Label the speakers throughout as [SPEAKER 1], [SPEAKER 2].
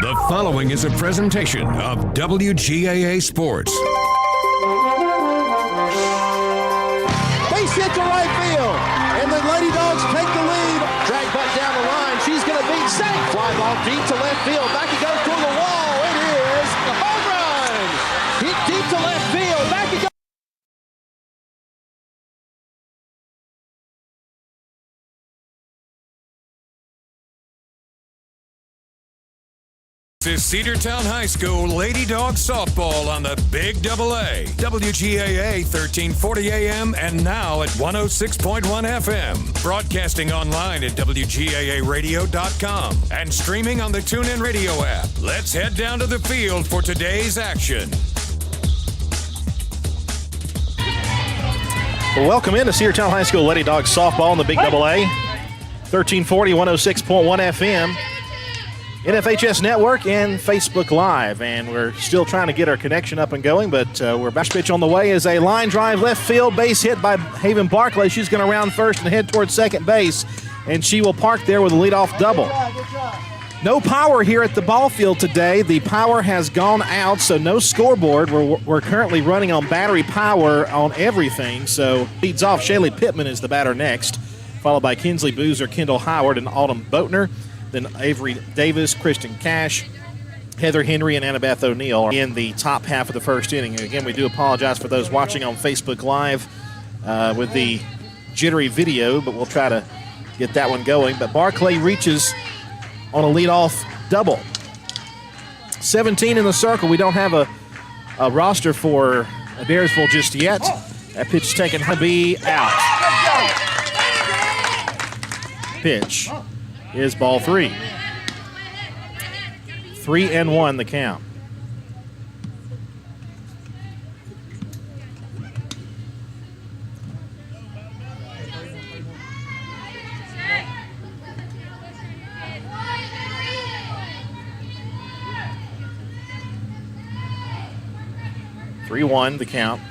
[SPEAKER 1] The following is a presentation of WGAA Sports.
[SPEAKER 2] Base hit to right field, and the Lady Dogs take the lead. Drag butt down the line. She's going to beat safe. Fly ball deep to left field. Back it goes toward the wall. It is a home run. Hit deep to left field. Back it goes.
[SPEAKER 1] This is Cedartown High School Lady Dawgs softball on the Big AA. WGAA 1340 AM and now at 106.1 FM. Broadcasting online at WGAAradio.com and streaming on the TuneIn Radio app. Let's head down to the field for today's action.
[SPEAKER 3] Well, welcome into Cedartown High School Lady Dawgs softball on the Big AA. 1340, 106.1 FM. NFHS Network and Facebook Live, and we're still trying to get our connection up and going, but we're back. Pitch on the way is a line drive left field, base hit by Haven Barclay. She's going to round first and head towards second base, and she will park there with a leadoff double. No power here at the ball field today. The power has gone out, so no scoreboard. We're currently running on battery power on everything, so leads off. Shaylee Pittman is the batter next, followed by Kinsley Boozer, Kendall Howard, and Autumn Boatner. Then Avery Davis, Kristen Cash, Heather Henry, and Annabeth O'Neill are in the top half of the first inning. And again, we do apologize for those watching on Facebook Live with the jittery video, but we'll try to get that one going. But Barclay reaches on a leadoff double. 17 in the circle. We don't have a roster for Adairsville just yet. That pitch is taken to be out. Pitch is ball three. 3-1 the count. The count.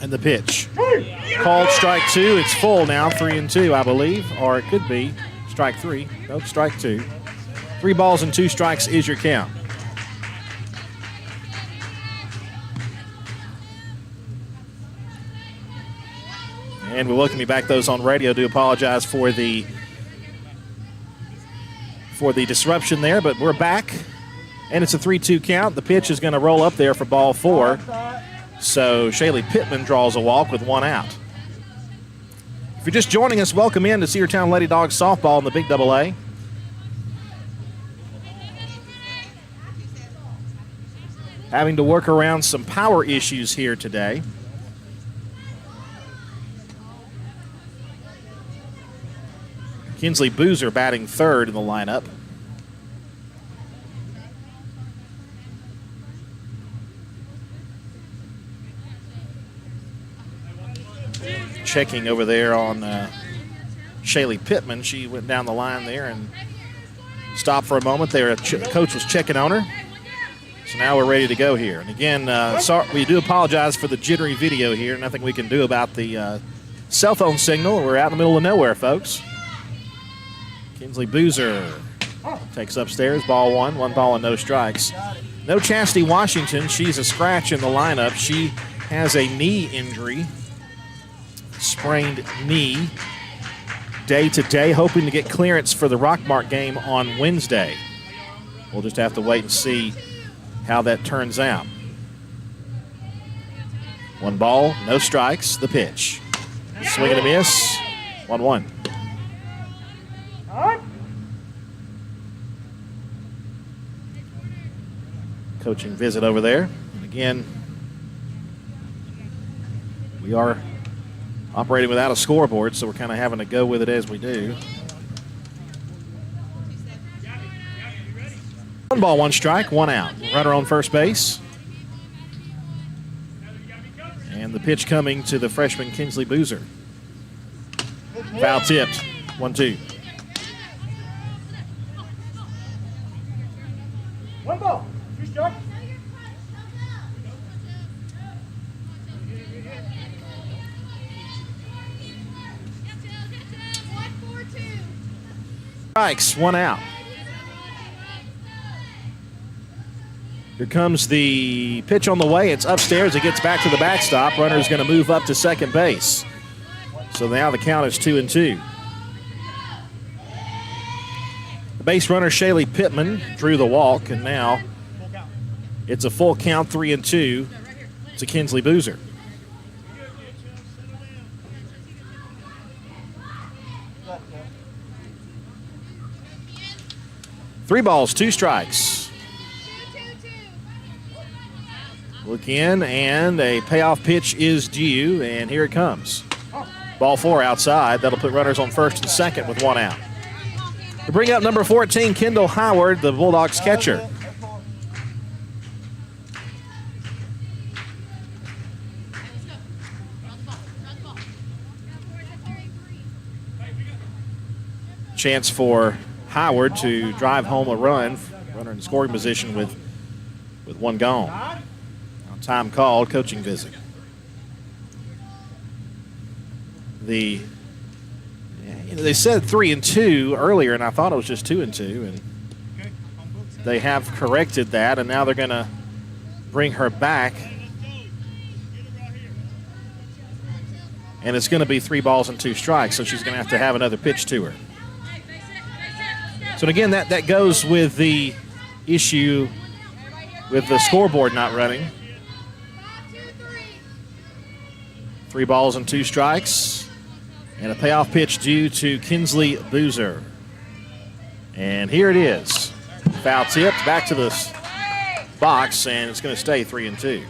[SPEAKER 3] And the pitch. Called strike two. It's full now, 3-2, I believe, or it could be strike three. Nope, strike two. 3 balls and 2 strikes is your count. And we welcome you back, those on radio. Do apologize for the disruption there, but we're back. And it's a 3-2 count. The pitch is going to roll up there for ball 4. So Shaylee Pittman draws a walk with 1 out. If you're just joining us, welcome in to Cedartown Lady Dawgs softball in the Big AA. Having to work around some power issues here today. Kinsley Boozer batting third in the lineup. Checking over there on Shaylee Pittman. She went down the line there and stopped for a moment there. Coach was checking on her. So now we're ready to go here. And again, sorry, we do apologize for the jittery video here. Nothing we can do about the cell phone signal. We're out in the middle of nowhere, folks. Kinsley Boozer takes upstairs, ball 1, 1 ball and no strikes. No Chastity Washington. She's a scratch in the lineup. She has a knee injury. Sprained knee day to day, hoping to get clearance for the Rockmart game on Wednesday. We'll just have to wait and see how that turns out. 1 ball, no strikes, the pitch. Swing and a miss, 1-1. Coaching visit over there. And again, we are operating without a scoreboard, so we're kind of having to go with it as we do. 1 ball, 1 strike, 1 out. Runner on first base. And the pitch coming to the freshman Kinsley Boozer. Foul tipped, 1-2.
[SPEAKER 2] 1 ball, 2 strikes.
[SPEAKER 3] Strikes, 1 out. Here comes the pitch on the way. It's upstairs. It gets back to the backstop. Runner's going to move up to second base. So now the count is 2-2. The base runner, Shaylee Pittman, drew the walk, and now it's a full count, 3-2 to Kinsley Boozer. Three balls, two strikes. Look in, and a payoff pitch is due, and here it comes. Ball four outside. That'll put runners on first and second with one out. To bring up number 14, Kendall Howard, the Bulldogs catcher. Chance for Howard to drive home a run. Runner in scoring position with one gone. Now time called, coaching visit. They said 3-2 earlier, and I thought it was just 2-2, and they have corrected that, and now they're going to bring her back. And it's going to be 3 balls and 2 strikes, so she's going to have another pitch to her. So again, that goes with the issue with the scoreboard not running. 3 balls and 2 strikes. And a payoff pitch due to Kinsley Boozer. And here it is. Foul tipped back to the box, and it's going to stay 3-2.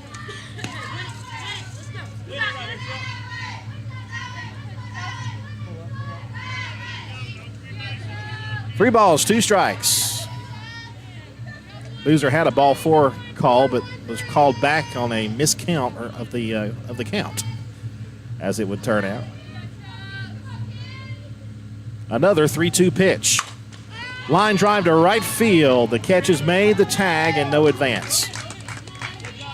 [SPEAKER 3] Three balls, 2 strikes. Boozer had a ball 4 call, but was called back on a miscount of the count, as it would turn out. Another 3-2 pitch. Line drive to right field. The catch is made, the tag, and no advance.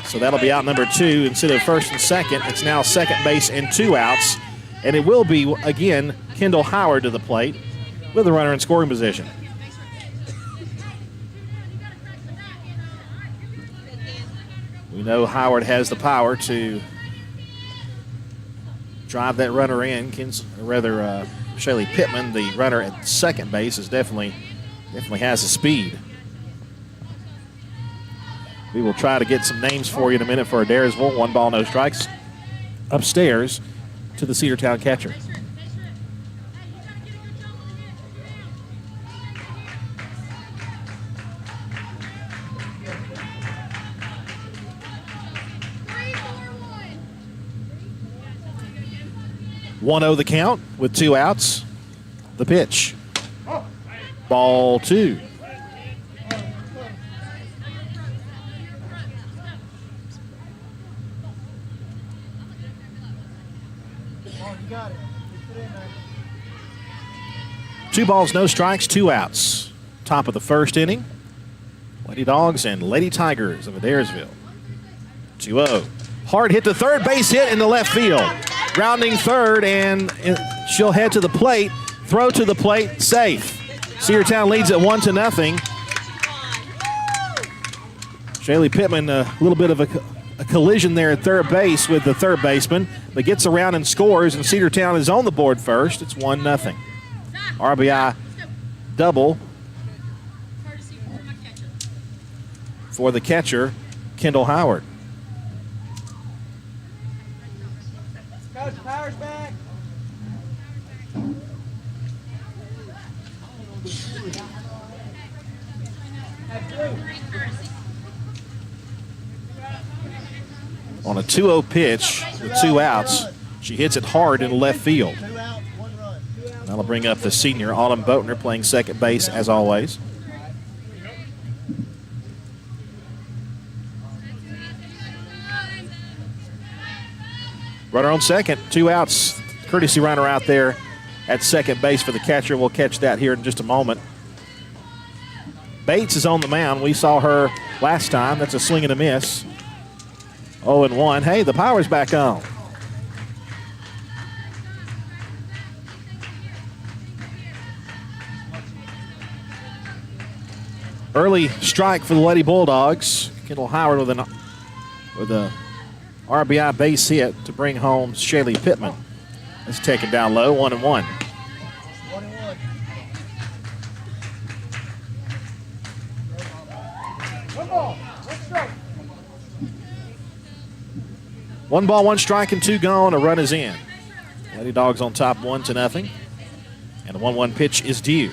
[SPEAKER 3] So that'll be out number 2 instead of first and second. It's now second base and 2 outs. And it will be, again, Kendall Howard to the plate with a runner in scoring position. We know Howard has the power to drive that runner in. Shaylee Pittman, the runner at second base, definitely has the speed. We will try to get some names for you in a minute for Adairsville. 1 ball, no strikes. Upstairs to the Cedartown catcher. One-0 the count with 2 outs. The pitch. Ball 2. Two balls, no strikes, 2 outs. Top of the first inning. Lady Dogs and Lady Tigers of Adairsville. 2-0. Hard hit to third, base hit in the left field. Rounding third, and she'll head to the plate. Throw to the plate, safe. Cedartown leads at 1-0. Shaylee Pittman, a little bit of a collision there at third base with the third baseman, but gets around and scores, and Cedartown is on the board first. It's 1-0. RBI double for the catcher, Kendall Howard.
[SPEAKER 4] Coach, power's back.
[SPEAKER 3] On a 2-0 pitch with 2 outs, she hits it hard in left field. That'll bring up the senior, Autumn Boatner, playing second base as always. Runner on second, 2 outs. Courtesy runner out there at second base for the catcher. We'll catch that here in just a moment. Bates is on the mound. We saw her last time. That's a swing and a miss. 0-1. Hey, the power's back on. Early strike for the Lady Bulldogs. Kendall Howard with a RBI base hit to bring home Shaylee Pittman. It's taken down low, 1-1. 1 ball, 1 strike, and 2 gone. A run is in. Lady Dogs on top 1-0. And a 1-1 pitch is due.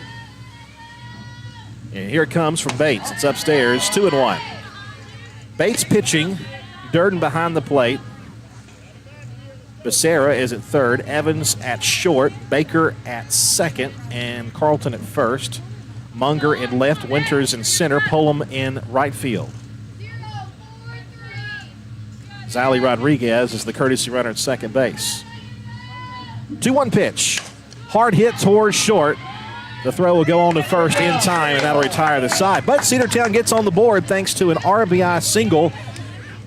[SPEAKER 3] And here it comes from Bates. It's upstairs, 2-1. Bates pitching, Durden behind the plate. Becerra is at third, Evans at short, Baker at second, and Carlton at first. Munger in left, Winters in center, Pullum in right field. Zally Rodriguez is the courtesy runner at second base. 2-1 pitch. Hard hit towards short. The throw will go on to first in time, and that'll retire the side. But Cedartown gets on the board thanks to an RBI single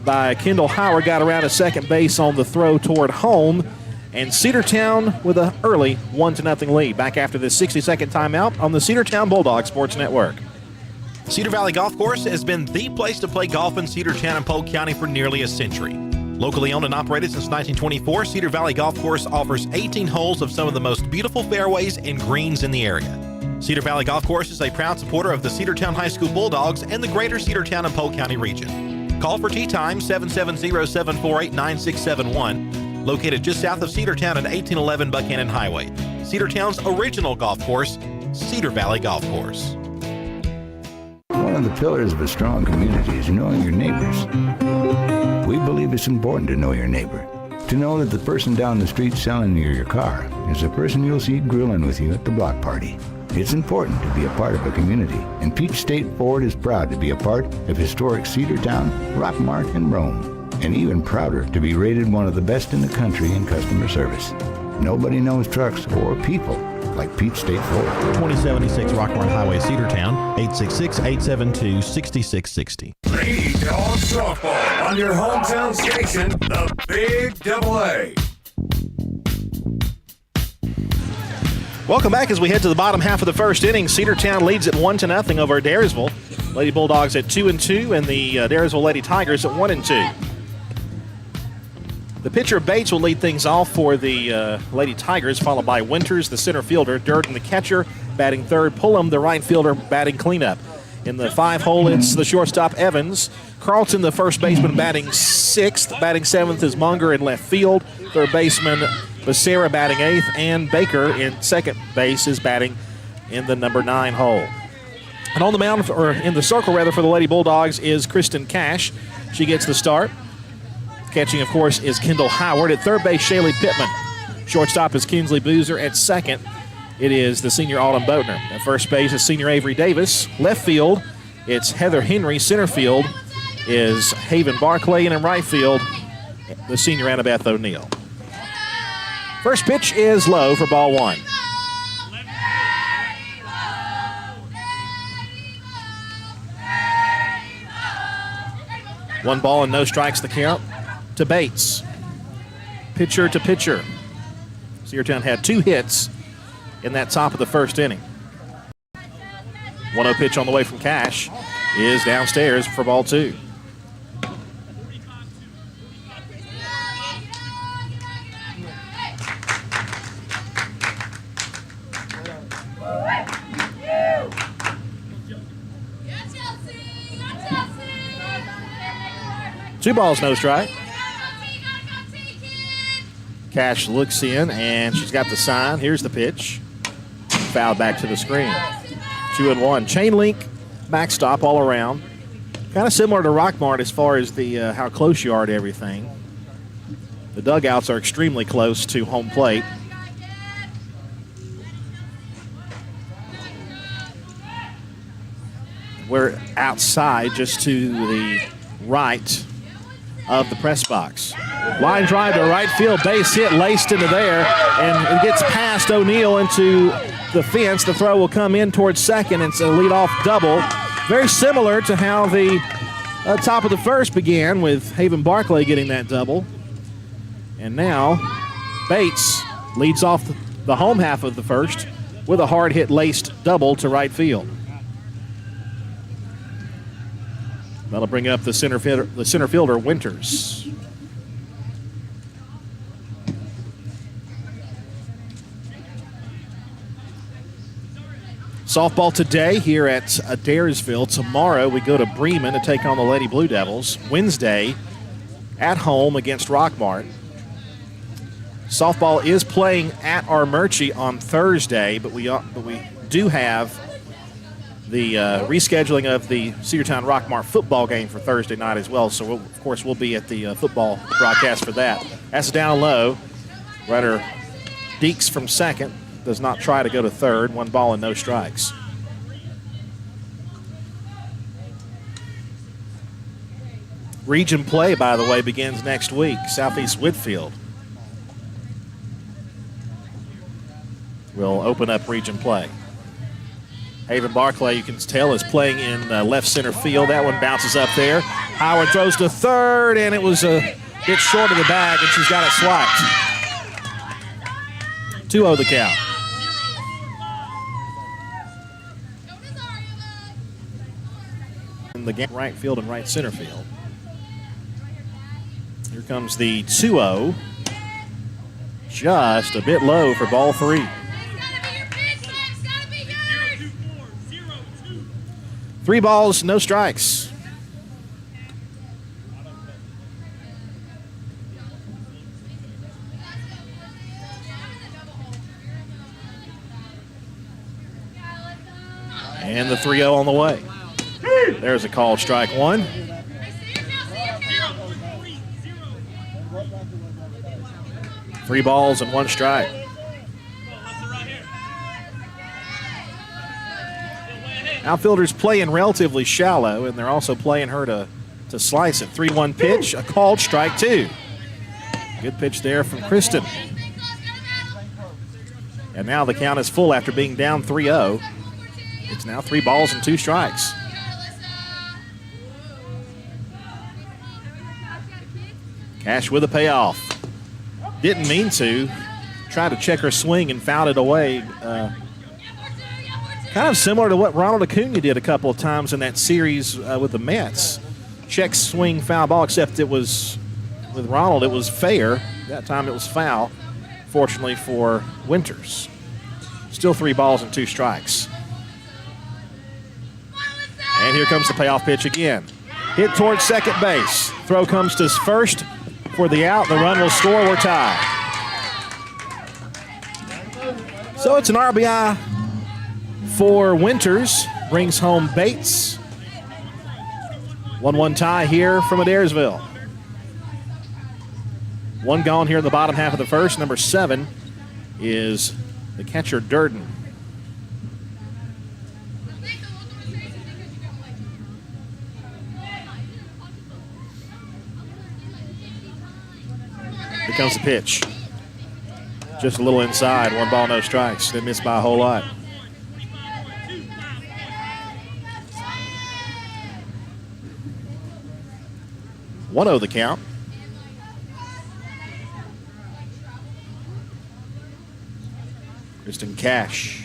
[SPEAKER 3] by Kendall Howard. Got around to second base on the throw toward home. And Cedartown with an early 1-0 lead. Back after this 60-second timeout on the Cedartown Bulldog Sports Network.
[SPEAKER 5] Cedar Valley Golf Course has been the place to play golf in Cedartown and Polk County for nearly a century. Locally owned and operated since 1924, Cedar Valley Golf Course offers 18 holes of some of the most beautiful fairways and greens in the area. Cedar Valley Golf Course is a proud supporter of the Cedartown High School Bulldogs and the greater Cedartown and Polk County region. Call for tee time 770-748-9671, located just south of Cedartown at 1811 Buchanan Highway. Cedartown's original golf course, Cedar Valley Golf Course.
[SPEAKER 6] One of the pillars of a strong community is knowing your neighbors. We believe it's important to know your neighbor. To know that the person down the street selling you your car is the person you'll see grilling with you at the block party. It's important to be a part of a community, and Peach State Ford is proud to be a part of historic Cedartown, Rockmart, and Rome, and even prouder to be rated one of the best in the country in customer service. Nobody knows trucks or people like Peach State Ford.
[SPEAKER 5] 2076 Rockmart Highway, Cedartown, 866-872-6660.
[SPEAKER 1] Lady Dog Softball on your hometown station, the Big AA.
[SPEAKER 3] Welcome back as we head to the bottom half of the first inning. Cedartown leads at 1-0 over Adairsville. Lady Bulldogs at 2-2, and the Adairsville Lady Tigers at 1-2. The pitcher Bates will lead things off for the Lady Tigers, followed by Winters, the center fielder, Durden, the catcher, batting third, Pullum, the right fielder, batting cleanup. In the 5-hole, it's the shortstop Evans. Carlton, the first baseman, batting sixth. Batting seventh is Munger in left field. Third baseman Becerra batting eighth, and Baker in second base is batting in the number 9 hole. And on the mound, or in the circle rather, for the Lady Bulldogs is Kristen Cash. She gets the start. Catching, of course, is Kendall Howard. At third base, Shaylee Pittman. Shortstop is Kinsley Boozer. At second, it is the senior Autumn Boatner. At first base is senior Avery Davis. Left field, it's Heather Henry. Center field is Haven Barclay. And in right field, the senior Annabeth O'Neill. First pitch is low for ball 1. One ball and no strikes the count to Bates. Pitcher to pitcher. Cedartown had 2 hits in that top of the first inning. 1-0 pitch on the way from Cash is downstairs for ball 2. Two balls, no strike. Cash looks in, and she's got the sign. Here's the pitch. Foul back to the screen. 2-1. Chain link backstop all around. Kind of similar to Rockmart as far as the how close you are to everything. The dugouts are extremely close to home plate. We're outside just to the right of the press box. Line drive to right field, base hit, laced into there, and it gets past O'Neill into the fence. The throw will come in towards second. It's a leadoff double. Very similar to how the top of the first began, with Haven Barclay getting that double. And now Bates leads off the home half of the first with a hard hit laced double to right field. That'll bring up the center fielder, Winters. Softball today here at Adairsville. Tomorrow we go to Bremen to take on the Lady Blue Devils. Wednesday at home against Rockmart. Softball is playing at Armurchie on Thursday, but we do have the rescheduling of the Cedartown Rockmart football game for Thursday night as well. So, of course, we'll be at the football broadcast for that. That's down low. Runner Deeks from second. Does not try to go to third. 1 ball and no strikes. Region play, by the way, begins next week. Southeast Whitfield will open up region play. Haven Barclay, you can tell, is playing in left center field. That one bounces up there. Howard throws to third, and it was a bit short of the bag, and she's got it swiped. 2-0 the count. In the game, right field and right center field. Here comes the 2-0. Just a bit low for ball 3. 3 balls, no strikes. And the 3-0 on the way. There's a called strike 1. Three balls and 1 strike. Outfielders playing relatively shallow, and they're also playing her to slice it. 3-1 pitch, a called strike 2. Good pitch there from Kristen. And now the count is full after being down 3-0. It's now 3 balls and 2 strikes. Cash with a payoff. Didn't mean to. Tried to check her swing and fouled it away. Kind of similar to what Ronald Acuna did a couple of times in that series with the Mets. Check swing foul ball, except it was, with Ronald, it was fair. That time it was foul, fortunately for Winters. Still 3 balls and 2 strikes. And here comes the payoff pitch again. Hit towards second base. Throw comes to first for the out. The run will score. We're tied. So it's an RBI for Winters. Brings home Bates. 1-1 tie here from Adairsville. 1 gone here in the bottom half of the first. Number 7 is the catcher, Durden. Here comes the pitch. Just a little inside. 1 ball, no strikes. They missed by a whole lot. One-0 the count. Kristen Cash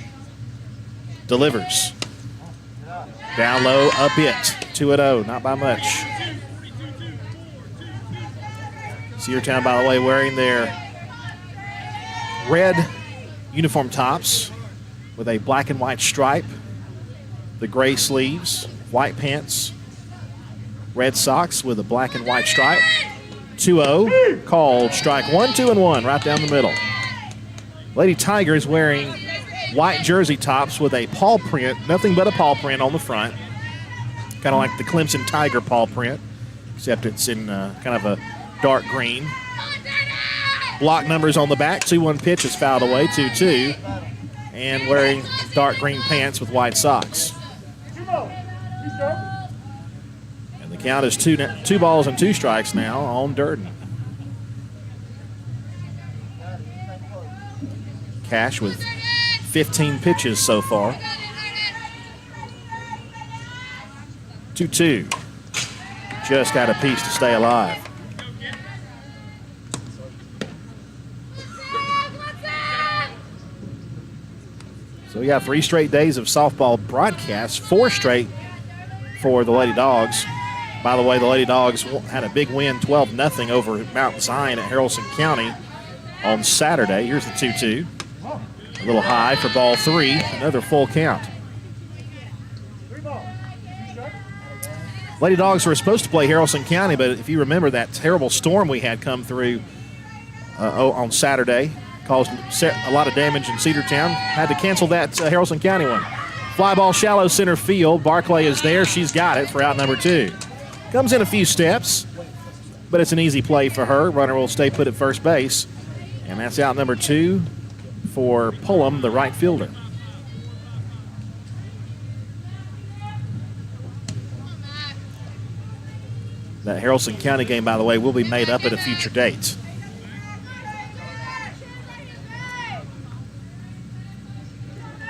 [SPEAKER 3] delivers. Down low, up it. 2-0, not by much. Cedartown, by the way, wearing their red uniform tops with a black and white stripe, the gray sleeves, white pants, red socks with a black and white stripe. 2-0, called strike 1, 2-1, right down the middle. Lady Tigers wearing white jersey tops with a paw print, nothing but a paw print on the front. Kind of like the Clemson Tiger paw print, except it's in kind of a dark green. Block numbers on the back. 2-1 pitch is fouled away, 2-2. And wearing dark green pants with white socks. And the count is 2 balls and 2 strikes now on Durden. Cash with 15 pitches so far. 2-2. Just got a piece to stay alive. So we got 3 straight days of softball broadcasts, 4 straight for the Lady Dogs. By the way, the Lady Dogs had a big win, 12-0 over Mount Zion at Haralson County on Saturday. Here's the 2-2. A little high for ball 3, another full count. Lady Dogs were supposed to play Haralson County, but if you remember that terrible storm we had come through on Saturday, caused a lot of damage in Cedartown, had to cancel that Haralson County one. Fly ball shallow center field. Barclay is there. She's got it for out number 2. Comes in a few steps, but it's an easy play for her. Runner will stay put at first base, and that's out number 2 for Pullum, the right fielder. That Haralson County game, by the way, will be made up at a future date.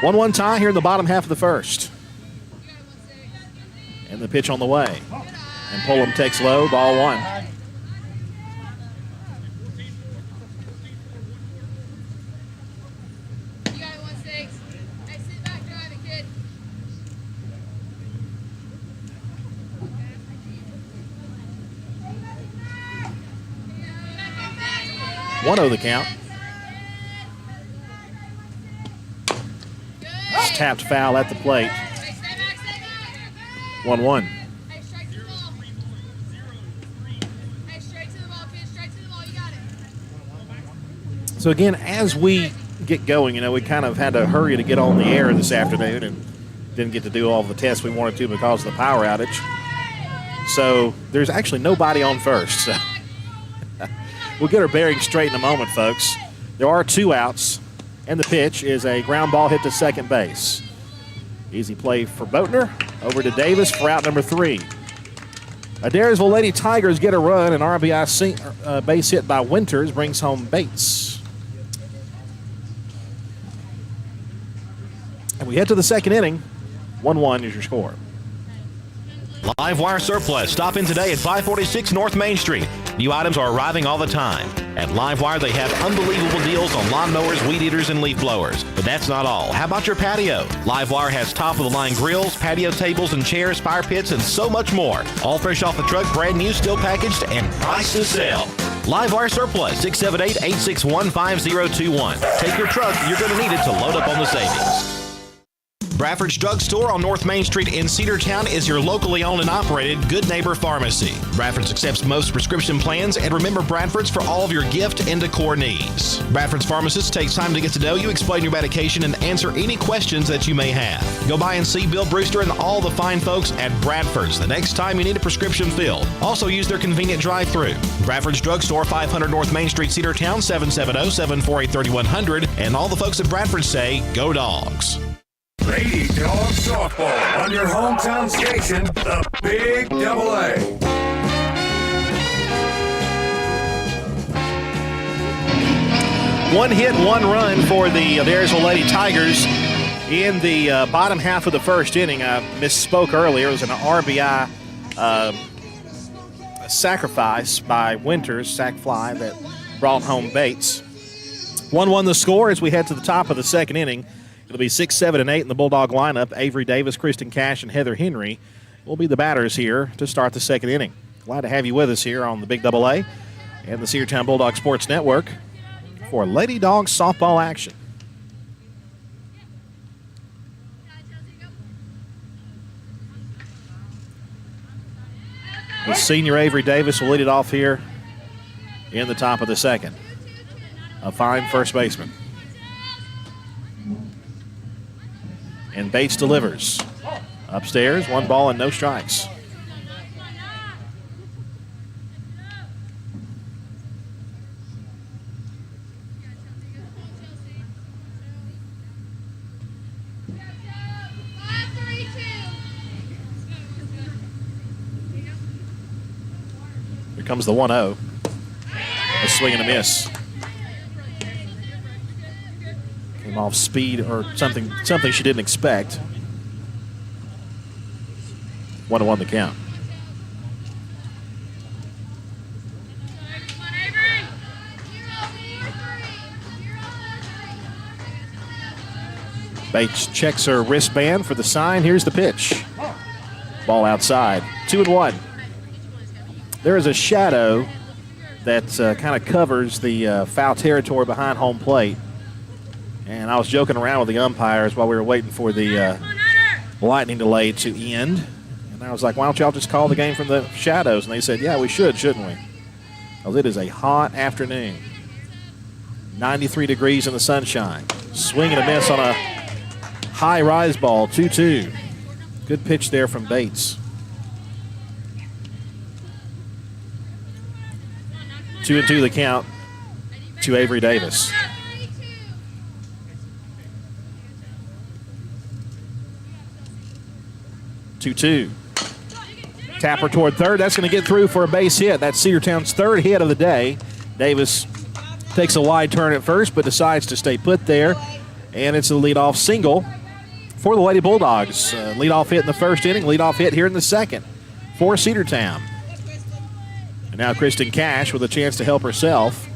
[SPEAKER 3] One tie here in the bottom half of the first. And the pitch on the way. And Pullum takes low, ball 1.
[SPEAKER 7] You got it, 1-6. Hey, sit back, drive it, kid.
[SPEAKER 3] 1-0 the count. It's tapped foul at the plate. 1-1.
[SPEAKER 7] Hey, straight to the ball. Hey, straight to the ball, kid. Straight to the ball. You got it.
[SPEAKER 3] So again, as we get going, we kind of had to hurry to get on the air this afternoon and didn't get to do all the tests we wanted to because of the power outage. So there's actually nobody on first. So we'll get our bearings straight in a moment, folks. There are 2 outs, and the pitch is a ground ball hit to second base. Easy play for Boatner. Over to Davis for out number 3. Adairsville Lady Tigers get a run. An RBI base hit by Winters brings home Bates. And we head to the second inning. 1-1 is your score.
[SPEAKER 5] Live Wire Surplus. Stop in today at 546 North Main Street. New items are arriving all the time. At Live Wire, they have unbelievable deals on lawnmowers, weed eaters, and leaf blowers. But that's not all. How about your patio? Live Wire has top-of-the-line grills, patio tables and chairs, fire pits, and so much more. All fresh off the truck, brand new, still packaged, and price to sell. Live Wire Surplus, 678-861-5021. Take your truck. You're going to need it to load up on the savings. Bradford's Drug Store on North Main Street in Cedartown is your locally owned and operated Good Neighbor Pharmacy. Bradford's accepts most prescription plans, and remember Bradford's for all of your gift and decor needs. Bradford's pharmacist takes time to get to know you, explain your medication, and answer any questions that you may have. Go by and see Bill Brewster and all the fine folks at Bradford's the next time you need a prescription filled. Also use their convenient drive-thru. Bradford's Drug Store, 500 North Main Street, Cedartown, 770-748-3100. And all the folks at Bradford say, go Dogs.
[SPEAKER 1] Lady Dogs Softball on your hometown station, the Big AA.
[SPEAKER 3] One hit, 1 run for the Adairsville Lady Tigers in the bottom half of the first inning. I misspoke earlier. It was an RBI sacrifice by Winters, sac fly that brought home Bates. 1-1 the score as we head to the top of the second inning. It'll be 6, 7, and 8 in the Bulldog lineup. Avery Davis, Kristen Cash, and Heather Henry will be the batters here to start the second inning. Glad to have you with us here on the Big AA and the Cedartown Bulldog Sports Network for Lady Dogs softball action. The senior Avery Davis will lead it off here in the top of the second. A fine first baseman. And Bates delivers. Upstairs, 1 ball and no strikes. Here comes the 1-0. A swing and a miss. Came off speed or something she didn't expect. 1-1 the count. Bates checks her wristband for the sign. Here's the pitch. Ball outside. 2-1. there is a shadow that kind of covers the foul territory behind home plate. And I was joking around with the umpires while we were waiting for the lightning delay to end. And I was like, why don't y'all just call the game from the shadows? And they said, yeah, we should, shouldn't we? Because it is a hot afternoon. 93 degrees in the sunshine. Swing and a miss on a high rise ball, 2-2. Good pitch there from Bates. 2-2 the count to Avery Davis. 2-2. Tapper toward third. That's going to get through for a base hit. That's Cedartown's third hit of the day. Davis takes a wide turn at first, but decides to stay put there. And it's a leadoff single for the Lady Bulldogs. Leadoff hit in the first inning, leadoff hit here in the second for Cedartown. And now Kristen Cash with a chance to help herself.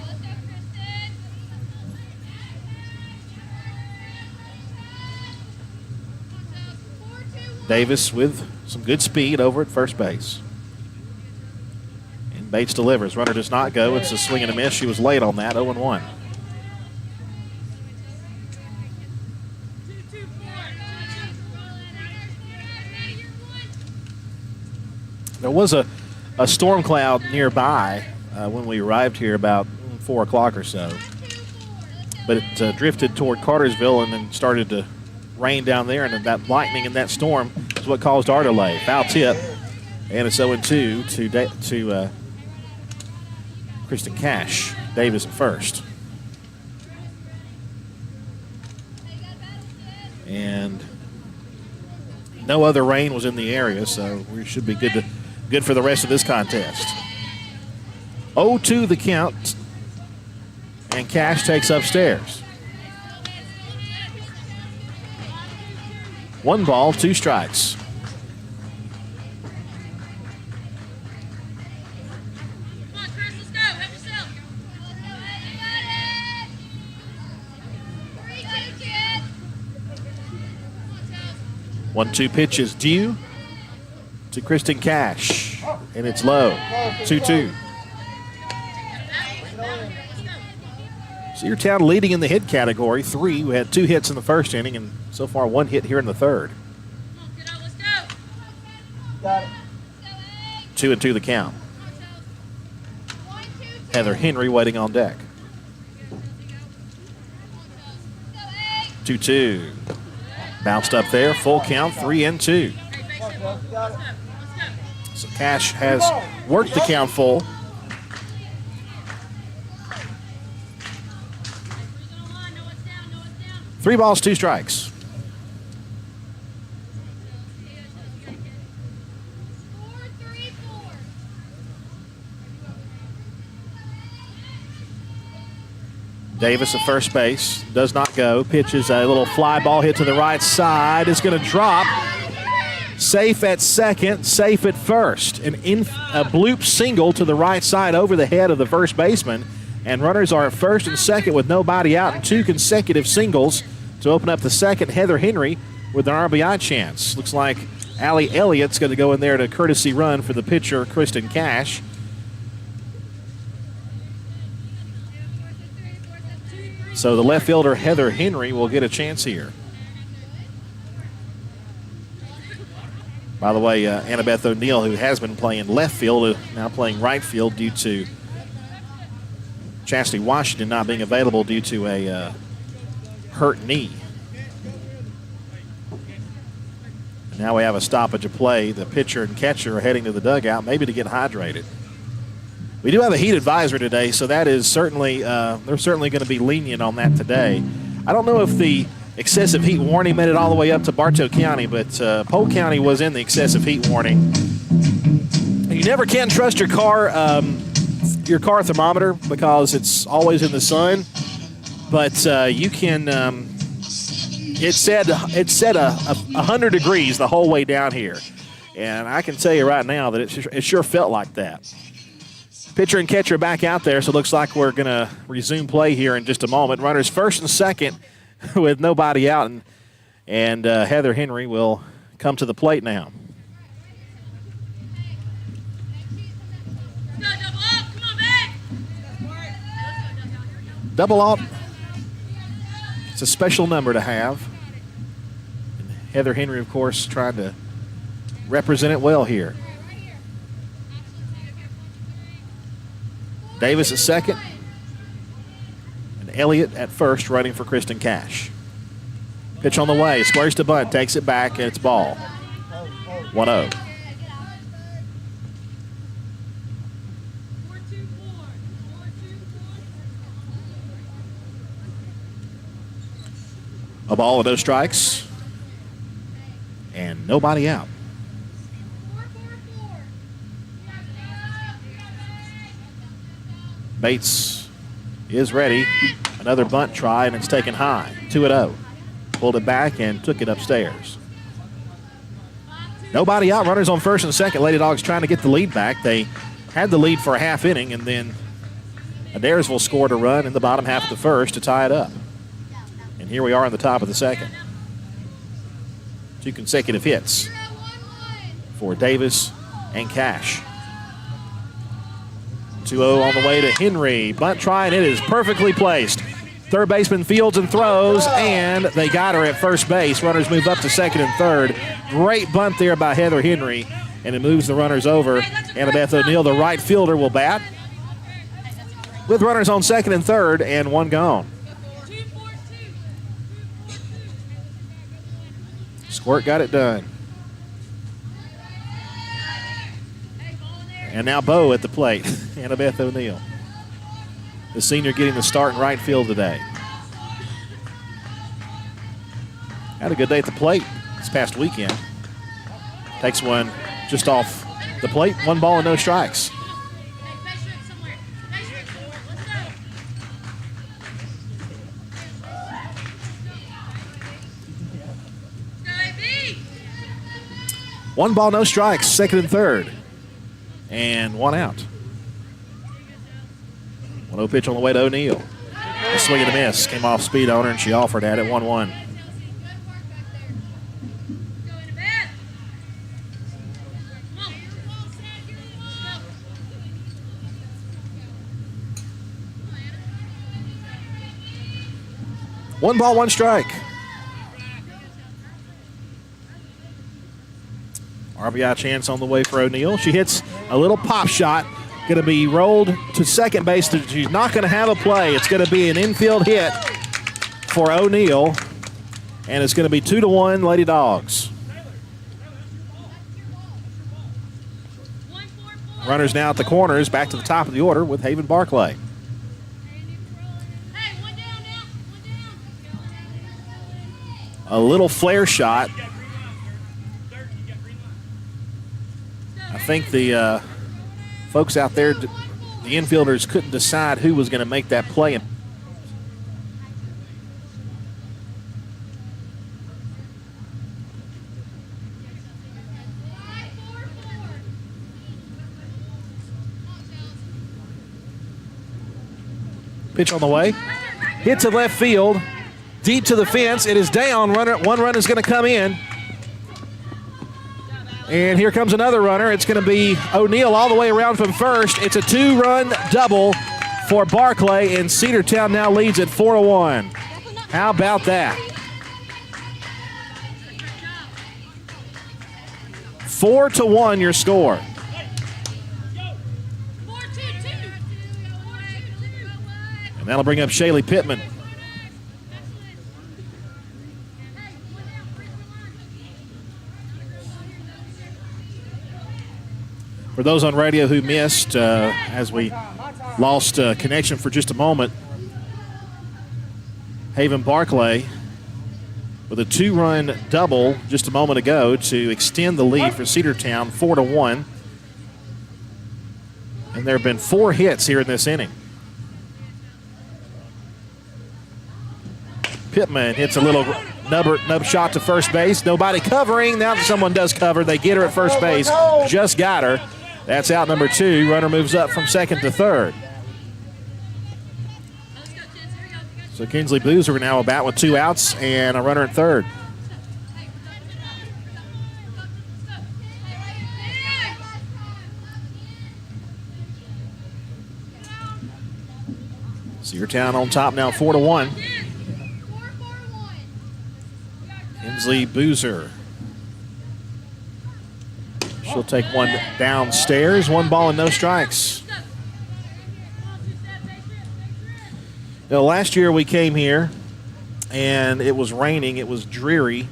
[SPEAKER 3] Davis with some good speed over at first base. And Bates delivers. Runner does not go. It's a swing and a miss. She was late on that, 0-1. There was a storm cloud nearby when we arrived here about 4 o'clock or so. But it drifted toward Cartersville and then started to rain down there, and that lightning and that storm is what caused our delay. Foul tip, and it's 0-2 to Kristen Cash. Davis at first. And no other rain was in the area, so we should be good for the rest of this contest. 0-2 the count, and Cash takes upstairs. 1 ball, 2 strikes.
[SPEAKER 7] Come on, Chris, let's go. Help yourself.
[SPEAKER 3] 1-2 pitch is due to Kristen Cash, and it's low, 2-2. Cedartown leading in the hit category, 3. We had 2 hits in the first inning, and so far 1 hit here in the third.
[SPEAKER 7] Get out, let's go.
[SPEAKER 4] Got it.
[SPEAKER 3] 2-2 the count. Heather Henry waiting on deck. 2-2. Bounced up there, full count, 3-2.
[SPEAKER 4] Got it.
[SPEAKER 3] So Cash has worked the count full. Three balls, 2 strikes. Davis at first base, does not go. Pitches a little fly ball hit to the right side. It's going to drop. Safe at second, safe at first. A bloop single to the right side over the head of the first baseman. And runners are at first and second with nobody out, and 2 consecutive singles to open up the second. Heather Henry with an RBI chance. Looks like Allie Elliott's going to go in there to courtesy run for the pitcher, Kristen Cash. So the left fielder, Heather Henry, will get a chance here. By the way, Annabeth O'Neill, who has been playing left field, is now playing right field due to Chastity Washington not being available due to a hurt knee. And now we have a stoppage of play. The pitcher and catcher are heading to the dugout, maybe to get hydrated. We do have a heat advisory today, so that is certainly, they're certainly going to be lenient on that today. I don't know if the excessive heat warning made it all the way up to Bartow County, but Polk County was in the excessive heat warning. You never can trust your car thermometer because it's always in the sun, but you can. It said 100 degrees the whole way down here, and I can tell you right now that it sure felt like that. Pitcher and catcher back out there, so it looks like we're going to resume play here in just a moment. Runners first and second with nobody out, and Heather Henry will come to the plate now. Double alt, it's a special number to have. And Heather Henry, of course, trying to represent it well here. Davis at second. And Elliott at first, running for Kristen Cash. Pitch on the way, squares to bunt, takes it back, and it's ball. 1-0. A ball with no strikes. And nobody out. Bates is ready. Another bunt try, and it's taken high. 2-0. Pulled it back and took it upstairs. Nobody out. Runners on first and second. Lady Dogs trying to get the lead back. They had the lead for a half inning, and then Adairsville scored a run in the bottom half of the first to tie it up. And here we are in the top of the second. 2 consecutive hits for Davis and Cash. 2-0 on the way to Henry. Bunt try, and it is perfectly placed. Third baseman fields and throws, and they got her at first base. Runners move up to second and third. Great bunt there by Heather Henry, and it moves the runners over. Annabeth O'Neill, the right fielder, will bat with runners on second and third and one gone. Squirt got it done. And now Bo at the plate. Annabeth O'Neill, the senior, getting the start in right field today. Had a good day at the plate this past weekend. Takes one just off the plate. 1 ball and no strikes. One ball, no strikes, second and third. And one out. 1-0 pitch on the way to O'Neill. A swing and a miss. Came off speed on her, and she offered at it. 1-1. One ball, one strike. RBI chance on the way for O'Neill. She hits a little pop shot. Going to be rolled to second base. She's not going to have a play. It's going to be an infield hit for O'Neill. And it's going to be 2-1 Lady Dogs. Runners now at the corners, back to the top of the order with Haven Barclay. A little flare shot. I think the folks out there, the infielders, couldn't decide who was going to make that play. Pitch on the way. Hits it left field. Deep to the fence. It is down. One run is going to come in. And here comes another runner. It's going to be O'Neill all the way around from first. It's a 2-run double for Barclay, and Cedartown now leads at 4-1. How about that? 4-1 your score. And that'll bring up Shaylee Pittman. For those on radio who missed, as we lost connection for just a moment, Haven Barclay with a 2-run double just a moment ago to extend the lead for Cedartown 4-1. And there have been 4 hits here in this inning. Pittman hits a little nub shot to first base. Nobody covering. Now that someone does cover, they get her at first base. Just got her. That's out number 2. Runner moves up from second to third. So Kinsley Boozer now about with 2 outs and a runner at third. Cedartown on top now 4-1. Kinsley Boozer. She'll take one downstairs. 1 ball and no strikes. Now, last year we came here and it was raining. It was dreary.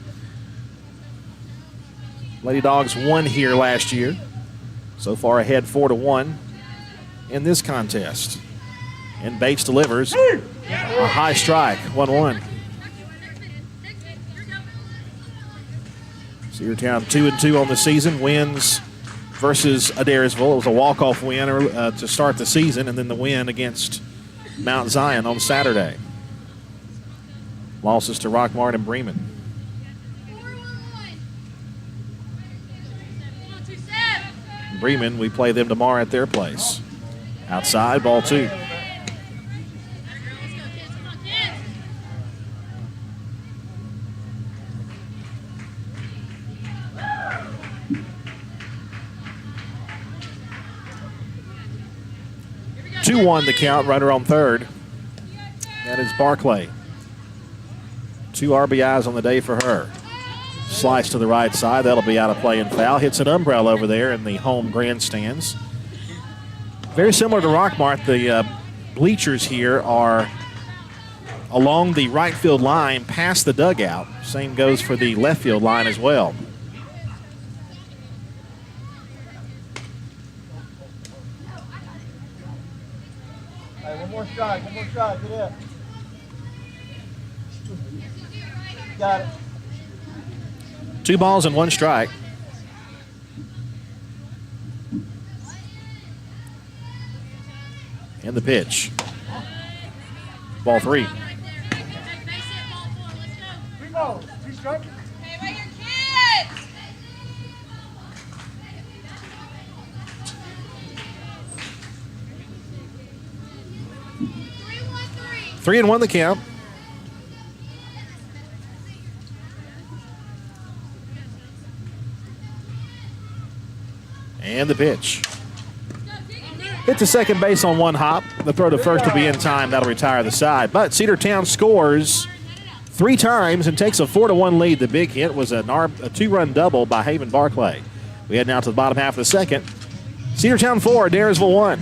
[SPEAKER 3] Lady Dogs won here last year. So far ahead 4-1 in this contest. And Bates delivers a high strike, 1-1. Cedartown 2-2 on the season, wins versus Adairsville. It was a walk-off win to start the season, and then the win against Mount Zion on Saturday. Losses to Rockmart and Bremen. Bremen, we play them tomorrow at their place. Outside, ball 2. Two-1 the count, runner on third. That is Barclay. 2 RBIs on the day for her. Slice to the right side. That'll be out of play and foul. Hits an umbrella over there in the home grandstands. Very similar to Rockmart. The bleachers here are along the right field line past the dugout. Same goes for the left field line as well.
[SPEAKER 4] Hey, one more strike, get it. Got it.
[SPEAKER 3] 2 balls and 1 strike. And the pitch. Ball 3.
[SPEAKER 4] Three balls, 2 strikes.
[SPEAKER 7] Hey, right here, kids!
[SPEAKER 3] 3-1 the count. And the pitch. Hit to second base on 1 hop. The throw to first will be in time. That'll retire the side. But Cedartown scores 3 times and takes a 4-1 lead. The big hit was a 2-run double by Haven Barclay. We head now to the bottom half of the second. Cedartown 4, Adairsville 1.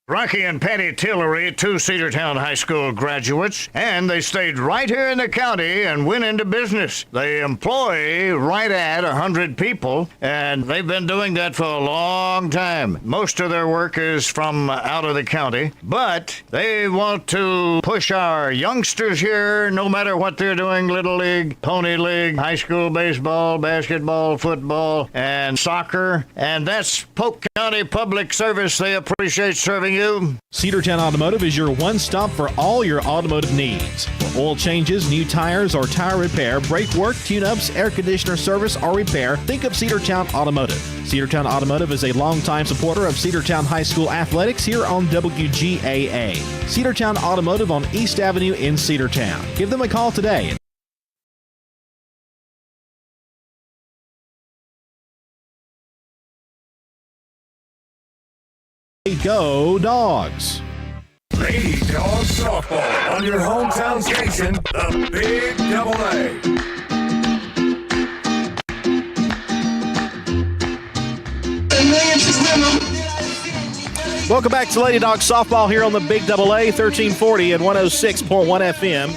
[SPEAKER 8] Rocky and Patty Tillery, 2 Cedartown High School graduates, and they stayed right here in the county and went into business. They employ right at 100 people, and they've been doing that for a long time. Most of their work is from out of the county, but they want to push our youngsters here, no matter what they're doing, Little League, Pony League, high school baseball, basketball, football, and soccer, and that's Polk County Public Service. They appreciate serving you.
[SPEAKER 5] Cedartown Automotive is your one-stop for all your automotive needs. For oil changes, new tires, or tire repair, brake work, tune-ups, air conditioner service, or repair, think of Cedartown Automotive. Cedartown Automotive is a longtime supporter of Cedartown High School athletics here on WGAA. Cedartown Automotive on East Avenue in Cedartown. Give them a call today. Go Dogs!
[SPEAKER 1] Lady Dogs softball on your hometown station, the Big AA.
[SPEAKER 3] Welcome back to Lady Dogs softball here on the Big AA, 1340 and 106.1 FM.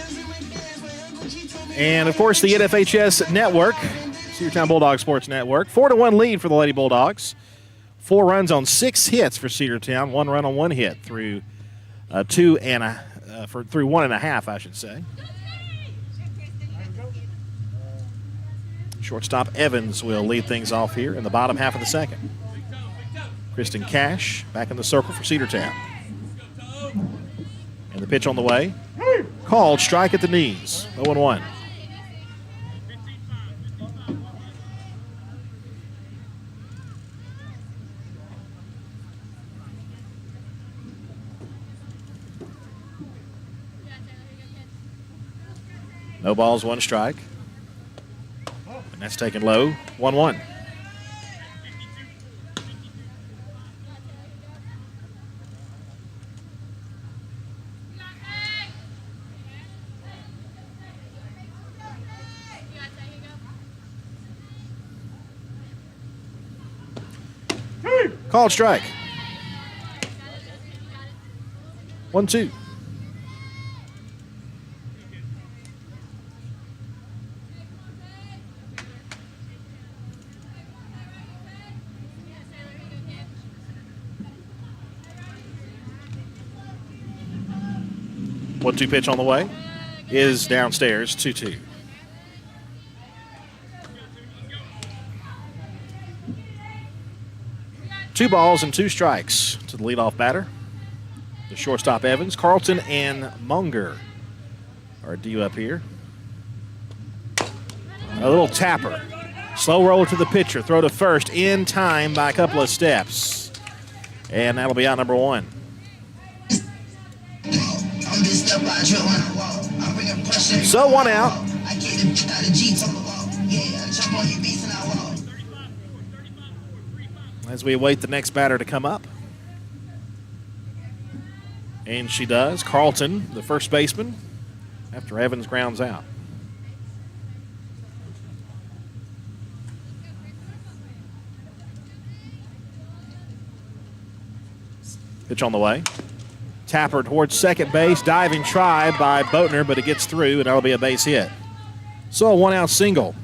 [SPEAKER 3] And, of course, the NFHS Network, Cedartown Bulldog Sports Network. 4-1 lead for the Lady Bulldogs. 4 runs on 6 hits for Cedartown. 1 run on 1 hit through 1.5, I should say. Shortstop Evans will lead things off here in the bottom half of the second. Kristen Cash back in the circle for Cedartown. And the pitch on the way. Called, strike at the knees. 0-1. No balls, 1 strike. And that's taken low. 1-1. Called strike. 1-2. One-two pitch on the way is downstairs, 2-2. Two balls and two strikes to the leadoff batter. The shortstop Evans, Carlton, and Munger are due up here. A little tapper. Slow roller to the pitcher. Throw to first in time by a couple of steps. And that'll be out number one. So one out. As we await the next batter to come up. And she does. Carlton, the first baseman, after Evans grounds out. Pitch on the way. Tapper towards second base. Diving try by Boatner, but it gets through, and that'll be a base hit. So a one-out single.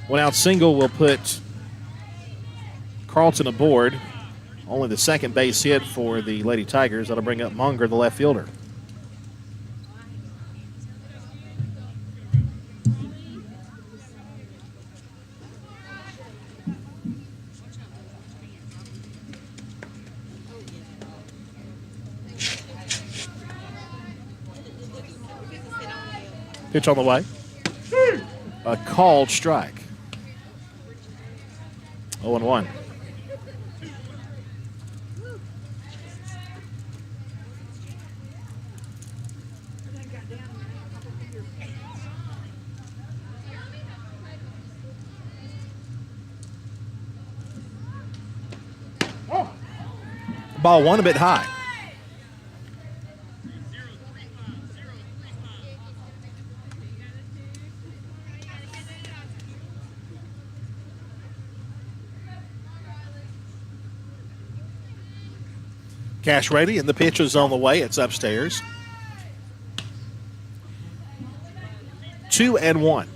[SPEAKER 3] One-out single will put Carlton aboard. Only the second base hit for the Lady Tigers. That'll bring up Munger, the left fielder. Pitch on the way. A called strike. 0-1. Ball one a bit high. Cash ready, and the pitch is on the way. It's upstairs. 2-1.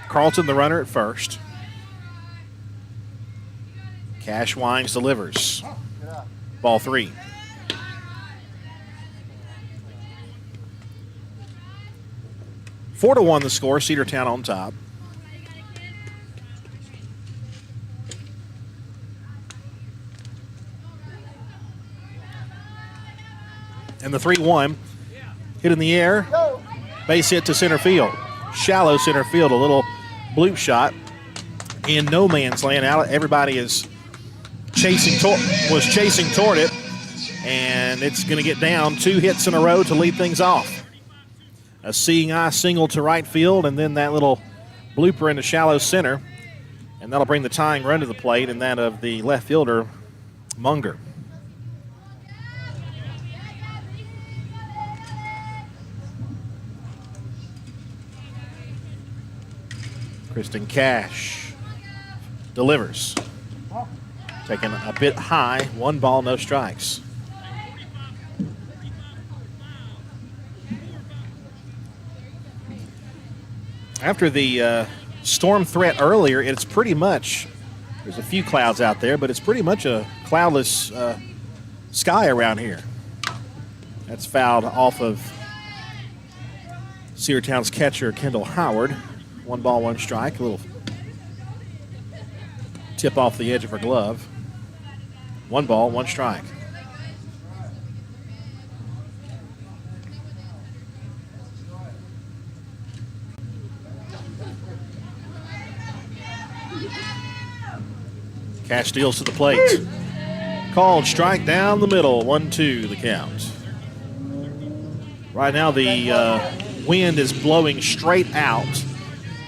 [SPEAKER 3] Carlton, the runner at first. Cash winds, delivers. Ball three. Four to 1 the score, Cedartown on top. And the 3-1 hit in the air. Base hit to center field. Shallow center field, a little bloop shot in no man's land. Out, everybody is chasing toward it, and it's going to get down. 2 hits in a row to lead things off. A seeing eye single to right field, and then that little blooper into shallow center, and that'll bring the tying run to the plate, and that of the left fielder, Munger. Kristen Cash delivers. Taken a bit high, 1 ball, no strikes. After the storm threat earlier, it's pretty much, there's a few clouds out there, but it's pretty much a cloudless sky around here. That's fouled off of Cedartown's catcher, Kendall Howard. 1 ball, 1 strike. A little tip off the edge of her glove. 1 ball, 1 strike. Cash steals to the plate. Called strike down the middle. 1-2 the count. Right now the wind is blowing straight out.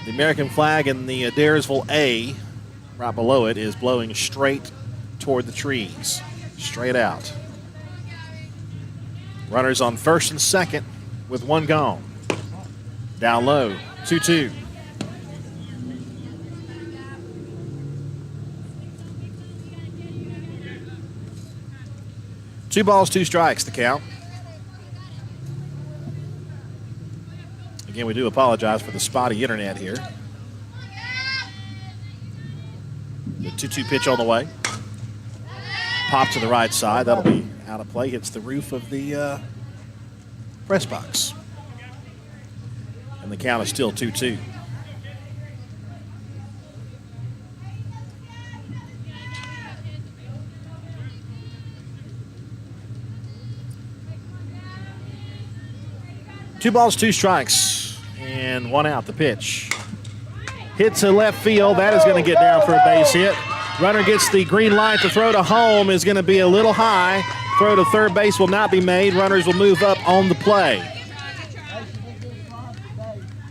[SPEAKER 3] The American flag in the Adairsville A, right below it, is blowing straight toward the trees. Straight out. Runners on first and second with one gone. Down low, 2-2. Two balls, two strikes, the count. Again, we do apologize for the spotty internet here. The 2-2 pitch on the way. Pop to the right side. That'll be out of play. Hits the roof of the press box. And the count is still 2-2. Two balls, two strikes, and one out. The pitch. Hit to left field. That is going to get down for a base hit. Runner gets the green light to throw to home. Is going to be a little high. Throw to third base will not be made. Runners will move up on the play.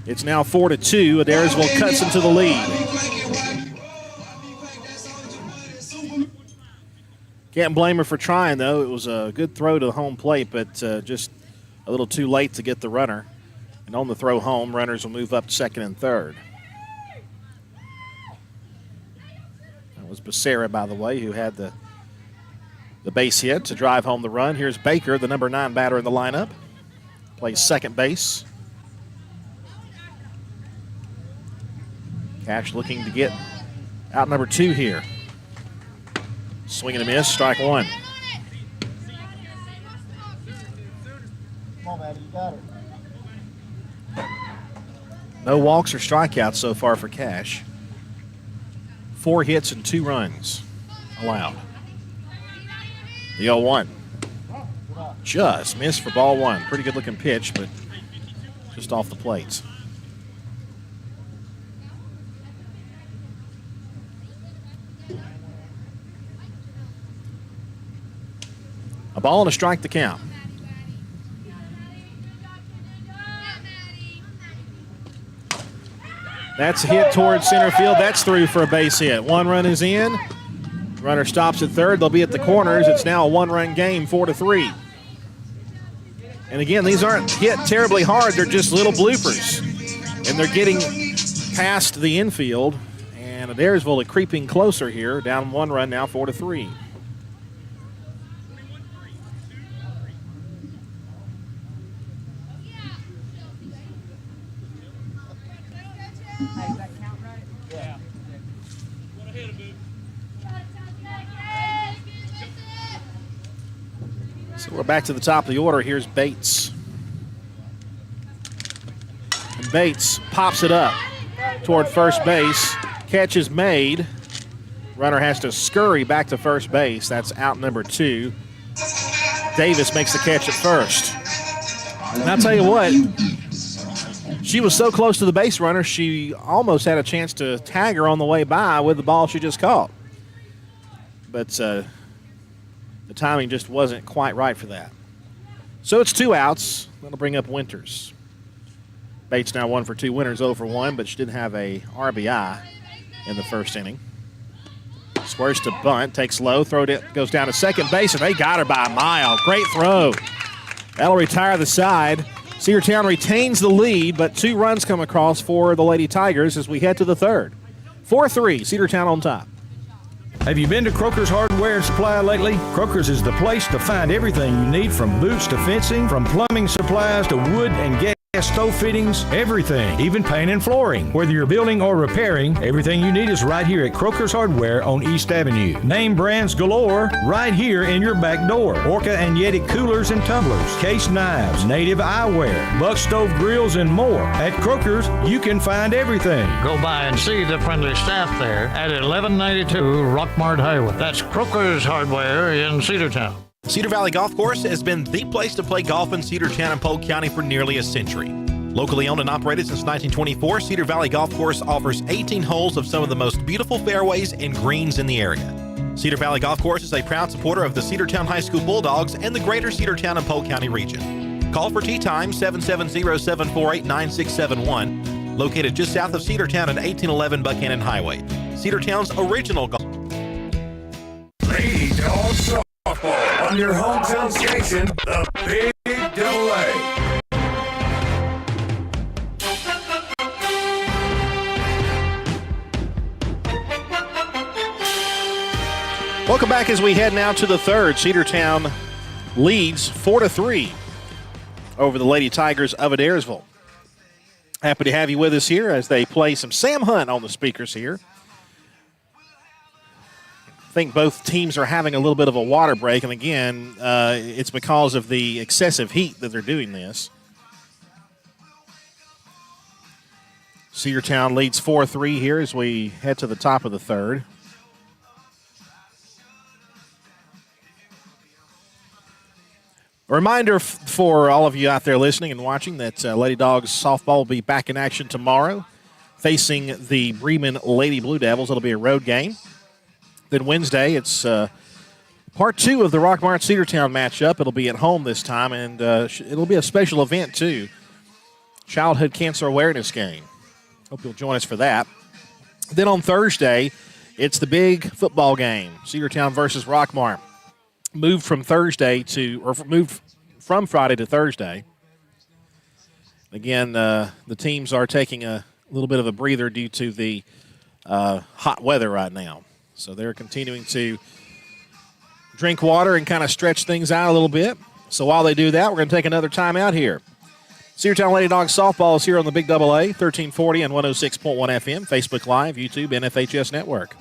[SPEAKER 3] It's now 4-2. Adairsville cuts into the lead. Can't blame her for trying, though. It was a good throw to the home plate, but just a little too late to get the runner. And on the throw home, runners will move up second and third. That was Becerra, by the way, who had the base hit to drive home the run. Here's Baker, the number 9 batter in the lineup. Plays second base. Cash looking to get out number 2 here. Swing and a miss, strike one.
[SPEAKER 4] Come on, Maddie, you got it.
[SPEAKER 3] No walks or strikeouts so far for Cash. 4 hits and 2 runs allowed. The 0-1. Just missed for ball one. Pretty good looking pitch, but just off the plates. A ball and a strike to count. That's a hit towards center field. That's through for a base hit. One run is in. Runner stops at third. They'll be at the corners. It's now a one-run game, 4-3. And again, these aren't hit terribly hard. They're just little bloopers. And they're getting past the infield. And Adairsville are creeping closer here. Down 1 run now, 4-3. So we're back to the top of the order. Here's Bates. And Bates pops it up toward first base. Catch is made. Runner has to scurry back to first base. That's out number 2. Davis makes the catch at first. And I'll tell you what, she was so close to the base runner, she almost had a chance to tag her on the way by with the ball she just caught. But the timing just wasn't quite right for that. So it's 2 outs. That'll bring up Winters. Bates now 1 for 2 winners, 0 for 1, but she didn't have a RBI in the first inning. Squares to bunt, takes low, throw it, goes down to second base, and they got her by a mile. Great throw. That'll retire the side. Cedartown retains the lead, but 2 runs come across for the Lady Tigers as we head to the third. 4-3, Cedartown on top.
[SPEAKER 9] Have you been to Croker's Hardware and Supply lately? Croker's is the place to find everything you need, from boots to fencing, from plumbing supplies to wood and gas stove fittings, everything, even paint and flooring. Whether you're building or repairing, everything you need is right here at Croker's Hardware on East Avenue. Name brands galore right here in your back door. Orca and Yeti coolers and tumblers, case knives, native eyewear, buck stove grills, and more. At Croker's, you can find everything.
[SPEAKER 8] Go by and see the friendly staff there at 1192 Rockmart Highway. That's Croker's Hardware in Cedartown.
[SPEAKER 5] Cedar Valley Golf Course has been the place to play golf in Cedartown and Polk County for nearly a century. Locally owned and operated since 1924, Cedar Valley Golf Course offers 18 holes of some of the most beautiful fairways and greens in the area. Cedar Valley Golf Course is a proud supporter of the Cedartown High School Bulldogs and the greater Cedartown and Polk County region. Call for tee time 770-748-9671, located just south of Cedartown at 1811 Buchanan Highway. Cedartown's original golf.
[SPEAKER 1] Lady Dawgs softball on your hometown station, the Big
[SPEAKER 3] Welcome back as we head now to the third. Cedartown leads 4-3 over the Lady Tigers of Adairsville. Happy to have you with us here as they play some Sam Hunt on the speakers here. I think both teams are having a little bit of a water break, and again, it's because of the excessive heat that they're doing this. Cedartown leads 4-3 here as we head to the top of the third. A reminder for all of you out there listening and watching that Lady Dogs softball will be back in action tomorrow, facing the Bremen Lady Blue Devils. It'll be a road game. Then Wednesday, it's part 2 of the Rockmart Cedartown matchup. It'll be at home this time, and it'll be a special event too. Childhood Cancer Awareness Game. Hope you'll join us for that. Then on Thursday, it's the big football game, Cedartown versus Rockmart. Moved from Friday to Thursday. Again, the teams are taking a little bit of a breather due to the hot weather right now. So they're continuing to drink water and kind of stretch things out a little bit. So while they do that, we're going to take another time out here. Cedartown Lady Dogs softball is here on the Big AA, 1340 and 106.1 FM, Facebook Live, YouTube, and FHS Network.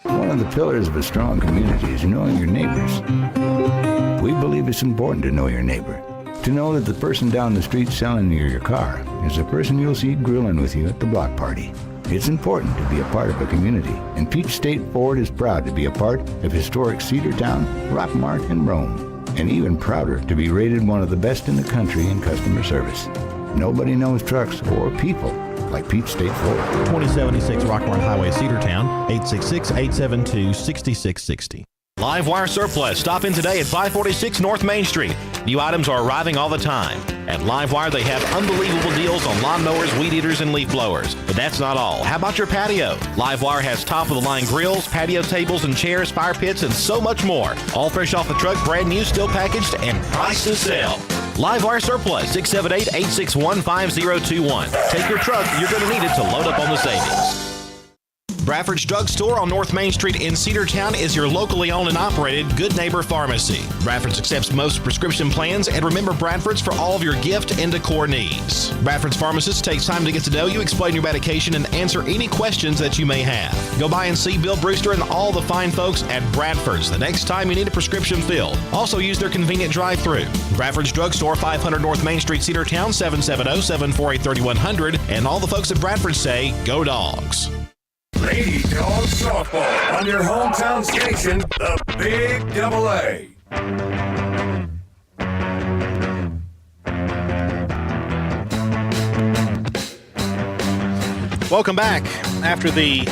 [SPEAKER 6] One of the pillars of a strong community is knowing your neighbors. We believe it's important to know your neighbor. To know that the person down the street selling you your car is the person you'll see grilling with you at the block party. It's important to be a part of a community, and Peach State Ford is proud to be a part of historic Cedartown, Rockmart, and Rome, and even prouder to be rated one of the best in the country in customer service. Nobody knows trucks or people like Peach State Ford.
[SPEAKER 5] 2076 Rockmart Highway, Cedartown, 866-872-6660.
[SPEAKER 3] Livewire Surplus. Stop in today at 546 North Main Street. New items are arriving all the time. At Livewire, they have unbelievable deals on lawnmowers, weed eaters, and leaf blowers. But that's not all. How about your patio? Livewire has top-of-the-line grills, patio tables and chairs, fire pits, and so much more. All fresh off the truck, brand new, still packaged, and priced to sell. Livewire Surplus, 678-861-5021. Take your truck. You're going to need it to load up on the savings. Bradford's Drug Store on North Main Street in Cedartown is your locally owned and operated Good Neighbor Pharmacy. Bradford's accepts most prescription plans, and remember Bradford's for all of your gift and decor needs. Bradford's pharmacist takes time to get to know you, explain your medication, and answer any questions that you may have. Go by and see Bill Brewster and all the fine folks at Bradford's the next time you need a prescription filled. Also use their convenient drive-thru. Bradford's Drug Store, 500 North Main Street, Cedartown, 770-748-3100. And all the folks at Bradford say, go Dogs.
[SPEAKER 1] Lady Dogs softball on your hometown station, the Big AA.
[SPEAKER 3] Welcome back. After the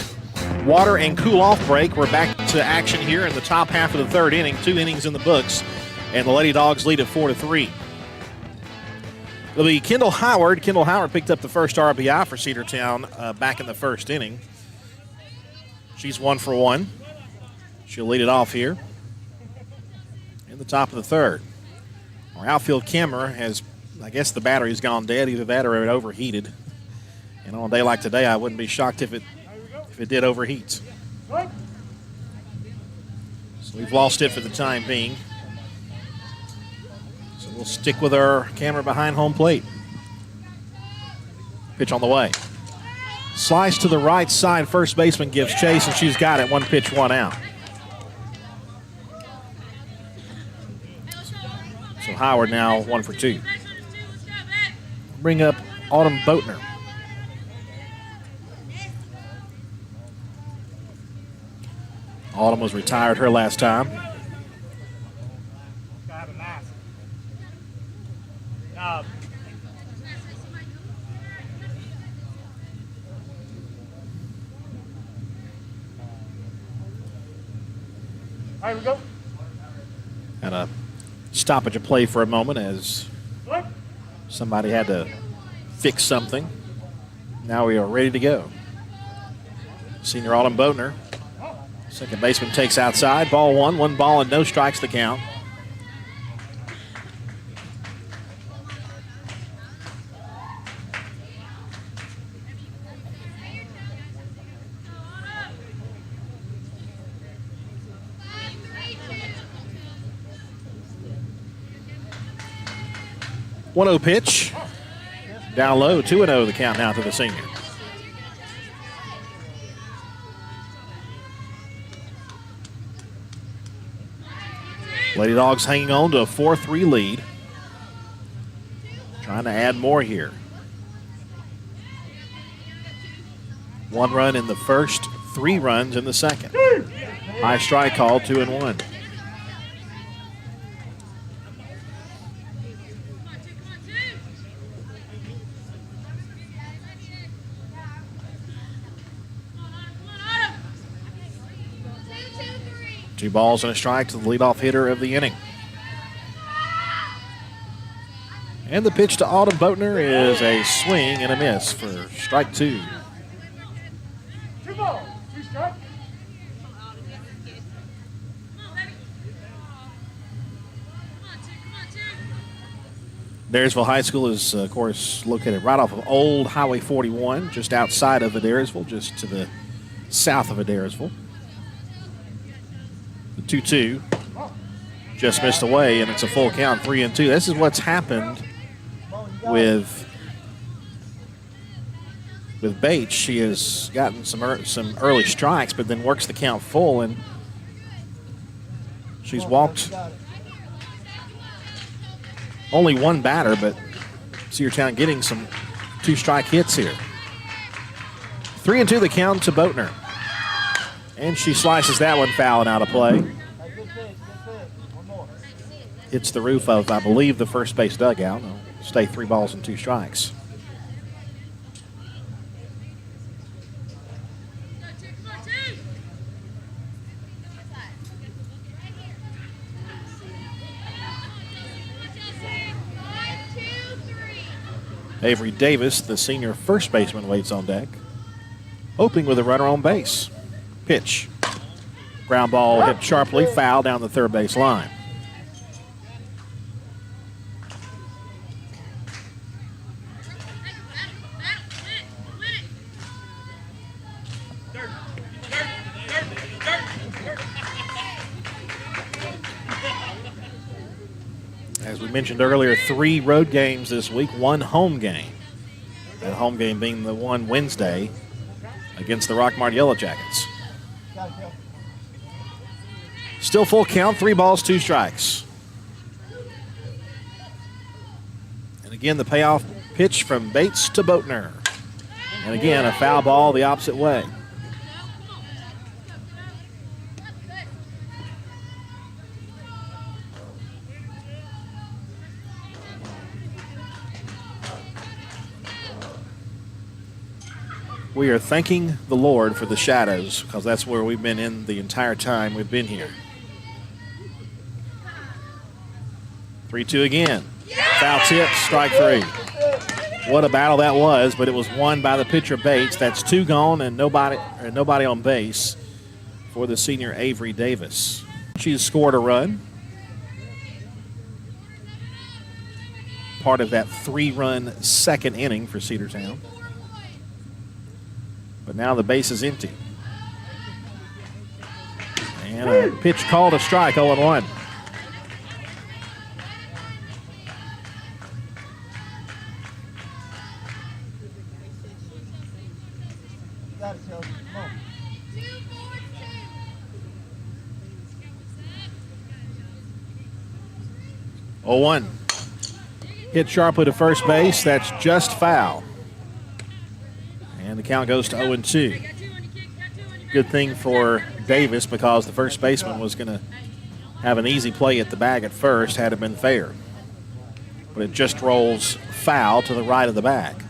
[SPEAKER 3] water and cool-off break, we're back to action here in the top half of the third inning. 2 innings in the books, and the Lady Dogs lead at 4-3. It'll be Kendall Howard. Kendall Howard picked up the first RBI for Cedartown back in the first inning. She's 1 for 1. She'll lead it off here in the top of the third. Our outfield camera has, I guess the battery's gone dead, either that or it overheated. And on a day like today, I wouldn't be shocked if it did overheat. So we've lost it for the time being. So we'll stick with our camera behind home plate. Pitch on the way. Slice to the right side. First baseman gives chase, and she's got it. 1 pitch, 1 out. So Howard now 1 for 2. Bring up Autumn Boatner. Autumn was retired her last time.
[SPEAKER 4] All right, we go.
[SPEAKER 3] And a stoppage of play for a moment as somebody had to fix something. Now we are ready to go. Senior Autumn Boatner. Second baseman takes outside. Ball 1, 1 ball and no strikes the count. 1-0 pitch. Down low, 2-0 the count now to the senior. Lady Dogs hanging on to a 4-3 lead. Trying to add more here. 1 run in the first, 3 runs in the second. High strike call, 2-1. Two balls and a strike to the leadoff hitter of the inning. And the pitch to Autumn Boatner is a swing and a miss for strike 2.
[SPEAKER 4] 2 balls, 2 strikes.
[SPEAKER 3] Adairsville High School is, of course, located right off of Old Highway 41, just outside of Adairsville, just to the south of Adairsville. The 2-2 just missed away, and it's a full count, 3-2. This is what's happened with Bates. She has gotten some early strikes, but then works the count full, and she's walked only 1 batter, but Cedartown getting some 2-strike hits here. 3-2 the count to Boatner. And she slices that one foul and out of play. Hits the roof of, I believe, the first base dugout. It'll stay 3 balls and 2 strikes. Avery Davis, the senior first baseman, waits on deck, hoping with a runner on base. Pitch. Ground ball hit sharply, foul down the third base line. As we mentioned earlier, 3 road games this week, 1 home game. That home game being the one Wednesday against the Rockmart Yellow Jackets. Still full count, 3 balls, 2 strikes. And again, the payoff pitch from Bates to Boatner. And again, a foul ball the opposite way. We are thanking the Lord for the shadows, because that's where we've been in the entire time we've been here. 3-2 again. Foul tip, strike 3. What a battle that was, but it was won by the pitcher Bates. That's 2 gone and nobody on base for the senior Avery Davis. She's scored a run. Part of that 3-run second inning for Cedartown. But now the base is empty. And a pitch called a strike, 0-1.
[SPEAKER 4] Got it, Chelsea. Come on.
[SPEAKER 3] 0-1. Hit sharply to first base. That's just foul. And the count goes to 0-2. Good thing for Davis, because the first baseman was going to have an easy play at the bag at first had it been fair. But it just rolls foul to the right of the bag.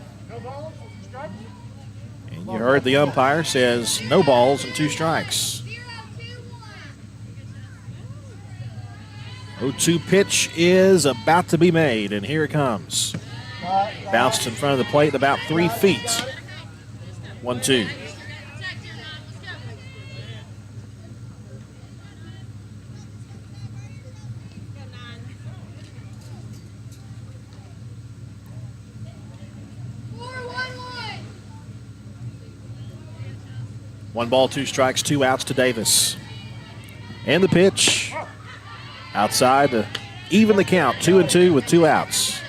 [SPEAKER 3] And you heard the umpire says no balls and 2 strikes. 0-2 pitch is about to be made, and here it comes. Bounced in front of the plate about 3 feet. 1-2. One ball, 2 strikes, 2 outs to Davis. And the pitch outside to even the count, 2-2 with 2 outs.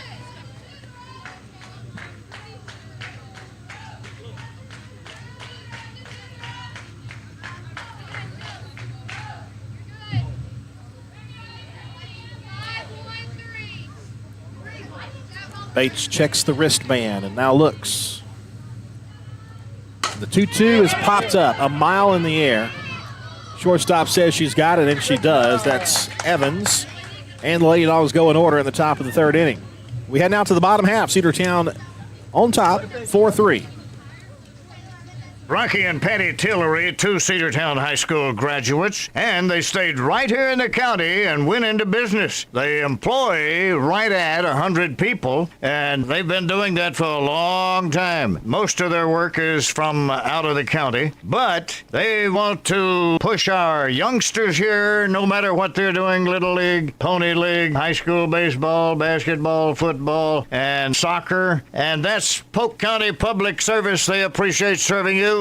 [SPEAKER 3] Bates checks the wristband and now looks. The 2-2 is popped up a mile in the air. Shortstop says she's got it, and she does. That's Evans. And the Lady Dogs go in order in the top of the third inning. We head now to the bottom half. Cedartown on top, 4-3.
[SPEAKER 8] Rocky and Patty Tillery, two Cedartown High School graduates, and they stayed right here in the county and went into business. They employ right at 100 people, and they've been doing that for a long time. Most of their work is from out of the county, but they want to push our youngsters here, no matter what they're doing, Little League, Pony League, high school baseball, basketball, football, and soccer, and that's Polk County Public Service. They appreciate serving you.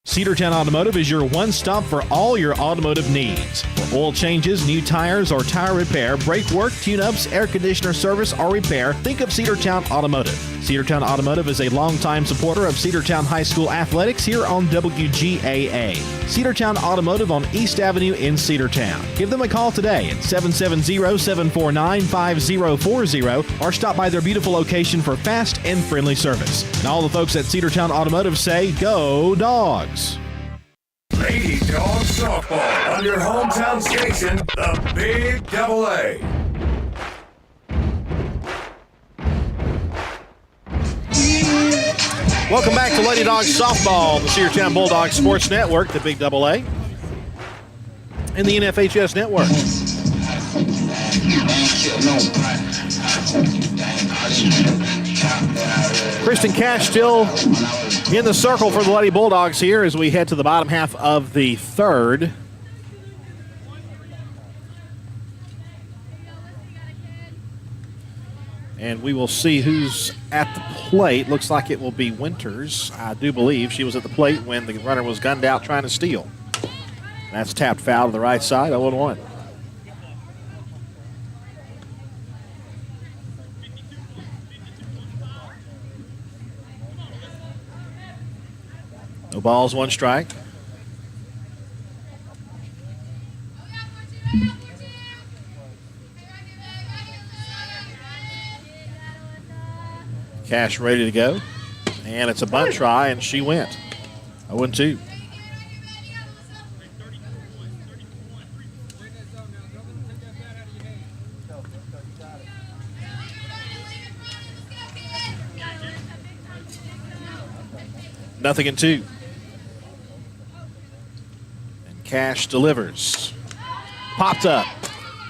[SPEAKER 5] Cedartown Automotive is your one-stop for all your automotive needs. For oil changes, new tires, or tire repair, brake work, tune-ups, air conditioner service, or repair, think of Cedartown Automotive. Cedartown Automotive is a longtime supporter of Cedartown High School athletics here on WGAA. Cedartown Automotive on East Avenue in Cedartown. Give them a call today at 770-749-5040 or stop by their beautiful location for fast and friendly service. And all the folks at Cedartown Automotive say, go Dogs!
[SPEAKER 1] Lady Dogs softball on your hometown station, the Big AA.
[SPEAKER 3] Welcome back to Lady Dogs softball on the Cedartown Bulldogs Sports Network, the Big AA, and the NFHS Network. Kristen Cash still in the circle for the Lady Bulldogs here as we head to the bottom half of the third. And we will see who's at the plate. Looks like it will be Winters. I do believe she was at the plate when the runner was gunned out trying to steal. That's tapped foul to the right side, 0-1. No balls, one strike. Cash ready to go. And it's a bunt try, and she went. 0-2. Nothing in two. And Cash delivers. Popped up.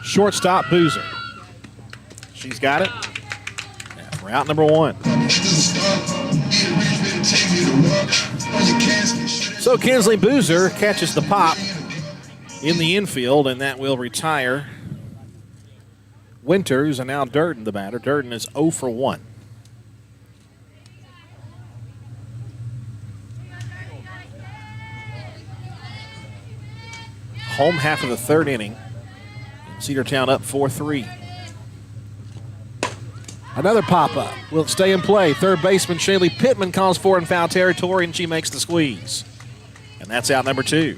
[SPEAKER 3] Shortstop Boozer. She's got it. And we're out number one. So Kinsley Boozer catches the pop in the infield, and that will retire Winters, and now Durden the batter. Durden is 0 for 1. Home half of the third inning. Cedartown up 4-3. Another pop-up. Will stay in play. Third baseman Shaylee Pittman calls for in foul territory, and she makes the squeeze. And that's out number 2.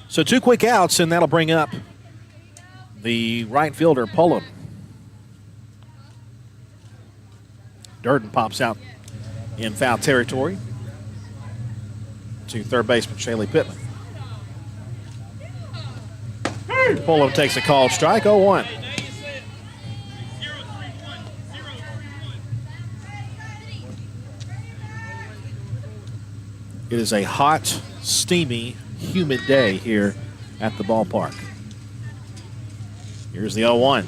[SPEAKER 3] So 2 quick outs, and that'll bring up the right fielder, Pullum. Durden pops out in foul territory to third baseman Shaylee Pittman. Pullum takes a called strike, 0-1. It is a hot, steamy, humid day here at the ballpark. Here's the 0-1.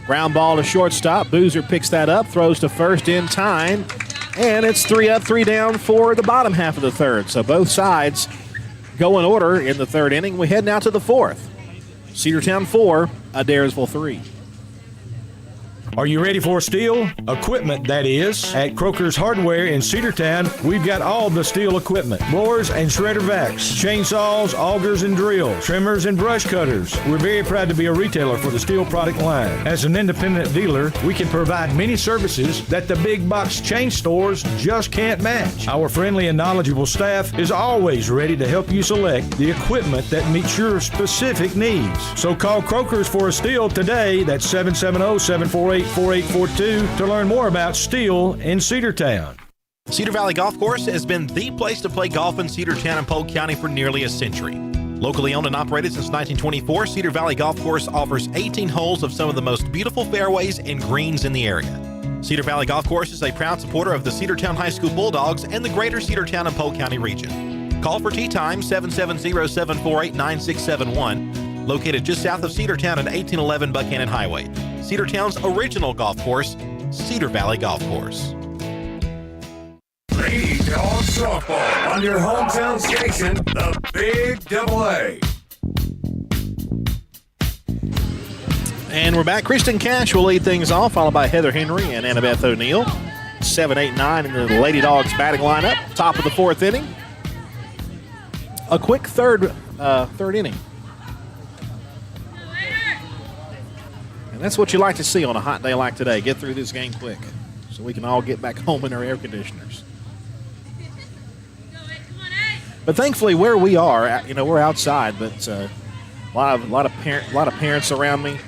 [SPEAKER 3] Ground ball to shortstop. Boozer picks that up, throws to first in time, and it's 3 up, 3 down for the bottom half of the third. So both sides go in order in the third inning. We head now to the fourth. Cedartown 4, Adairsville 3.
[SPEAKER 9] Are you ready for steel equipment, that is? At Croker's Hardware in Cedartown, we've got all the steel equipment. Blowers and shredder vacs, chainsaws, augers and drills, trimmers and brush cutters. We're very proud to be a retailer for the steel product line. As an independent dealer, we can provide many services that the big box chain stores just can't match. Our friendly and knowledgeable staff is always ready to help you select the equipment that meets your specific needs. So call Croker's for a steel today. That's 770-748-4842 to learn more about steel in Cedartown.
[SPEAKER 5] Cedar Valley Golf Course has been the place to play golf in Cedartown and Polk County for nearly a century. Locally owned and operated since 1924, Cedar Valley Golf Course offers 18 holes of some of the most beautiful fairways and greens in the area. Cedar Valley Golf Course is a proud supporter of the Cedartown High School Bulldogs and the greater Cedartown and Polk County region. Call for tee time 770-748-9671, located just south of Cedartown at 1811 Buchanan Highway. Cedartown's original golf course, Cedar Valley Golf Course.
[SPEAKER 1] Lady Dog Softball on your hometown station, the Big AA.
[SPEAKER 3] And we're back. Kristen Cash will lead things off, followed by Heather Henry and Annabeth O'Neill. 7, 8, 9 in the Lady Dogs batting lineup. Top of the fourth inning. A quick third inning. And that's what you like to see on a hot day like today. Get through this game quick so we can all get back home in our air conditioners. But thankfully, where we are, we're outside, but a lot of parents around me.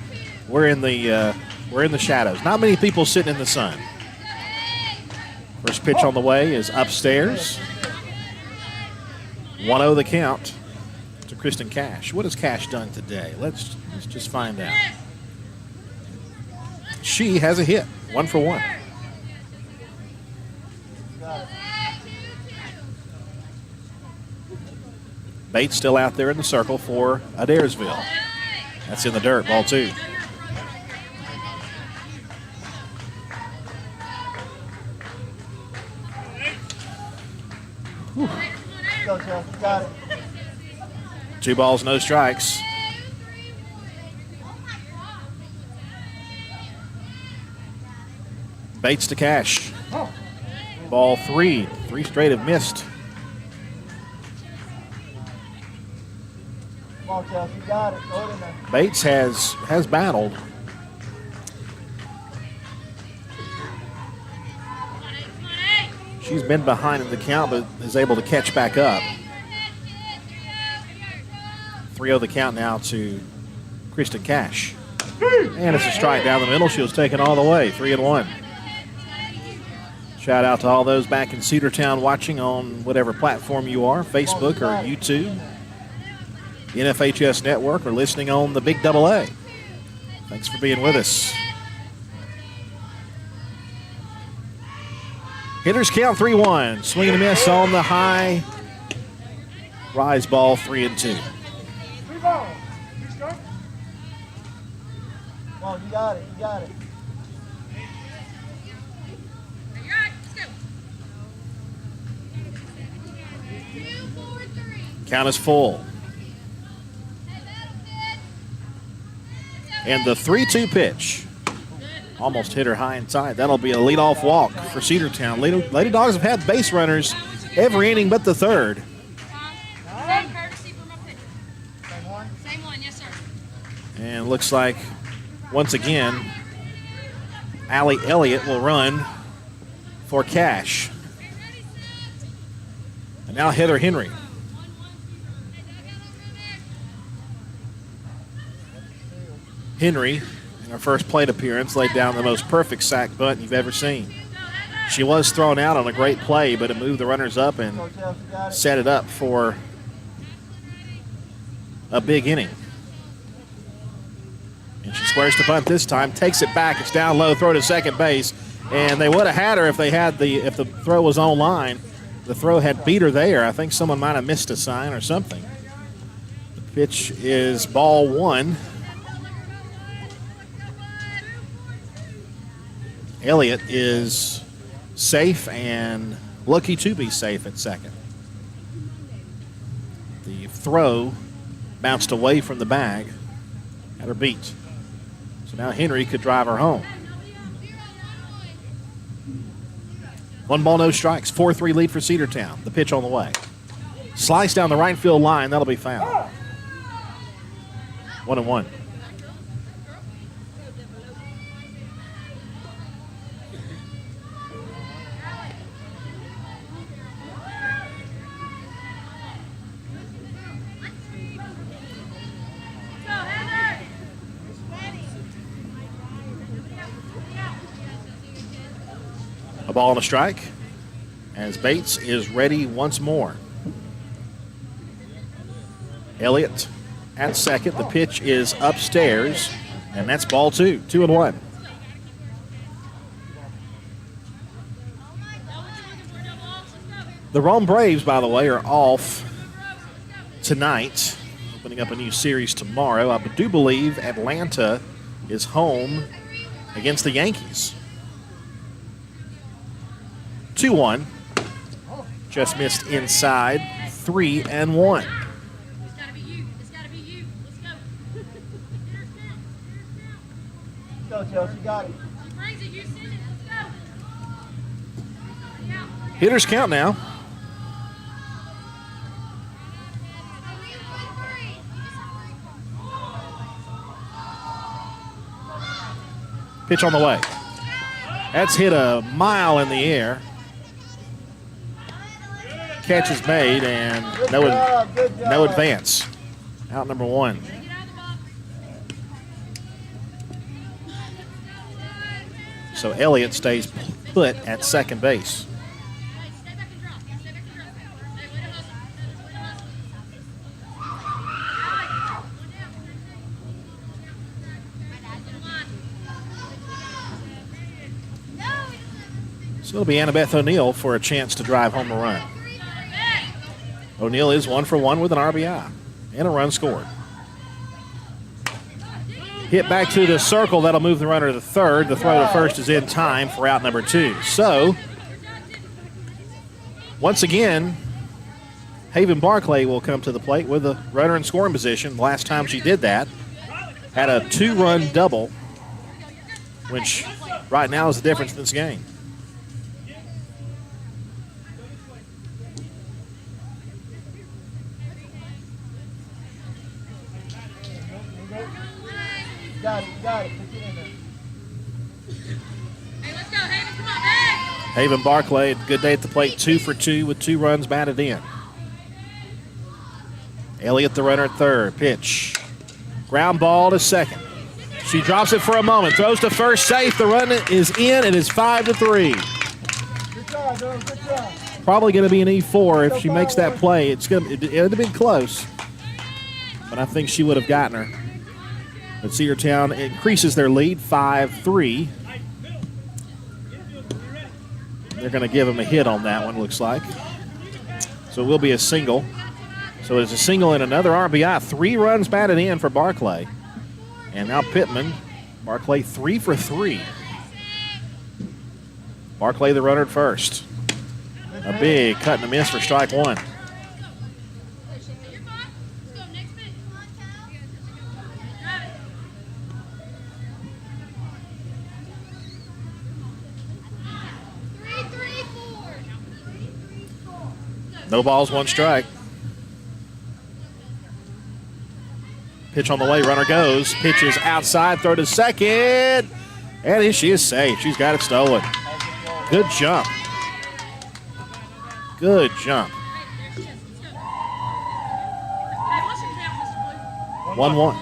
[SPEAKER 3] We're in the shadows. Not many people sitting in the sun. First pitch on the way is upstairs. 1-0 the count to Kristen Cash. What has Cash done today? Let's just find out. She has a hit, 1 for 1. Bates still out there in the circle for Adairsville. That's in the dirt, ball 2.
[SPEAKER 4] Go, Jeff. You got it.
[SPEAKER 3] 2 balls, no strikes. Bates to Cash. Ball 3. 3 straight have missed.
[SPEAKER 4] Come on, Jeff. You got it. Throw it in there.
[SPEAKER 3] Bates has battled. She's been behind in the count, but is able to catch back up. 3-0 the count now to Kristen Cash. And it's a strike down the middle. She was taken all the way, 3-1. Shout out to all those back in Cedartown watching on whatever platform you are, Facebook or YouTube, the NFHS Network, or listening on the Big AA. Thanks for being with us. Hitters count 3-1. Swing and a miss on the high. Rise ball 3-2.
[SPEAKER 4] Come on, you got it. You got it.
[SPEAKER 3] Count is full. And the 3-2 pitch. Almost hit her high inside. That'll be a leadoff walk for Cedartown. Lady Dogs have had base runners every inning but the third.
[SPEAKER 7] Same courtesy for my pitcher. Same one, yes, sir.
[SPEAKER 3] And looks like, once again, Allie Elliott will run for Cash. And now Heather Henry. Henry, in her first plate appearance, laid down the most perfect sack bunt you've ever seen. She was thrown out on a great play, but it moved the runners up and set it up for a big inning. And she squares the bunt this time, takes it back. It's down low, throw to second base, and they would have had her if the throw was on line. The throw had beat her there. I think someone might have missed a sign or something. The pitch is ball 1. Elliott is safe and lucky to be safe at second. The throw bounced away from the bag, had her beat. So now Henry could drive her home. 1 ball, no strikes. 4-3 lead for Cedartown. The pitch on the way. Slice down the right field line. That'll be foul. 1-1. A ball and a strike as Bates is ready once more. Elliott at second. The pitch is upstairs, and that's ball 2. 2-1. The Rome Braves, by the way, are off tonight, opening up a new series tomorrow. I do believe Atlanta is home against the Yankees. 2-1. Just missed inside. 3-1.
[SPEAKER 4] Go, Chelsea, got it.
[SPEAKER 3] Hitters count now. Pitch on the way. That's hit a mile in the air. Catch is made and no advance. Out number 1. So Elliott stays put at second base. So it'll be Annabeth O'Neill for a chance to drive home a run. O'Neill is 1 for 1 with an RBI and a run scored. Hit back to the circle. That'll move the runner to third. The throw to first is in time for out number 2. So, once again, Haven Barclay will come to the plate with a runner in scoring position. Last time she did that, had a 2-run double, which right now is the difference in this game.
[SPEAKER 4] Got it. Put it in there.
[SPEAKER 7] Hey, let's go, Haven. Come on, hey!
[SPEAKER 3] Haven Barclay, good day at the plate, 2 for 2 with 2 runs batted in. Elliott, the runner at third. Pitch. Ground ball to second. She drops it for a moment. Throws to first, safe. The run is in. It is 5-3.
[SPEAKER 4] Good job, girl. Good job.
[SPEAKER 3] Probably going to be an E4 if she makes that play. It would have been close, but I think she would have gotten her. But Cedartown increases their lead, 5-3. They're going to give him a hit on that one, looks like. So it will be a single. So it's a single and another RBI. 3 runs batted in for Barclay. And now Pittman. Barclay 3 for 3. Barclay the runner at first. A big cut and a miss for strike 1. No balls, 1 strike. Pitch on the way, runner goes. Pitch is outside, throw to second. And she is safe. She's got it stolen. Good jump. Good jump. 1-1.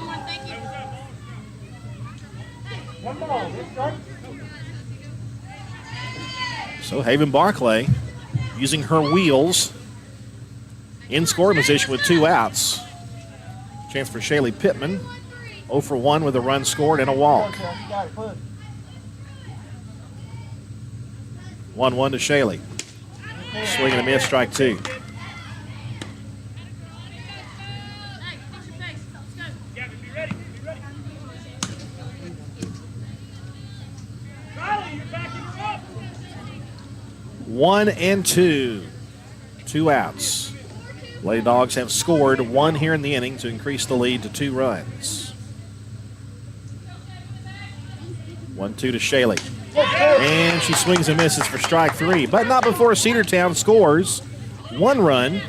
[SPEAKER 4] One ball. Good strike.
[SPEAKER 3] So Haven Barclay using her wheels in scoring position with 2 outs. Chance for Shaylee Pittman. 0 for 1 with a run scored and a walk. 1-1 to Shaylee. Swing and a miss, strike 2. One and 2. 2 outs. Lady Dogs have scored 1 here in the inning to increase the lead to 2 runs. 1-2 to Shaylee. And she swings and misses for strike 3, but not before Cedartown scores 1 run.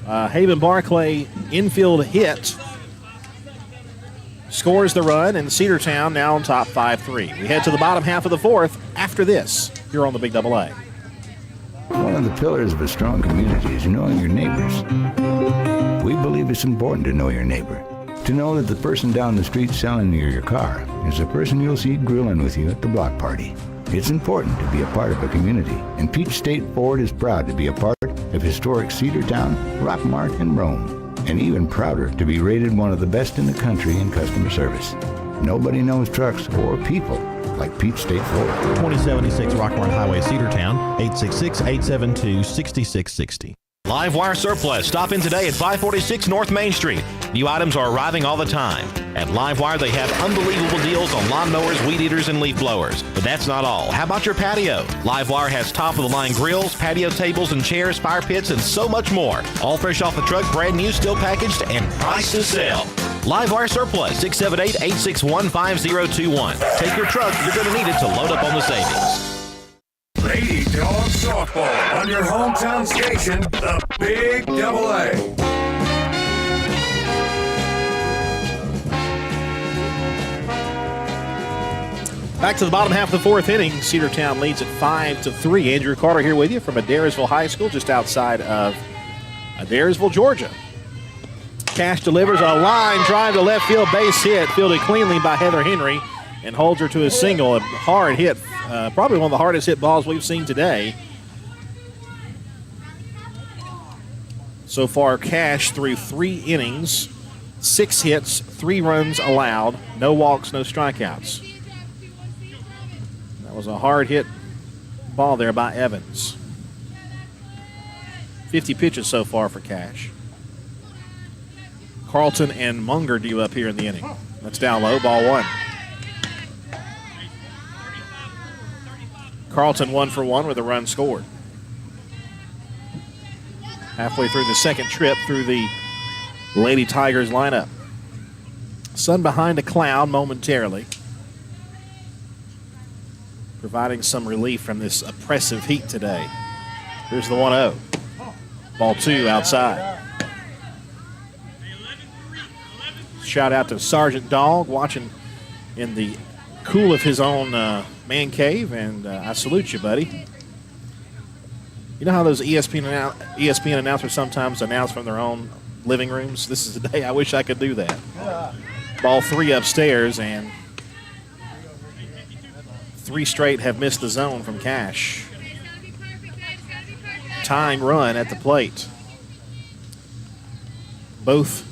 [SPEAKER 3] Haven Barclay infield hit scores the run, and Cedartown now on top 5-3. We head to the bottom half of the 4th after this here on the Big Double A.
[SPEAKER 6] One of the pillars of a strong community is knowing your neighbors. We believe it's important to know your neighbor. To know that the person down the street selling you your car is the person you'll see grilling with you at the block party. It's important to be a part of a community, and Peach State Ford is proud to be a part of historic Cedartown, Rockmart, and Rome, and even prouder to be rated one of the best in the country in customer service. Nobody knows trucks or people like Peach State Ford.
[SPEAKER 5] 2076 Rockmart Highway, Cedartown, 866-872-6660. Livewire Surplus. Stop in today at 546 North Main Street. New items are arriving all the time. At Livewire, they have unbelievable deals on lawnmowers, weed eaters, and leaf blowers. But that's not all. How about your patio? Livewire has top-of-the-line grills, patio tables and chairs, fire pits, and so much more. All fresh off the truck, brand new, still packaged, and priced to sell. Livewire Surplus, 678-861-5021. Take your truck. You're going to need it to load up on the savings.
[SPEAKER 1] Lady Dawgs softball on your hometown station, the Big Double A.
[SPEAKER 3] Back to the bottom half of the 4th inning. Cedartown leads at 5-3. Andrew Carter here with you from Adairsville High School, just outside of Adairsville, Georgia. Cash delivers a line drive to left field, base hit, fielded cleanly by Heather Henry, and holds her to a single. A hard hit, probably one of the hardest hit balls we've seen today. So far, Cash through 3 innings, 6 hits, 3 runs allowed, no walks, no strikeouts. That was a hard hit ball there by Evans. 50 pitches so far for Cash. Carlton and Munger due up here in the inning. That's down low, ball 1. Carlton 1 for 1 with a run scored. Halfway through the second trip through the Lady Tigers lineup. Sun behind a cloud momentarily, providing some relief from this oppressive heat today. Here's the 1-0. Ball 2 outside. Shout out to Sergeant Dawg watching in the cool of his own man cave, and I salute you, buddy. You know how those ESPN announcers sometimes announce from their own living rooms? This is the day I wish I could do that. Ball 3 upstairs, and 3 straight have missed the zone from Cash. Tying run at the plate. Both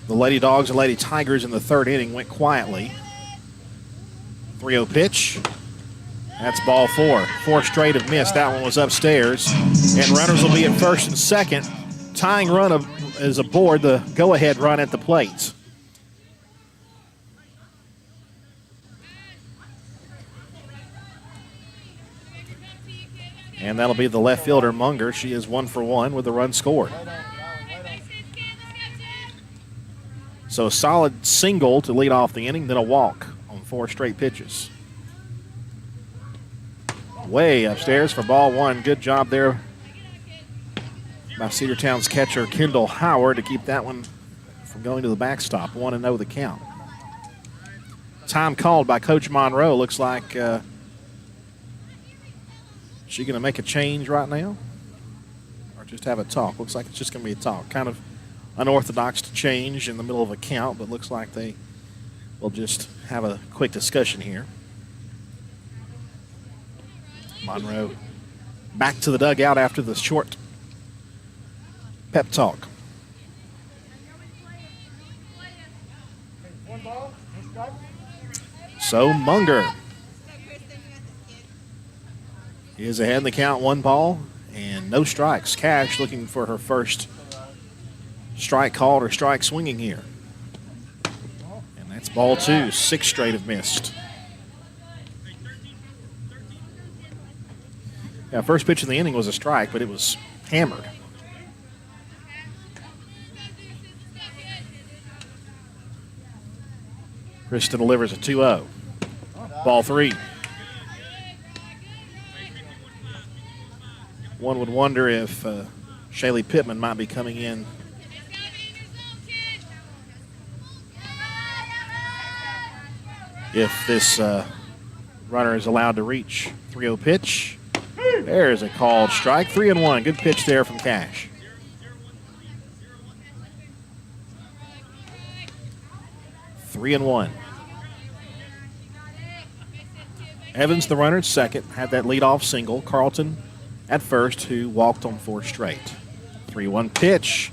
[SPEAKER 3] the Lady Dogs and Lady Tigers in the 3rd inning went quietly. 3-0 pitch. That's ball 4. 4 straight have missed. That one was upstairs. And runners will be at 1st and 2nd. Tying run is aboard the go-ahead run at the plate. And that'll be the left fielder, Munger. She is 1 for 1 with a run scored. So a solid single to lead off the inning, then a walk on 4 straight pitches. Way upstairs for ball 1. Good job there by Cedartown's catcher, Kendall Howard, to keep that one from going to the backstop. 1-0 the count. Time called by Coach Monroe. Looks like she going to make a change right now or just have a talk? Looks like it's just going to be a talk. Kind of unorthodox to change in the middle of a count, but looks like they will just have a quick discussion here. Monroe back to the dugout after the short pep talk. So Munger is ahead in the count, 1 ball and no strikes. Cash looking for her first strike called or strike swinging here. And that's ball 2. 6 straight have missed. Yeah, first pitch of the inning was a strike, but it was hammered. Kristen delivers a 2-0. Ball 3. One would wonder if Shaylee Pittman might be coming in if this runner is allowed to reach. 3-0 pitch. There's a called strike. 3-1. Good pitch there from Cash. Three and one. Evans, the runner, at second, had that leadoff single. Carlton at first, who walked on 4 straight. 3-1 pitch.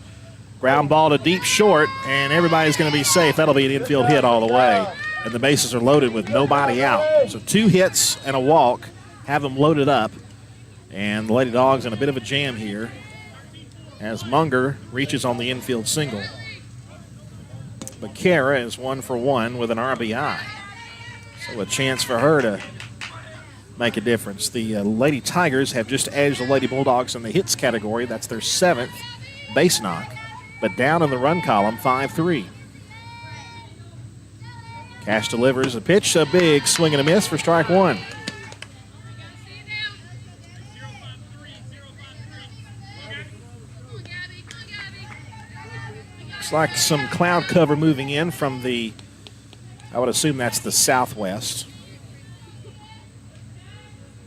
[SPEAKER 3] Ground ball to deep short, and everybody's going to be safe. That'll be an infield hit all the way. And the bases are loaded with nobody out. So 2 hits and a walk have them loaded up. And the Lady Dogs in a bit of a jam here as Munger reaches on the infield single. But Kara is 1 for 1 with an RBI. So a chance for her to make a difference. The Lady Tigers have just edged the Lady Bulldogs in the hits category. That's their 7th base knock. But down in the run column, 5-3. Cash delivers a pitch, a big swing and a miss for strike 1. Looks like some cloud cover moving in from the, I would assume that's the southwest.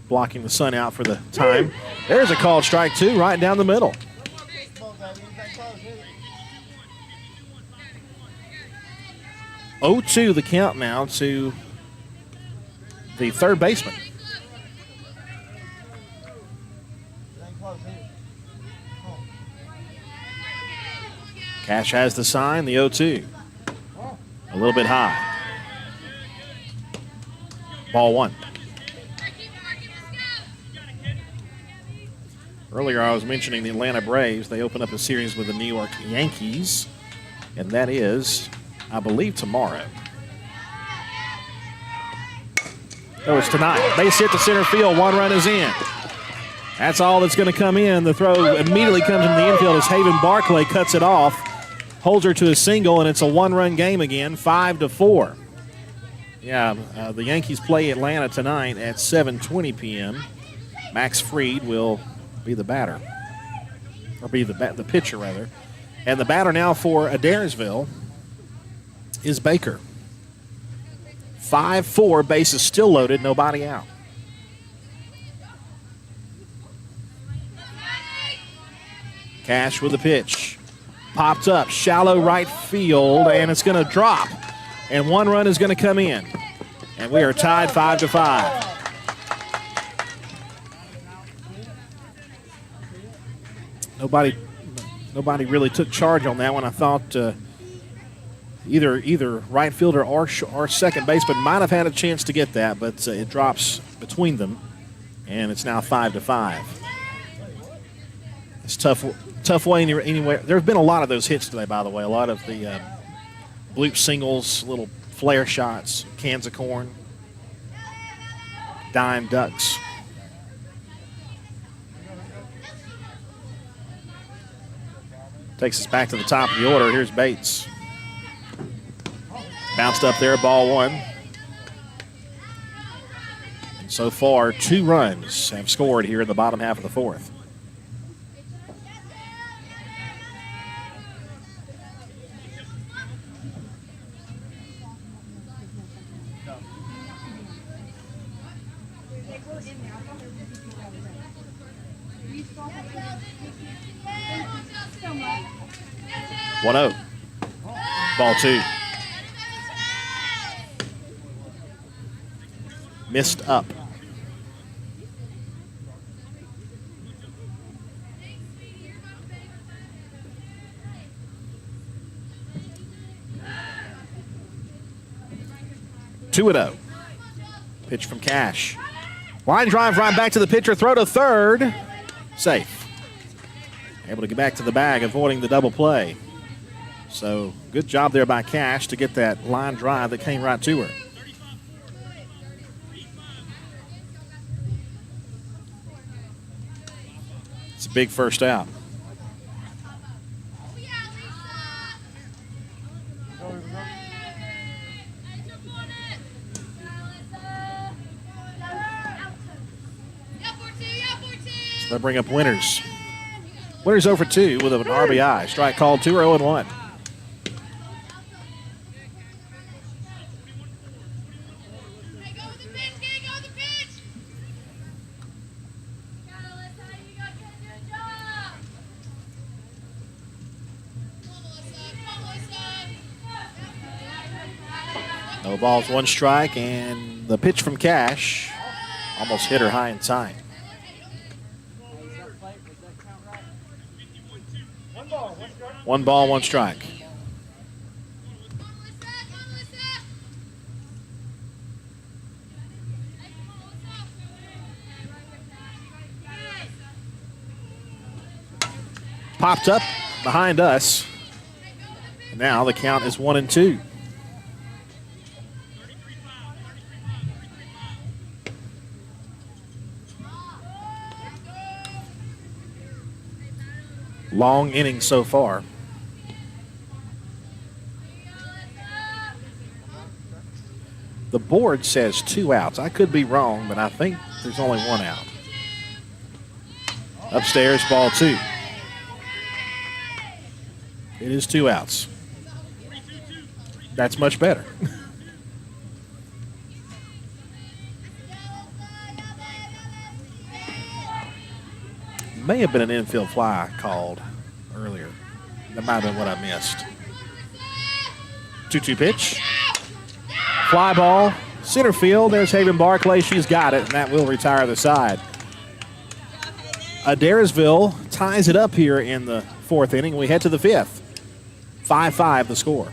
[SPEAKER 3] Blocking the sun out for the time. There's a called strike 2 right down the middle. Oh, the count now to the third baseman. Cash has the sign, the 0-2. A little bit high. Ball 1. Earlier I was mentioning the Atlanta Braves. They open up a series with the New York Yankees, and that is, I believe, tomorrow. Oh, it's tonight. Base hit to center field. 1 run is in. That's all that's going to come in. The throw immediately comes in the infield as Haven Barclay cuts it off, holds her to a single, and it's a 1-run game again, 5-4. Yeah, the Yankees play Atlanta tonight at 7:20 p.m. Max Fried will be the batter, or be the pitcher, rather. And the batter now for Adairsville is Baker. 5-4, bases still loaded, nobody out. Cash with the pitch. Popped up, shallow right field, and it's going to drop. And 1 run is going to come in. And we are tied 5-5. Nobody really took charge on that one. I thought either right fielder or second baseman might have had a chance to get that, but it drops between them, and it's now 5-5. It's tough way anywhere. There have been a lot of those hits today, by the way. A lot of the bloop singles, little flare shots, cans of corn, dime ducks. Takes us back to the top of the order. Here's Bates. Bounced up there, ball 1. And so far, 2 runs have scored here in the bottom half of the 4th. One-0. Ball 2. Missed up. Two and 0. Pitch from Cash. Line drive right back to the pitcher. Throw to third. Safe. Able to get back to the bag, avoiding the double play. So good job there by Cash to get that line drive that came right to her. It's a big first out. They bring up Winters. Winters over 2 with an RBI. Strike called 2 0-1. No balls, 1 strike, and the pitch from Cash almost hit her high and tight. 1 ball, 1 strike. Popped up behind us. Now the count is 1-2. Long inning so far. The board says 2 outs. I could be wrong, but I think there's only 1 out. Upstairs, ball 2. It is 2 outs. That's much better. May have been an infield fly called earlier. That might have been what I missed. 2-2 pitch. Fly ball, center field. There's Haven Barclay. She's got it, and that will retire the side. Adairsville ties it up here in the 4th inning. We head to the 5th. 5-5 the score.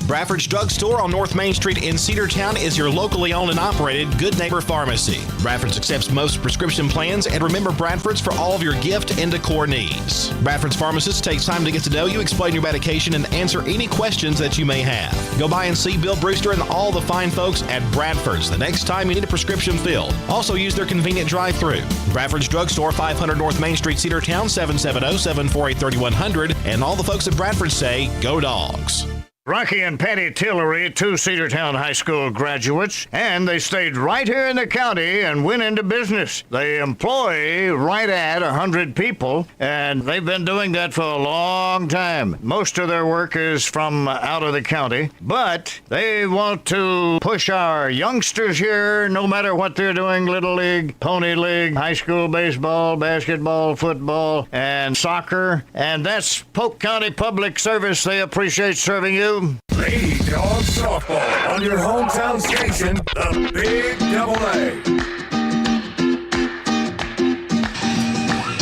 [SPEAKER 5] Bradford's Drug Store on North Main Street in Cedartown is your locally owned and operated Good Neighbor Pharmacy. Bradford's accepts most prescription plans, and remember Bradford's for all of your gift and decor needs. Bradford's pharmacist takes time to get to know you, explain your medication, and answer any questions that you may have. Go by and see Bill Brewster and all the fine folks at Bradford's the next time you need a prescription filled. Also use their convenient drive-thru. Bradford's Drug Store, 500 North Main Street, Cedartown, 770-748-3100. And all the folks at Bradford say, go Dawgs.
[SPEAKER 8] Rocky and Patty Tillery, 2 Cedartown High School graduates, and they stayed right here in the county and went into business. They employ right at 100 people, and they've been doing that for a long time. Most of their work is from out of the county, but they want to push our youngsters here, no matter what they're doing, Little League, Pony League, high school baseball, basketball, football, and soccer, and that's Polk County Public Service. They appreciate serving you.
[SPEAKER 1] Lady Dawgs Softball on your hometown station, the Big AA.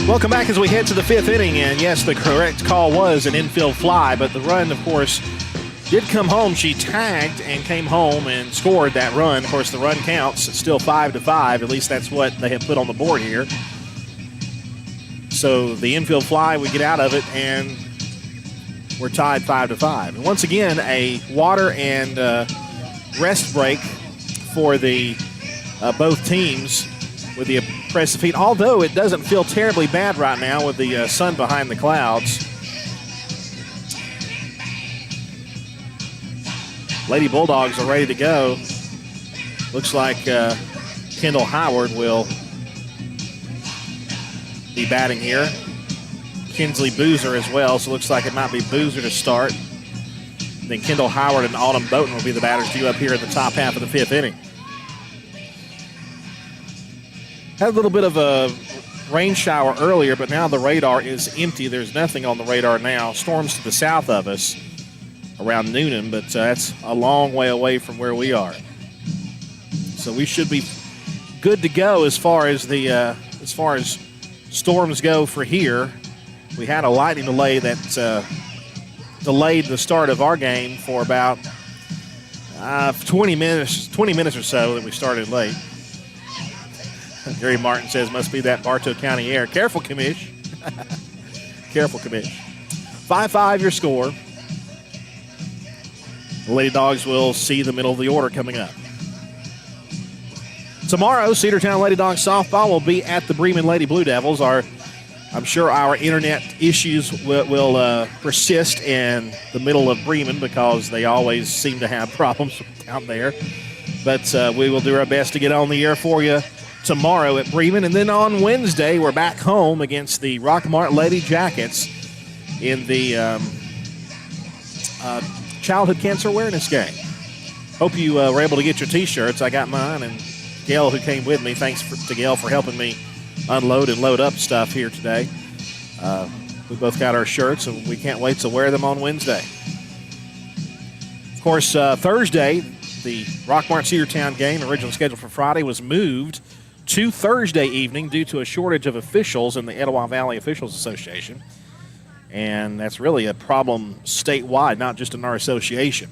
[SPEAKER 3] Welcome back as we head to the 5th inning. And yes, the correct call was an infield fly, but the run, of course, did come home. She tagged and came home and scored that run. Of course, the run counts. It's still 5-5. At least that's what they have put on the board here. So the infield fly, we get out of it, and we're tied 5-5. And once again, a water and rest break for the both teams with the oppressive heat. Although it doesn't feel terribly bad right now with the sun behind the clouds. Lady Bulldogs are ready to go. Looks like Kendall Howard will be batting here. Kinsley Boozer as well, so it looks like it might be Boozer to start. Then Kendall Howard and Autumn Bowden will be the batters due up here in the top half of the 5th inning. Had a little bit of a rain shower earlier, but now the radar is empty. There's nothing on the radar now. Storms to the south of us around Noonan, but that's a long way away from where we are. So we should be good to go as far as the storms go for here. We had a lightning delay that delayed the start of our game for about 20 minutes or so that we started late. Gary Martin says, must be that Bartow County air. Careful, Commish. Careful, Commish. 5-5 your score. The Lady Dogs will see the middle of the order coming up. Tomorrow, Cedartown Lady Dogs softball will be at the Bremen Lady Blue Devils. I'm sure our internet issues will persist in the middle of Bremen because they always seem to have problems down there. But we will do our best to get on the air for you tomorrow at Bremen. And then on Wednesday, we're back home against the Rockmart Lady Jackets in the Childhood Cancer Awareness Game. Hope you were able to get your T-shirts. I got mine, and Gail, who came with me, thanks to Gail for helping me unload and load up stuff here today. We both got our shirts, and we can't wait to wear them on Wednesday. Of course, Thursday, the Rockmart Cedartown game, originally scheduled for Friday, was moved to Thursday evening due to a shortage of officials in the Etowah Valley Officials Association. And that's really a problem statewide, not just in our association.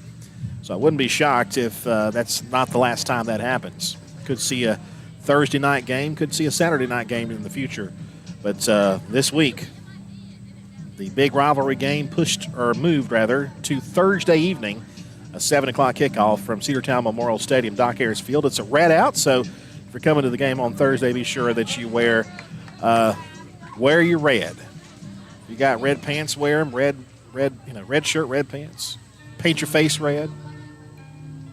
[SPEAKER 3] So I wouldn't be shocked if that's not the last time that happens. Could see a Thursday night game, could see a Saturday night game in the future. But this week, the big rivalry game moved to Thursday evening, a 7 o'clock kickoff from Cedartown Memorial Stadium, Adairsville. It's a red out, so if you're coming to the game on Thursday, be sure that you wear your red. If you got red pants, wear them. Red shirt, red pants. Paint your face red.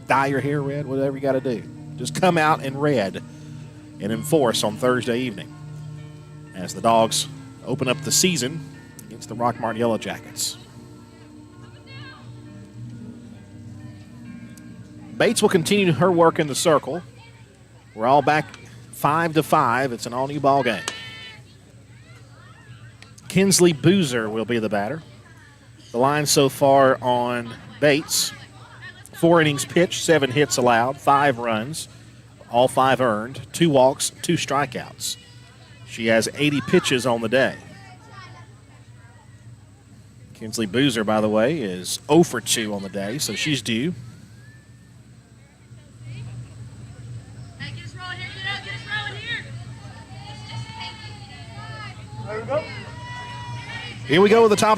[SPEAKER 3] Dye your hair red. Whatever you got to do, just come out in red and enforce on Thursday evening as the Dogs open up the season against the Rockmart Yellow Jackets. Bates will continue her work in the circle. We're all back 5-5. It's an all-new ball game. Kinsley Boozer will be the batter. The line so far on Bates: 4 innings pitched, 7 hits allowed, 5 runs, all 5 earned, 2 walks, 2 strikeouts. She has 80 pitches on the day. Kinsley Boozer, by the way, is 0 for 2 on the day, so she's due.
[SPEAKER 7] Hey, get us rolling here. Get us rolling here.
[SPEAKER 4] There we go.
[SPEAKER 3] Here we go with the top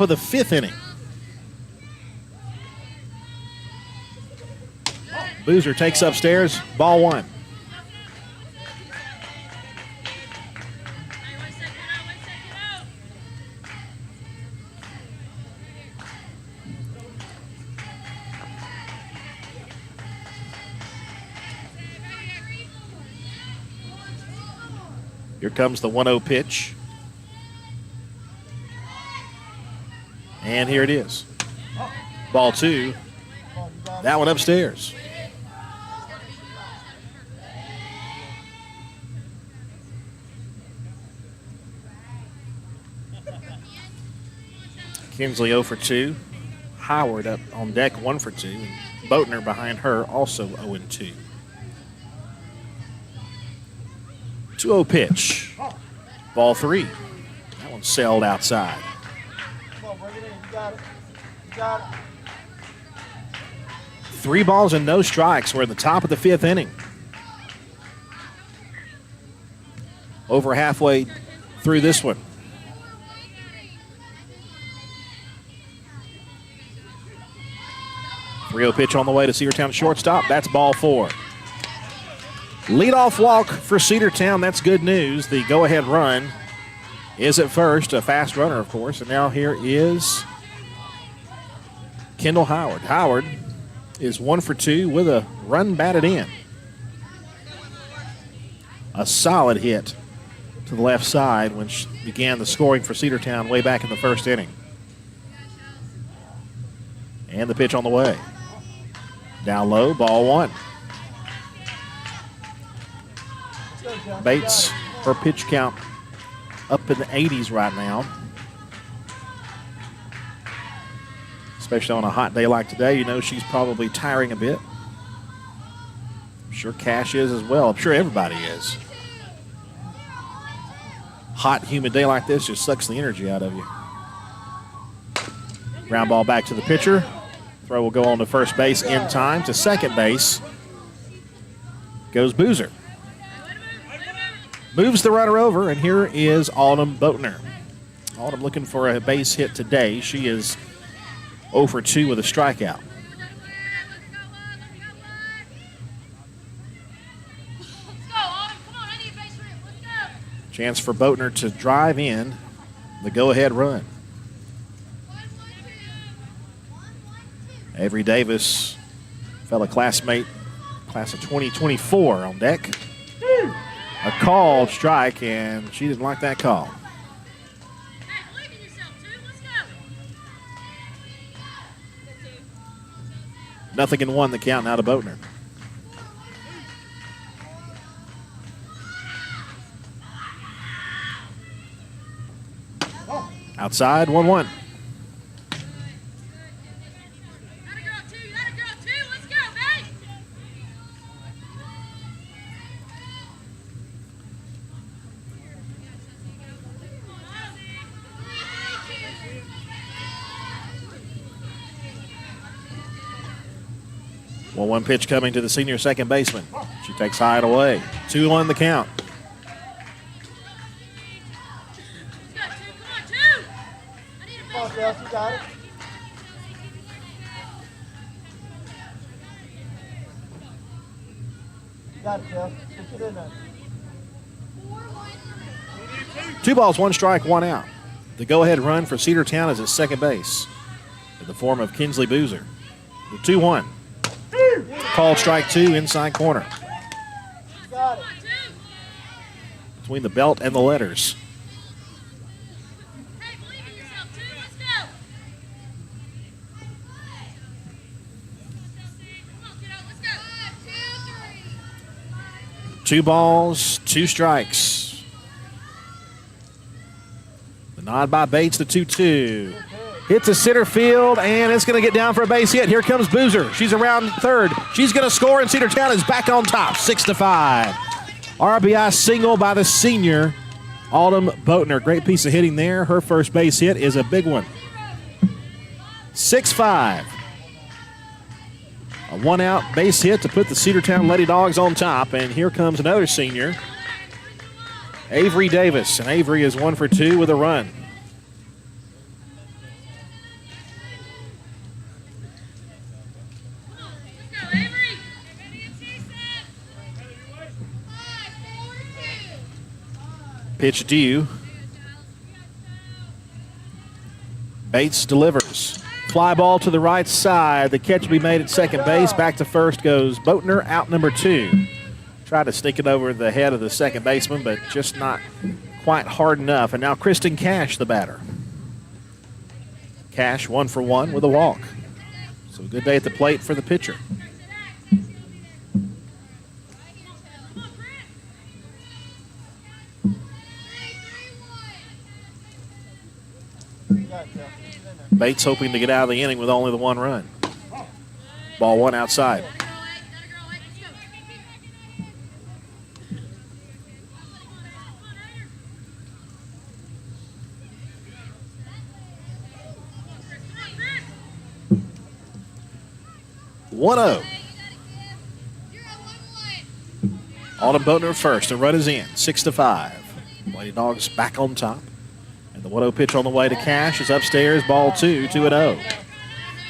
[SPEAKER 3] of the 5th inning. Boozer takes upstairs, ball 1. Here comes the 1-0 pitch. And here it is. Ball 2. That one upstairs. Kinsley 0 for 2. Howard up on deck 1 for 2. And Boatner behind her also 0 and 2. 2-0 pitch. Ball 3. That one sailed outside.
[SPEAKER 4] Come on, bring it in. You got it. You got it.
[SPEAKER 3] 3 balls and no strikes. We're in the top of the 5th inning. Over halfway through this one. Rio pitch on the way to Cedartown shortstop. That's ball 4. Leadoff walk for Cedartown. That's good news. The go-ahead run is at first. A fast runner, of course. And now here is Kendall Howard. Howard is 1 for 2 with a run batted in. A solid hit to the left side, which began the scoring for Cedartown way back in the 1st inning. And the pitch on the way. Down low, ball 1. Bates, her pitch count up in the 80s right now. Especially on a hot day like today, you know she's probably tiring a bit. I'm sure Cash is as well. I'm sure everybody is. Hot, humid day like this just sucks the energy out of you. Ground ball back to the pitcher. Throw will go on to first base in time. To second base goes Boozer. Moves the runner over, and here is Autumn Boatner. Autumn looking for a base hit today. She is 0 for 2 with a strikeout. Chance for Boatner to drive in the go-ahead run. Avery Davis, fellow classmate, class of 2024 on deck. a called strike, and she didn't like that call.
[SPEAKER 7] Hey, believe in yourself, too. Let's go.
[SPEAKER 3] 0-1 the count now to Boatner. Outside, 1-1.
[SPEAKER 7] Got a girl, too. Got a girl, too. Let's go, babe.
[SPEAKER 3] Well, one pitch coming to the senior second baseman. She takes high and away. 2-1 the count.
[SPEAKER 7] Let's go, 2. Come on, 2. I need a
[SPEAKER 4] Come on,
[SPEAKER 7] base.
[SPEAKER 4] Jess, you got it. You got it, Jess. Push it in there.
[SPEAKER 3] 2 balls, 1 strike, 1 out. The go-ahead run for Cedartown is at second base in the form of Kinsley Boozer. The 2-1. Called strike 2 inside corner.
[SPEAKER 4] You got it.
[SPEAKER 3] Between the belt and the letters.
[SPEAKER 7] Hey, believe in yourself, too. Let's go. Come on, kiddo. Let's go. 5, 2, 3.
[SPEAKER 3] 2 balls, 2 strikes. The nod by Bates, the 2-2. Hits a center field, and it's going to get down for a base hit. Here comes Boozer. She's around third. She's going to score, and Cedartown is back on top, 6-5. RBI single by the senior, Autumn Boatner. Great piece of hitting there. Her first base hit is a big one. 6-5. A 1-out base hit to put the Cedartown Lady Dogs on top, and here comes another senior, Avery Davis, and Avery is 1 for 2 with a run.
[SPEAKER 7] Let's go, Avery.
[SPEAKER 3] Pitch due. Bates delivers. Fly ball to the right side. The catch will be made at second base. Back to first goes Boatner, out number 2. Tried to stick it over the head of the second baseman, but just not quite hard enough. And now Kristen Cash, the batter. Cash 1 for 1 with a walk. So a good day at the plate for the pitcher.
[SPEAKER 4] You got it, Jess. Push it in there.
[SPEAKER 3] Bates hoping to get out of the inning with only the 1 run. Ball 1 outside.
[SPEAKER 7] Got a girl, let's go.
[SPEAKER 3] 1-0. Autumn Boatner first. The run is in. 6-5. Lady Dogs back on top. And the 1-0 pitch on the way to Cash is upstairs. Ball 2, 2-0.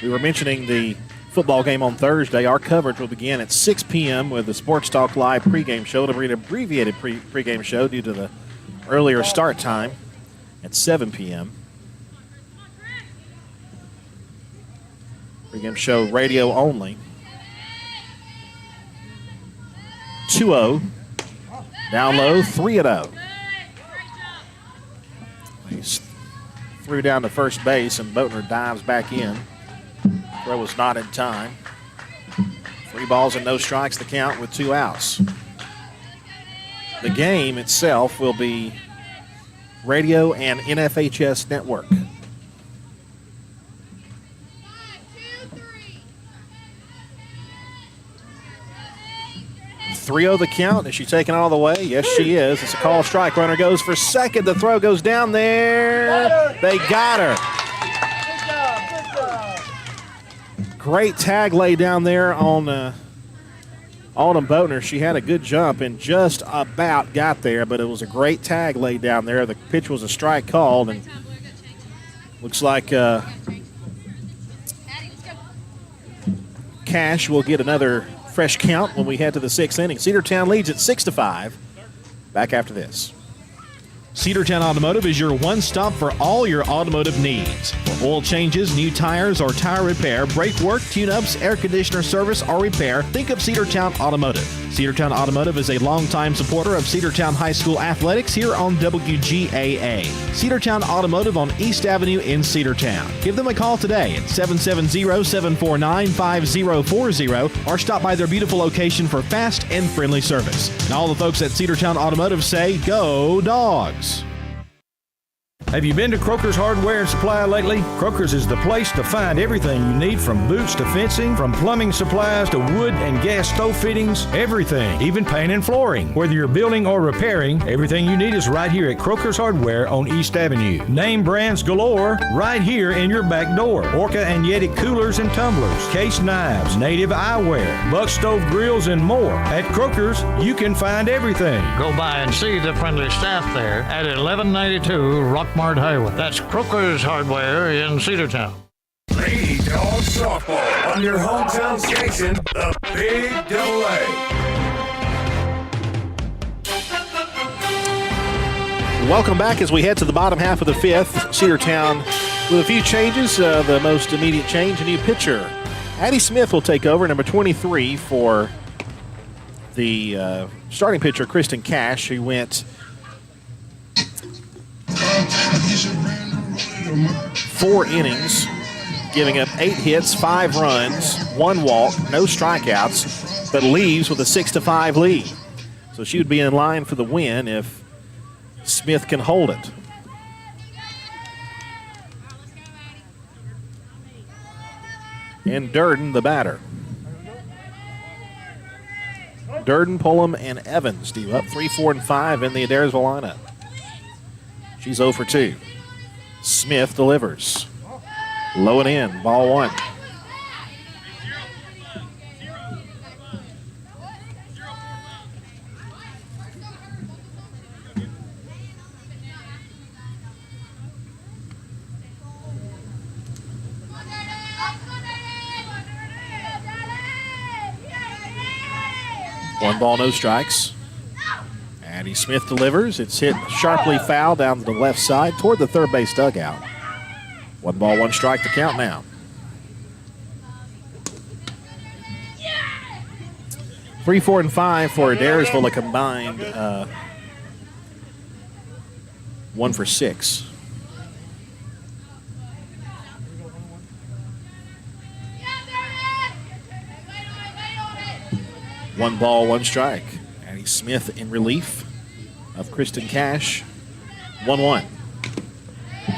[SPEAKER 3] We were mentioning the football game on Thursday. Our coverage will begin at 6 p.m. with the Sports Talk Live pregame show. It'll be an abbreviated pregame show due to the earlier start time at 7 p.m. Pregame show radio only. 2-0. Down low, 3-0. He's threw down to first base, and Boatner dives back in. Throw was not in time. 3 balls and no strikes the count with 2 outs. The game itself will be radio and NFHS network. 3-0 the count. Is she taking it all the way? Yes, she is. It's a call strike. Runner goes for second. The throw goes down there. They got her.
[SPEAKER 4] Good job.
[SPEAKER 3] Great tag lay down there on Autumn Boatner. She had a good jump and just about got there, but it was a great tag laid down there. The pitch was a strike called, and looks like Cash will get another fresh count when we head to the 6th inning. Cedartown leads at 6-5. Back after this.
[SPEAKER 5] Cedartown Automotive is your one-stop for all your automotive needs. For oil changes, new tires, or tire repair, brake work, tune-ups, air conditioner service, or repair, think of Cedartown Automotive. Cedartown Automotive is a longtime supporter of Cedartown High School athletics here on WGAA. Cedartown Automotive on East Avenue in Cedartown. Give them a call today at 770-749-5040 or stop by their beautiful location for fast and friendly service. And all the folks at Cedartown Automotive say, go Dawgs!
[SPEAKER 9] Have you been to Croker's Hardware and Supply lately? Croker's is the place to find everything you need, from boots to fencing, from plumbing supplies to wood and gas stove fittings, everything, even paint and flooring. Whether you're building or repairing, everything you need is right here at Croker's Hardware on East Avenue. Name brands galore right here in your back door. Orca and Yeti coolers and tumblers, case knives, native eyewear, buck stove grills, and more. At Croker's, you can find everything.
[SPEAKER 8] Go by and see the friendly staff there at 1192 Rockmart Highway. That's Croker's Hardware in Cedartown.
[SPEAKER 1] Lady Dog Softball on your hometown station, the Big AA.
[SPEAKER 3] Welcome back as we head to the bottom half of the fifth. Cedartown with a few changes. The most immediate change, a new pitcher. Addie Smith will take over, number 23 for the starting pitcher, Kristen Cash, who went 4 innings, giving up 8 hits, 5 runs, 1 walk, no strikeouts, but leaves with a 6-5 lead. So she would be in line for the win if Smith can hold it. And Durden, the batter. Durden, Pullum, and Evans do up 3, 4, and 5 in the Adairsville lineup. She's 0 for 2. Smith delivers. Low and in, ball 1. One ball, no strikes. Addie Smith delivers. It's hit sharply foul down to the left side toward the third base dugout. 1 ball, 1 strike to count now. 3, 4, and 5 for Adairsville, a combined 1 for 6. One ball, 1 strike. Addie Smith in relief of Kristen Cash. 1-1.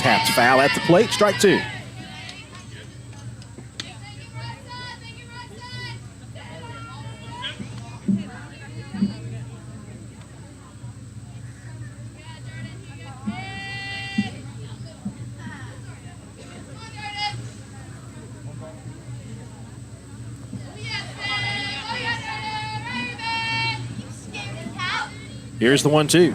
[SPEAKER 3] Taps foul at the plate, strike 2. Here's the 1-2.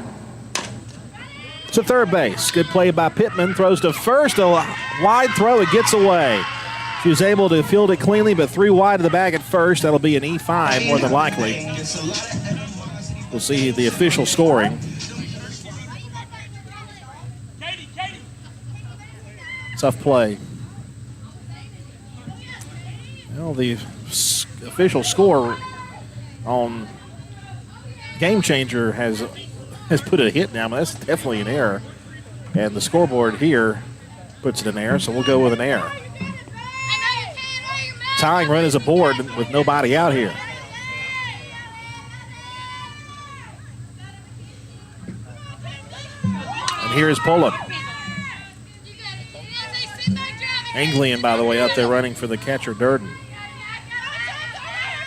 [SPEAKER 3] To third base. Good play by Pittman. Throws to first. A wide throw. It gets away. She was able to field it cleanly, but 3 wide of the bag at first. That'll be an E5 more than likely. We'll see the official scoring. Tough play. Well, the official score on Game Changer has put a hit down, but that's definitely an error. And the scoreboard here puts it in error, so we'll go with an error. Tying run is aboard with nobody out here. And here is Pullum. Anglian, by the way, out there running for the catcher, Durden.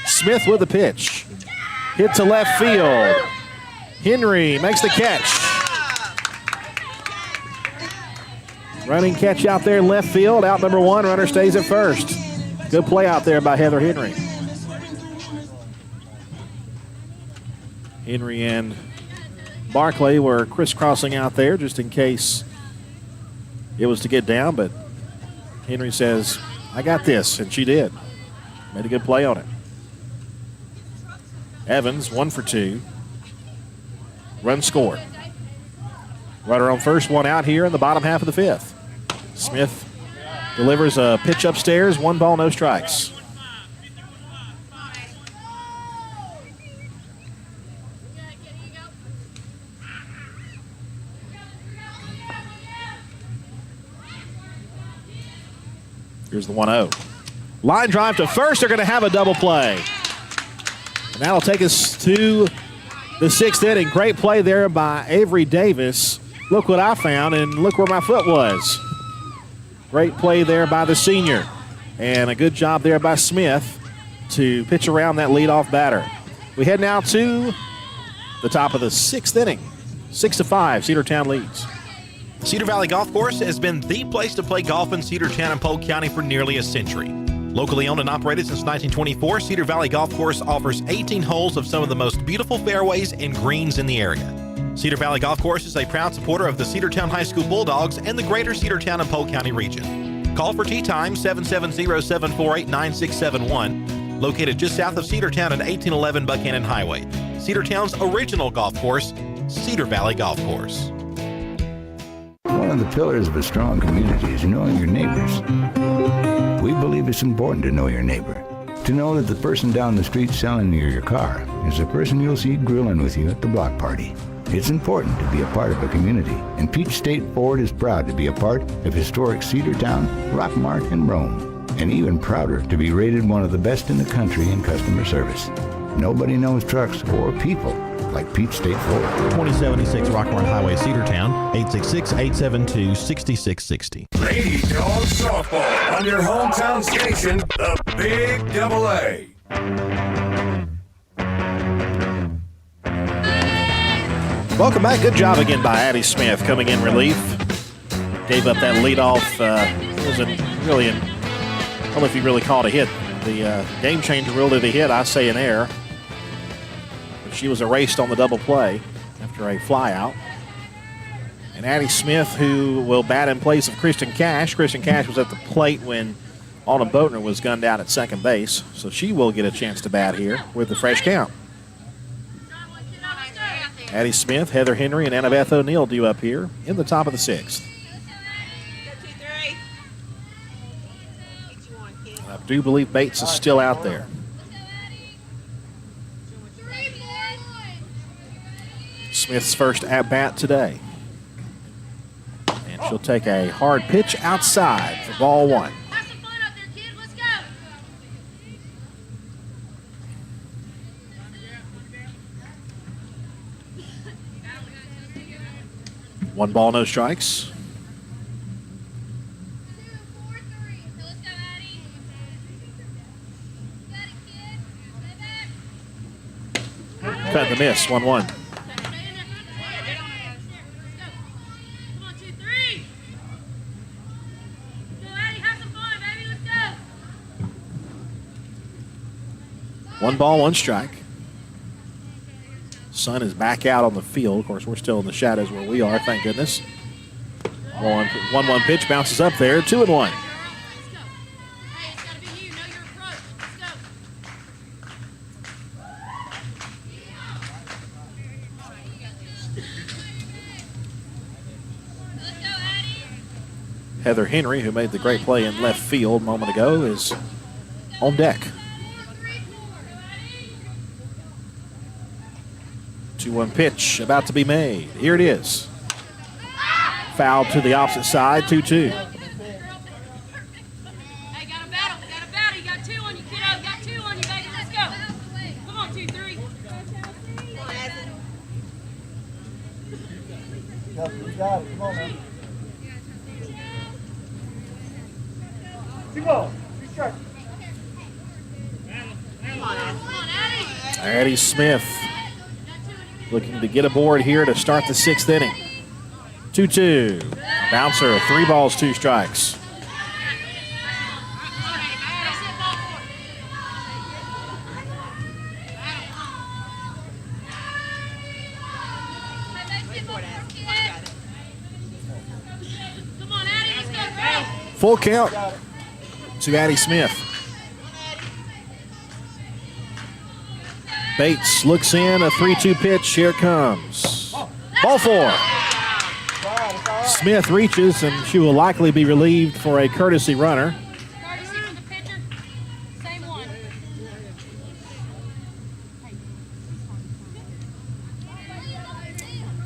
[SPEAKER 3] Smith with the pitch. Hit to left field. Henry makes the catch. Running catch out there in left field. Out number 1, runner stays at first. Good play out there by Heather Henry. Henry and Barclay were crisscrossing out there just in case it was to get down, but Henry says, I got this, and she did. Made a good play on it. Evans, 1 for 2. Run scored. Runner on first, one out here in the bottom half of the fifth. Smith delivers a pitch upstairs, 1 ball, no strikes. Here's the 1-0. Line drive to first. They're going to have a double play. And that'll take us to the 6th inning. Great play there by Avery Davis. Look what I found, and look where my foot was. Great play there by the senior. And a good job there by Smith to pitch around that leadoff batter. We head now to the top of the 6th inning. 6-5, Cedartown leads.
[SPEAKER 5] Cedar Valley Golf Course has been the place to play golf in Cedartown and Polk County for nearly a century. Locally owned and operated since 1924, Cedar Valley Golf Course offers 18 holes of some of the most beautiful fairways and greens in the area. Cedar Valley Golf Course is a proud supporter of the Cedartown High School Bulldogs and the greater Cedartown and Polk County region. Call for tee time 770-748-9671, located just south of Cedartown at 1811 Buchanan Highway. Cedartown's original golf course, Cedar Valley Golf Course.
[SPEAKER 6] One of the pillars of a strong community is knowing your neighbors. We believe it's important to know your neighbor. To know that the person down the street selling you your car is the person you'll see grilling with you at the block party. It's important to be a part of a community, and Peach State Ford is proud to be a part of historic Cedartown, Rockmart, and Rome, and even prouder to be rated one of the best in the country in customer service. Nobody knows trucks or people like Peach State Ford.
[SPEAKER 5] 2076 Rockmart Highway, Cedartown, 866-872-6660.
[SPEAKER 1] Lady Dogs softball on your hometown station, the Big AA.
[SPEAKER 3] Welcome back. Good job again by Addie Smith coming in relief. Gave up that leadoff. It wasn't really I don't know if you really called a hit. The game changer ruled it a hit. I say an error. But she was erased on the double play after a fly out. And Addie Smith, who will bat in place of Kristen Cash. Kristen Cash was at the plate when Autumn Boatner was gunned out at second base. So she will get a chance to bat here with the fresh count. Addie Smith, Heather Henry, and Annabeth O'Neill due up here in the top of the 6th. I do believe Bates is still out there. Smith's first at-bat today. And she'll take a hard pitch outside for ball 1.
[SPEAKER 7] Have some fun out there, kid. Let's go.
[SPEAKER 3] 1 ball, no strikes.
[SPEAKER 7] 2, 4, 3. Let's go, Addie. Got it, kid. Stay back.
[SPEAKER 3] Cut and the miss, 1-1.
[SPEAKER 7] Stay in there. Let's go. Come on, 2, 3. Go, Addie. Have some fun, baby. Let's go.
[SPEAKER 3] 1 ball, 1 strike. Sun is back out on the field. Of course, we're still in the shadows where we are, thank goodness. 1-1 pitch bounces up there, 2-1.
[SPEAKER 7] Let's go. Hey, it's got to be you. Know your approach. Let's go. Let's go, Addie.
[SPEAKER 3] Heather Henry, who made the great play in left field a moment ago, is on deck.
[SPEAKER 7] 4, 3, 4.
[SPEAKER 3] 2-1 pitch about to be made. Here it is. Foul to the opposite side, 2-2.
[SPEAKER 7] Hey, got a battle. Got a battle. You got 2 on you, kiddo. You got 2 on you, baby. Let's go. Come on, 2, 3.
[SPEAKER 4] You got it. Come on, man. 2 balls. 2 strikes.
[SPEAKER 7] Come on, Addie.
[SPEAKER 3] Addie Smith looking to get aboard here to start the 6th inning. 2-2. Bouncer, 3 balls, 2 strikes.
[SPEAKER 7] Come on, Addie. Let's go, girl.
[SPEAKER 3] Full count to Addie Smith. Bates looks in, a 3-2 pitch. Here it comes. Ball 4. Smith reaches, and she will likely be relieved for a courtesy runner.
[SPEAKER 7] Courtesy for the pitcher. Same one.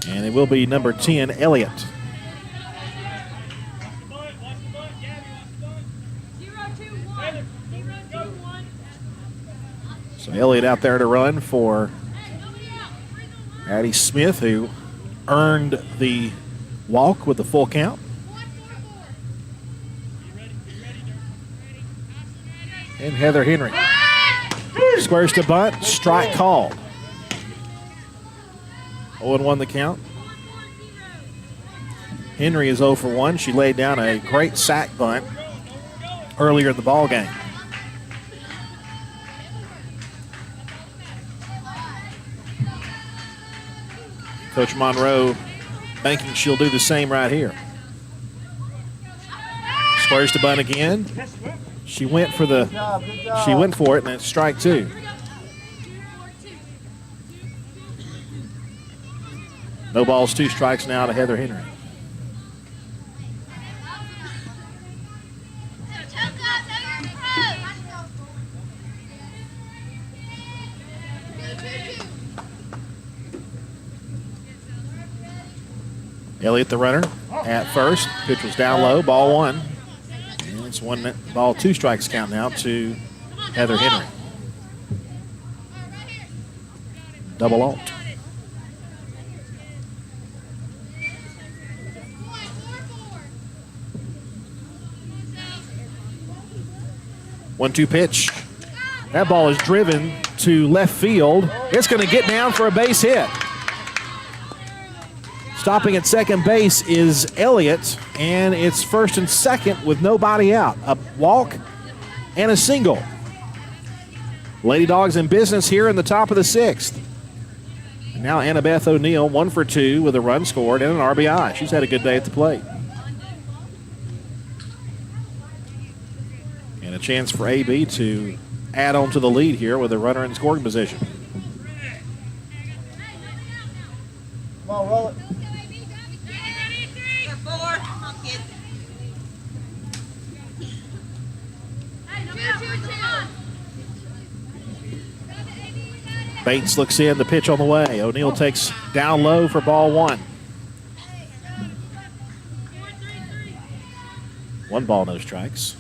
[SPEAKER 3] And it will be number 10, Elliott.
[SPEAKER 7] 0-2-1. 0-2-1.
[SPEAKER 3] So Elliott out there to run for Addie Smith, who earned the walk with the full count. And Heather Henry squares to bunt, strike called. 0-1 the count. Henry is 0 for 1. She laid down a great sack bunt earlier in the ball game. Coach Monroe thinking she'll do the same right here. Squares to bunt again. She went for it, and it's strike 2. No balls, 2 strikes now to Heather Henry. Elliott the runner at first. Pitch was down low, ball 1. And it's 1 ball, 2 strikes count now to Heather Henry. Double alt. One-two pitch. That ball is driven to left field. It's going to get down for a base hit. Stopping at second base is Elliott, and it's first and second with nobody out. A walk and a single. Lady Dogs in business here in the top of the 6th. And now Annabeth O'Neill, 1 for 2 with a run scored and an RBI. She's had a good day at the plate. And a chance for AB to add on to the lead here with a runner in scoring position.
[SPEAKER 4] Come on, roll it.
[SPEAKER 3] Bates looks in, the pitch on the way. O'Neill takes down low for ball 1. 1 ball, no strikes.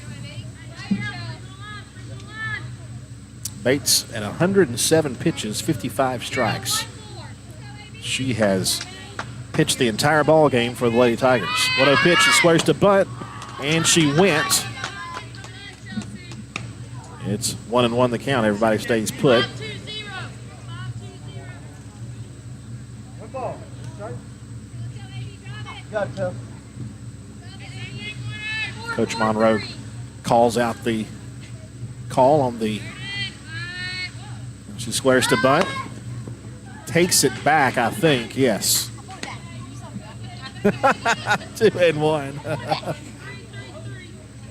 [SPEAKER 3] Bates at 107 pitches, 55 strikes. She has pitched the entire ball game for the Lady Tigers. 1-0 pitch, she squares to bunt, and she went. It's 1-1 the count. Everybody stays put. Coach Monroe calls out the call on the. She squares to bunt. Takes it back, I think. Yes. 2-1.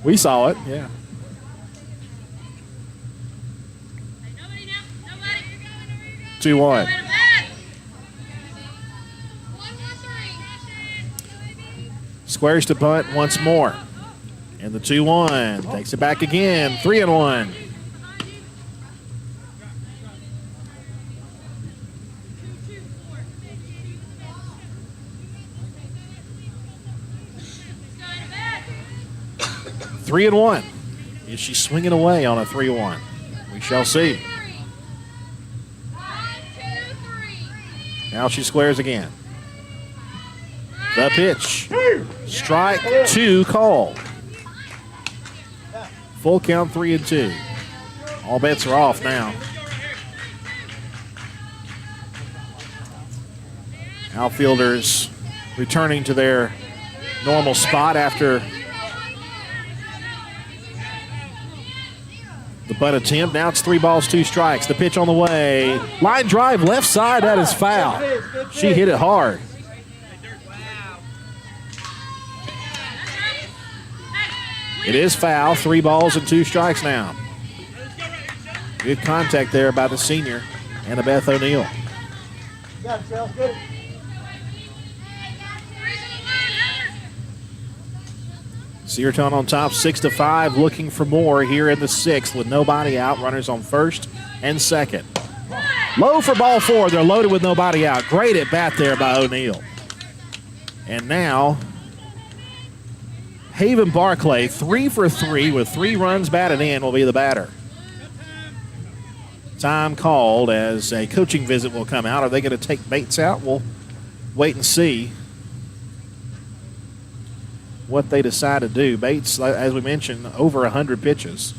[SPEAKER 3] We saw it, yeah. Nobody. 2-1. Squares to bunt once more. And the 2-1. Takes it back again. 3-1. Three and 1. Is she swinging away on a 3-1? We shall see. Now she squares again. The pitch. Strike 2 called. Full count 3-2. All bets are off now. Outfielders returning to their normal spot after the bunt attempt. Now it's 3 balls, 2 strikes. The pitch on the way. Line drive left side. That is foul. She hit it hard. It is foul. 3 balls and 2 strikes now. Good contact there by the senior, Annabeth O'Neill.
[SPEAKER 4] Got it, Charles. Get it.
[SPEAKER 3] Cedartown on top, 6-5, looking for more here in the 6th with nobody out. Runners on first and second. Low for ball 4. They're loaded with nobody out. Great at bat there by O'Neill. And now, Haven Barclay, 3 for 3 with 3 runs batted in, will be the batter. Time called as a coaching visit will come out. Are they going to take Bates out? We'll wait and see what they decide to do. Bates, as we mentioned, over 100 pitches.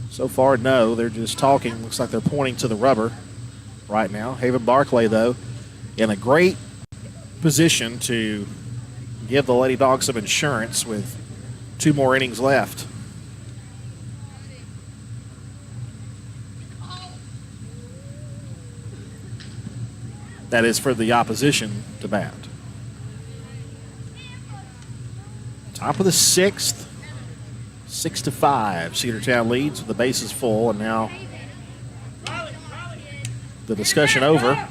[SPEAKER 3] So far, no. They're just talking. Looks like they're pointing to the rubber right now. Haven Barclay, though, in a great position to give the Lady Dogs some insurance with 2 more innings left. That is for the opposition to bat. Top of the 6th, 6-5. Cedartown leads with the bases full, and now the discussion over.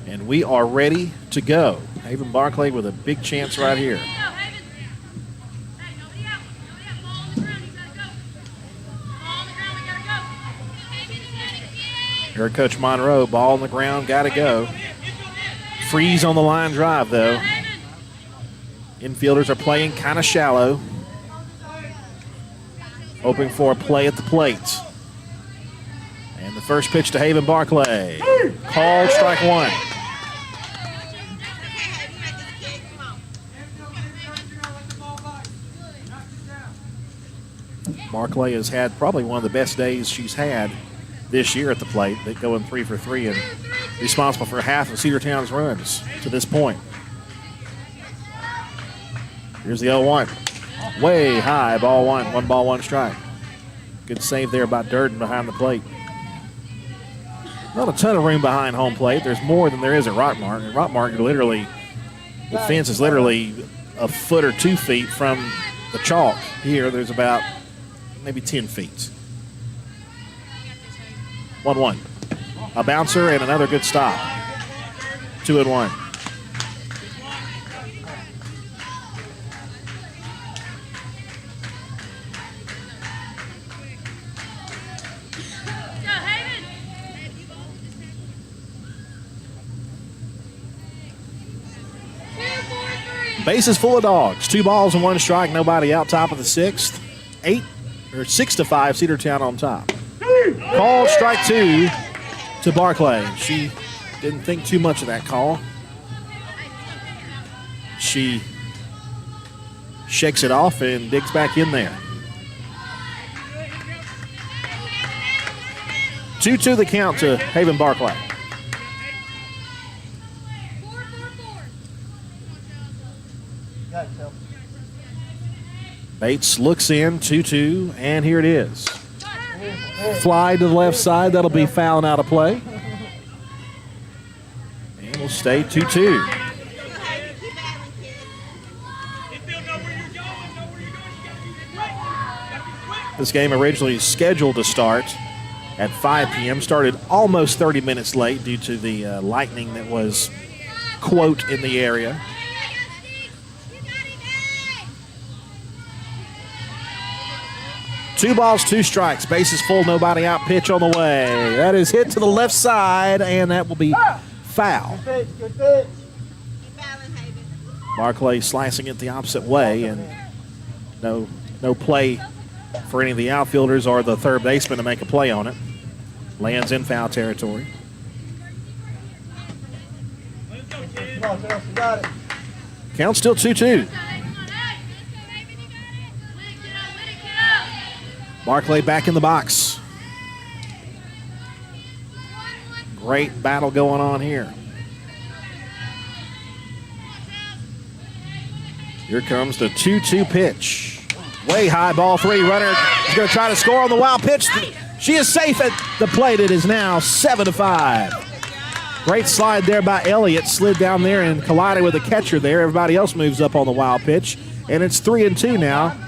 [SPEAKER 3] And we are ready to go. Haven Barclay with a big chance right here. Here, Coach Monroe, ball on the ground, got to go. Freeze on the line drive, though. Infielders are playing kind of shallow. Hoping for a play at the plate. And the first pitch to Haven Barclay. Called strike 1. Barclay has had probably one of the best days she's had this year at the plate. They go in 3 for 3 and responsible for half of Cedartown's runs to this point. Here's the 0-1. Way high, ball 1. 1 ball, 1 strike. Good save there by Durden behind the plate. Not a ton of room behind home plate. There's more than there is at Rockmart. And Rockmart, literally, the fence is literally a foot or 2 feet from the chalk. Here, there's about maybe 10 feet. 1-1. A bouncer and another good stop. 2-1. Bases full of Dogs. 2 balls and 1 strike. Nobody out. Top of the 6th. 6-5. Cedartown on top. Called strike 2 to Barclay. She didn't think too much of that call. She shakes it off and digs back in there. 2-2 the count to Haven Barclay. Bates looks in, 2-2, and here it is. Fly to the left side, that'll be fouling out of play. And we'll stay 2-2. This game originally scheduled to start at 5 p.m. Started almost 30 minutes late due to the lightning that was, quote, in the area. Two balls, 2 strikes. Bases full, nobody out. Pitch on the way. That is hit to the left side, and that will be foul.
[SPEAKER 4] Good pitch.
[SPEAKER 3] Barclay slicing it the opposite way, and no play for any of the outfielders or the third baseman to make a play on it. Lands in foul territory.
[SPEAKER 4] Come on, Chelsea, got it.
[SPEAKER 3] Count still 2-2. Barclay back in the box. Great battle going on here. Here comes the 2-2 pitch. Way high, ball 3. Runner is going to try to score on the wild pitch. She is safe at the plate. It is now 7-5. Great slide there by Elliott. Slid down there and collided with the catcher there. Everybody else moves up on the wild pitch. And it's 3-2 now.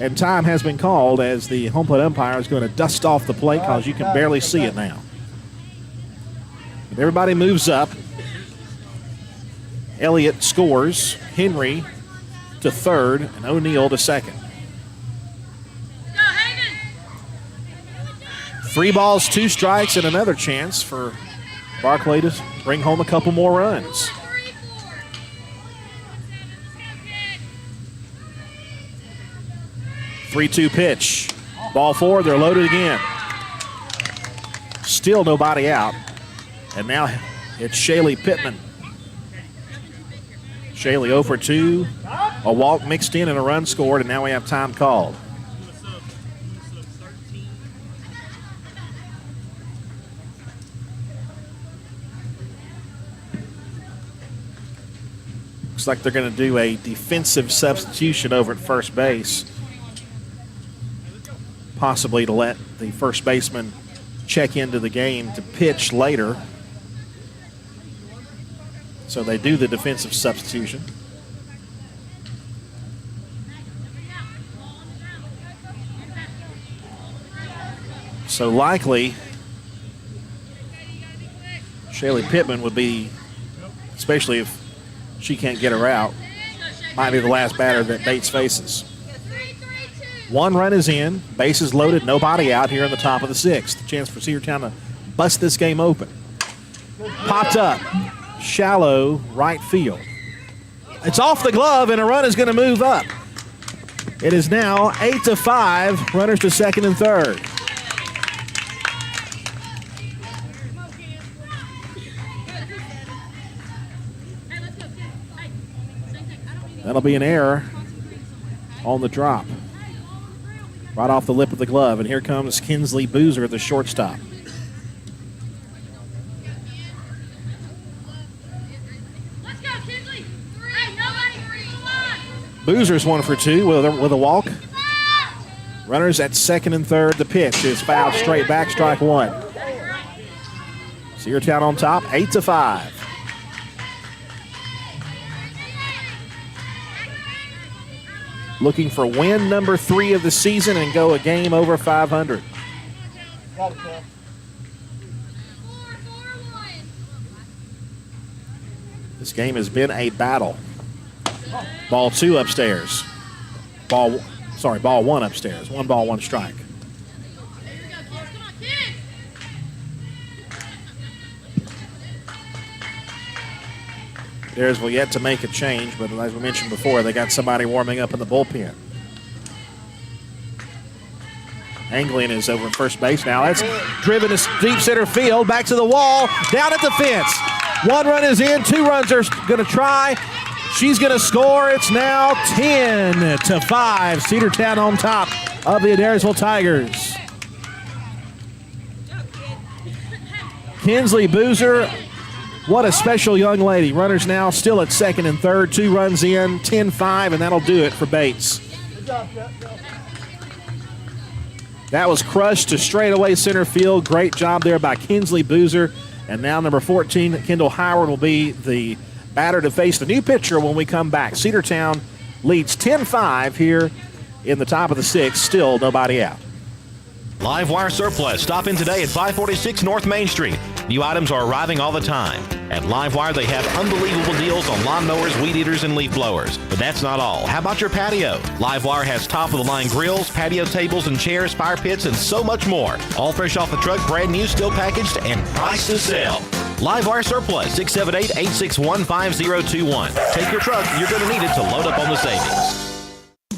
[SPEAKER 3] And time has been called as the home plate umpire is going to dust off the plate because you can barely see it now. But everybody moves up. Elliott scores. Henry to third, and O'Neal to second. 3 balls, 2 strikes, and another chance for Barclay to bring home a couple more runs. Three-two pitch. Ball 4, they're loaded again. Still nobody out. And now it's Shaylee Pittman. Shaylee 0 for 2. A walk mixed in and a run scored, and now we have time called. Looks like they're going to do a defensive substitution over at first base, possibly to let the first baseman check into the game to pitch later. So they do the defensive substitution. So likely, Shaylee Pittman would be, especially if she can't get her out, might be the last batter that Bates faces. 1 run is in, bases loaded, nobody out here in the top of the 6th. Chance for Cedartown to bust this game open. Popped up, shallow right field. It's off the glove, and a run is going to move up. It is now 8-5, runners to second and third. That'll be an error on the drop. Right off the lip of the glove. And here comes Kinsley Boozer, the shortstop.
[SPEAKER 7] Let's go, Kinsley. Hey, nobody.
[SPEAKER 3] Boozer's 1 for 2 with a walk. Runners at second and third. The pitch is fouled straight back, strike 1. Cedartown on top, 8-5. Looking for win number 3 of the season and go a game over 500. This game has been a battle. Ball 2 upstairs. Ball 1 upstairs. 1 ball, 1 strike. Adairsville yet to make a change, but as we mentioned before, they got somebody warming up in the bullpen. Anglian is over at first base now. That's driven to deep center field, back to the wall, down at the fence. 1 run is in, 2 runs are going to try. She's going to score. It's now 10-5. Cedartown on top of the Adairsville Tigers. Kinsley Boozer, what a special young lady. Runners now still at second and third. 2 runs in, 10-5, and that'll do it for Bates. That was crushed to straightaway center field. Great job there by Kinsley Boozer. And now number 14, Kendall Howard, will be the batter to face the new pitcher when we come back. Cedartown leads 10-5 here in the top of the 6th. Still nobody out.
[SPEAKER 5] Live Wire Surplus. Stop in today at 546 North Main Street. New items are arriving all the time. At Live Wire, they have unbelievable deals on lawnmowers, weed eaters, and leaf blowers. But that's not all. How about your patio? Live Wire has top-of-the-line grills, patio tables and chairs, fire pits, and so much more. All fresh off the truck, brand new, still packaged, and priced to sell. Live Wire Surplus, 678-861-5021. Take your truck. You're going to need it to load up on the savings.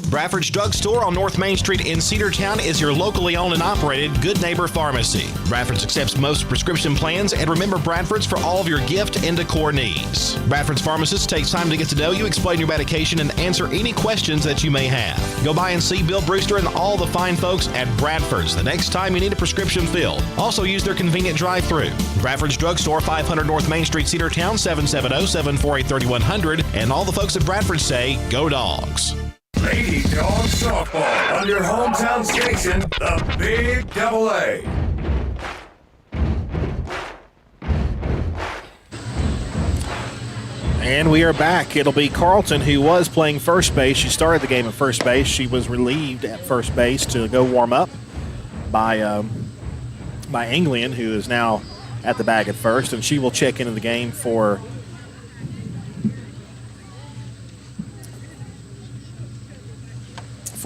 [SPEAKER 5] Bradford's Drug Store on North Main Street in Cedartown is your locally owned and operated Good Neighbor Pharmacy. Bradford's accepts most prescription plans, and remember Bradford's for all of your gift and decor needs. Bradford's pharmacist takes time to get to know you, explain your medication, and answer any questions that you may have. Go by and see Bill Brewster and all the fine folks at Bradford's the next time you need a prescription filled. Also use their convenient drive-thru. Bradford's Drug Store, 500 North Main Street, Cedartown, 770-748-3100. And all the folks at Bradford say, go Dogs.
[SPEAKER 1] Lady Dawgs softball on your hometown station, the Big AA.
[SPEAKER 3] And we are back. It'll be Carlton, who was playing first base. She started the game at first base. She was relieved at first base to go warm up by Anglian, who is now at the bag at first, and she will check into the game for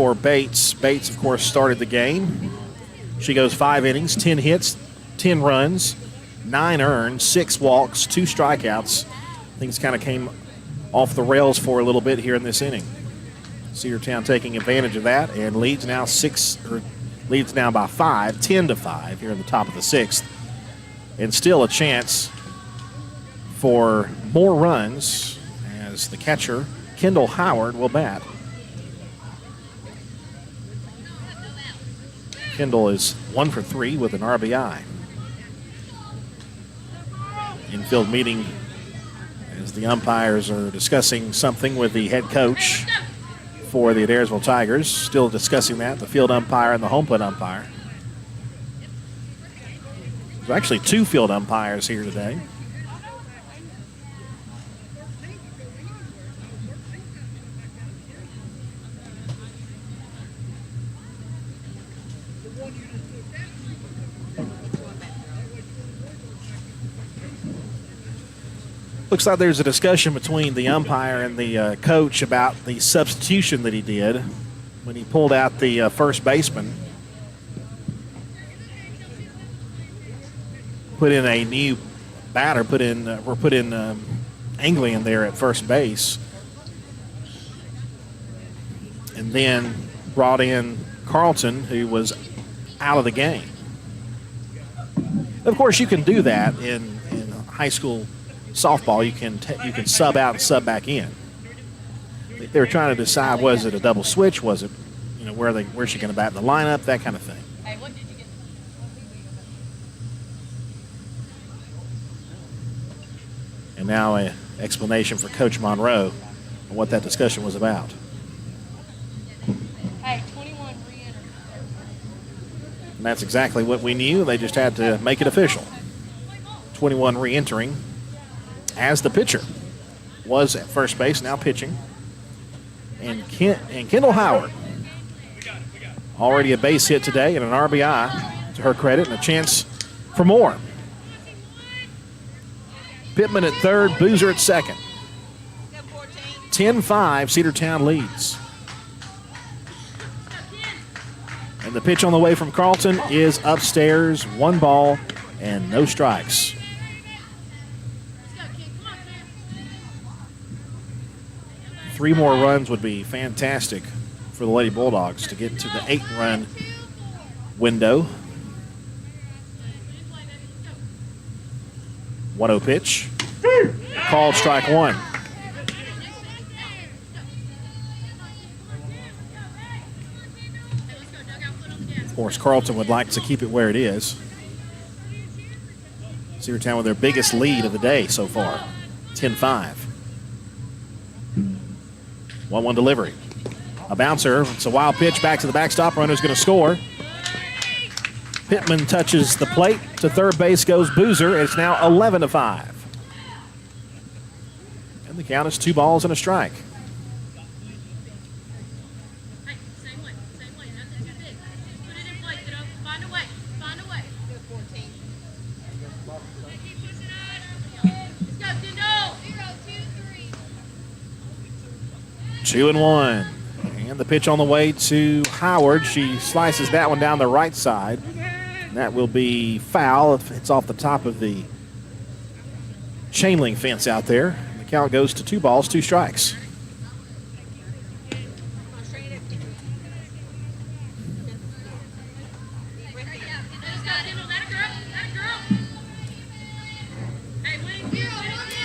[SPEAKER 3] for Bates. Bates, of course, started the game. She goes 5 innings, 10 hits, 10 runs, 9 earned, 6 walks, 2 strikeouts. Things kind of came off the rails for a little bit here in this inning. Cedartown taking advantage of that and leads now by 5, 10-5 here in the top of the 6th. And still a chance for more runs as the catcher, Kendall Howard, will bat. Kendall is 1 for 3 with an RBI. Infield meeting as the umpires are discussing something with the head coach for the Adairsville Tigers. Still discussing that, the field umpire and the home plate umpire. There's actually 2 field umpires here today. Looks like there's a discussion between the umpire and the coach about the substitution that he did when he pulled out the first baseman. Put in a new batter, put in Angley in there at first base. And then brought in Carlton, who was out of the game. Of course, you can do that in high school softball. You can sub out and sub back in. They were trying to decide, was it a double switch? Was it, where's she going to bat in the lineup? That kind of thing.
[SPEAKER 7] Hey, what did you get?
[SPEAKER 3] And now an explanation for Coach Monroe on what that discussion was about.
[SPEAKER 7] Hey, 21 re-entered.
[SPEAKER 3] And that's exactly what we knew. They just had to make it official. 21 re-entering as the pitcher. Was at first base, now pitching. And Kendall Howard, already a base hit today and an RBI to her credit, and a chance for more. Pittman at third, Boozer at second. 10-5, Cedartown leads. And the pitch on the way from Carlton is upstairs, 1 ball and no strikes. Three more runs would be fantastic for the Lady Bulldogs to get to the 8-run window. 1-0 pitch. Called strike 1. Of course, Carlton would like to keep it where it is. Cedartown with their biggest lead of the day so far, 10-5. 1-1 delivery. A bouncer. It's a wild pitch back to the backstop. Runner's going to score. Pittman touches the plate. To third base goes Boozer. It's now 11-5. And the count is 2 balls and a strike.
[SPEAKER 7] Hey, same way. That's big. Just put it in play, kiddo. Find a way. Go 14. Let's go, Kendall. 0, 2, 3.
[SPEAKER 3] 2-1. And the pitch on the way to Howard. She slices that one down the right side. And that will be foul. It's off the top of the chain link fence out there. The count goes to 2 balls, 2 strikes.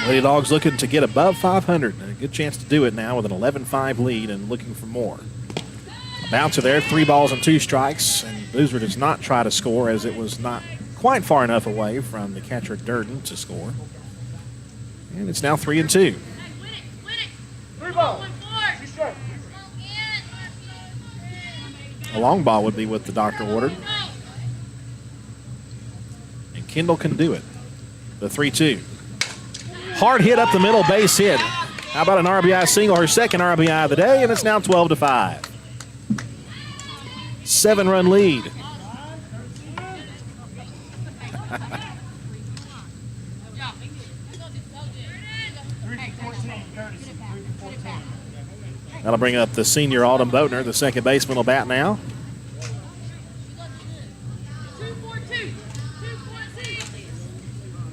[SPEAKER 3] Lady Dogs looking to get above 500. And a good chance to do it now with an 11-5 lead and looking for more. A bouncer there, 3 balls and 2 strikes. And Boozer does not try to score as it was not quite far enough away from the catcher Durden to score. And it's now 3-2.
[SPEAKER 7] Win it. 3 balls.
[SPEAKER 3] A long ball would be what the doctor ordered. And Kendall can do it. The 3-2. Hard hit up the middle, base hit. How about an RBI single, her second RBI of the day, and it's now 12-5. 7-run lead. That'll bring up the senior Autumn Boatner. The second baseman will bat now.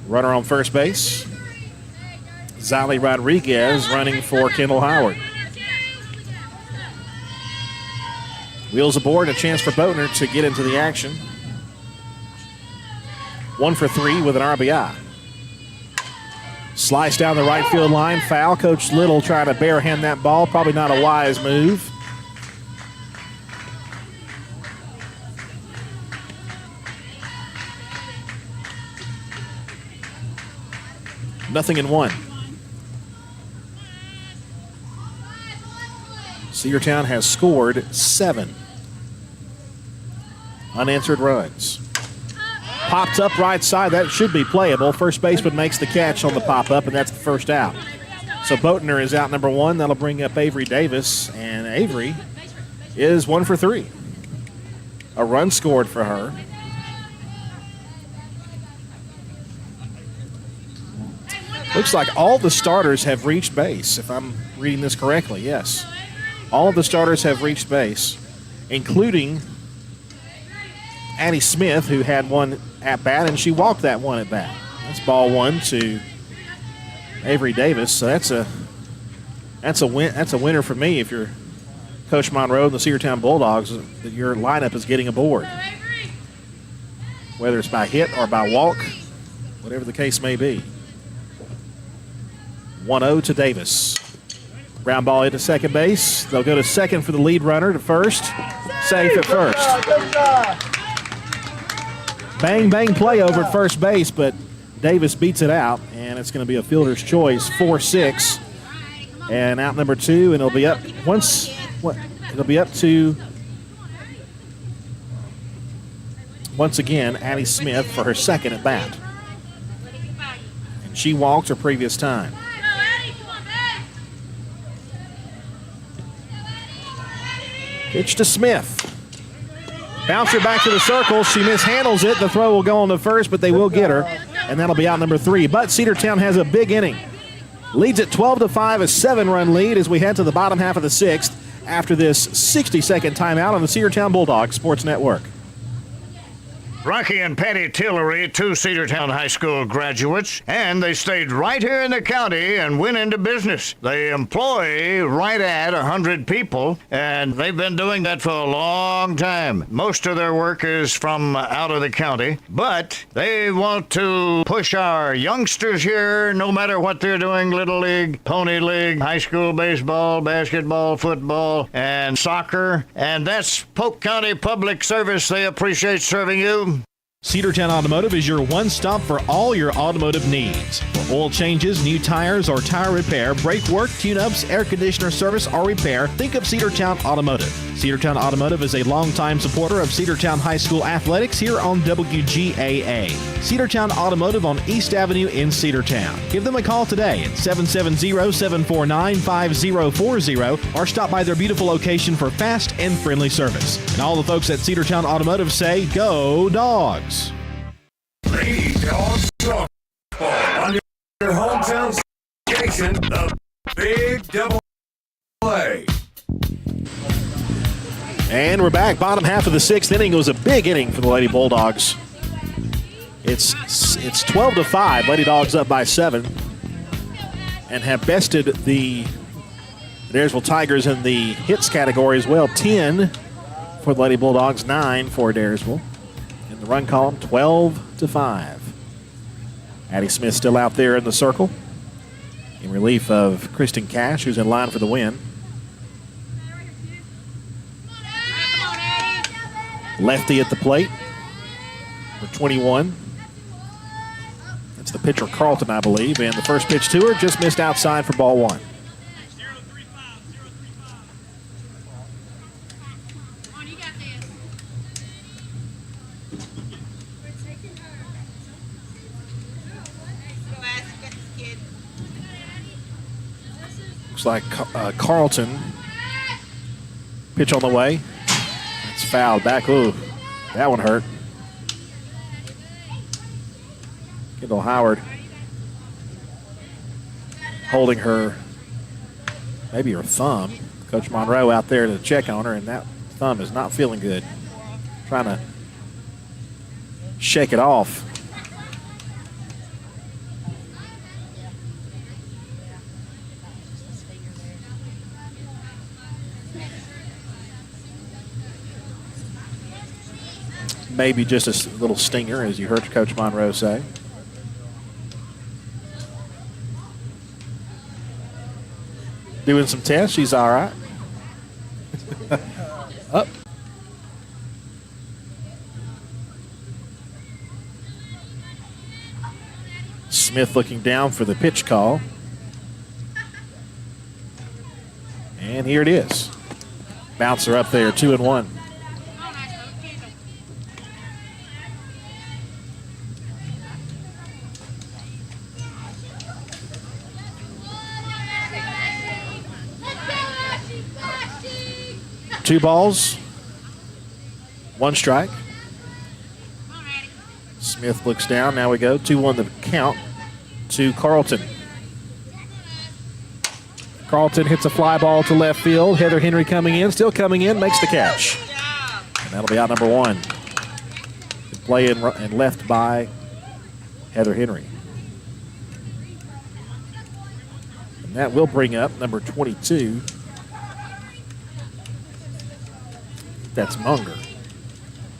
[SPEAKER 3] Runner on first base. Zali Rodriguez running for Kendall Howard. Wheels aboard, a chance for Boatner to get into the action. 1 for 3 with an RBI. Slice down the right field line, foul. Coach Little trying to barehand that ball. Probably not a wise move. Nothing in 1. Cedartown has scored 7 unanswered runs. Popped up right side. That should be playable. First baseman makes the catch on the pop-up, and that's the first out. So Boatner is out number 1. That'll bring up Avery Davis, and Avery is 1 for 3. A run scored for her. Looks like all the starters have reached base, if I'm reading this correctly. Yes. All of the starters have reached base, including Addie Smith, who had one at bat, and she walked that one at bat. That's ball 1 to Avery Davis. So that's a winner for me if you're Coach Monroe and the Cedartown Bulldogs. That your lineup is getting aboard, whether it's by hit or by walk, whatever the case may be. 1-0 to Davis. Ground ball into second base. They'll go to second for the lead runner to first. Safe at first. Bang, bang play over at first base, but Davis beats it out, and it's going to be a fielder's choice, 4-6. And out number 2, and it'll be up to, once again, Addie Smith for her second at bat. And she walked her previous time. Pitch to Smith. Bouncer back to the circle. She mishandles it. The throw will go on to first, but they will get her, and that'll be out number 3. But Cedartown has a big inning. Leads at 12-5, a 7-run lead as we head to the bottom half of the 6th after this 60-second timeout on the Cedartown Bulldogs Sports Network.
[SPEAKER 8] Rocky and Patty Tillery, 2 Cedartown High School graduates, and they stayed right here in the county and went into business. They employ right at 100 people, and they've been doing that for a long time. Most of their work is from out of the county, but they want to push our youngsters here, no matter what they're doing, Little League, Pony League, high school baseball, basketball, football, and soccer, and that's Polk County Public Service. They appreciate serving you.
[SPEAKER 5] Cedartown Automotive is your one-stop for all your automotive needs. For oil changes, new tires, or tire repair, brake work, tune-ups, air conditioner service, or repair, think of Cedartown Automotive. Cedartown Automotive is a longtime supporter of Cedartown High School athletics here on WGAA. Cedartown Automotive on East Avenue in Cedartown. Give them a call today at 770-749-5040 or stop by their beautiful location for fast and friendly service. And all the folks at Cedartown Automotive say, go Dogs!
[SPEAKER 1] Lady Dogs softball on your hometown station, the Big Double A.
[SPEAKER 3] And we're back. Bottom half of the 6th inning. It was a big inning for the Lady Bulldogs. It's 12-5. Lady Dogs up by 7 and have bested the Adairsville Tigers in the hits category as well. 10 for the Lady Bulldogs, 9 for Adairsville. In the run column, 12-5. Addie Smith still out there in the circle in relief of Kristen Cash, who's in line for the win. Lefty at the plate for 21. That's the pitcher Carlton, I believe. And the first pitch to her just missed outside for ball 1. Looks like Carlton. Pitch on the way. It's fouled back. Ooh, that one hurt. Kendall Howard holding her, maybe her thumb, Coach Monroe out there to check on her, and that thumb is not feeling good. Trying to shake it off. Maybe just a little stinger, as you heard Coach Monroe say. Doing some tests. She's all right. Up. Smith looking down for the pitch call. And here it is. Bouncer up there, 2-1. Two balls, one strike. Smith looks down. Now we go 2-1 the count to Carlton. Carlton hits a fly ball to left field. Heather Henry coming in, still coming in, makes the catch. And that'll be out number one. Good play and left by Heather Henry. And that will bring up number 22. That's Munger.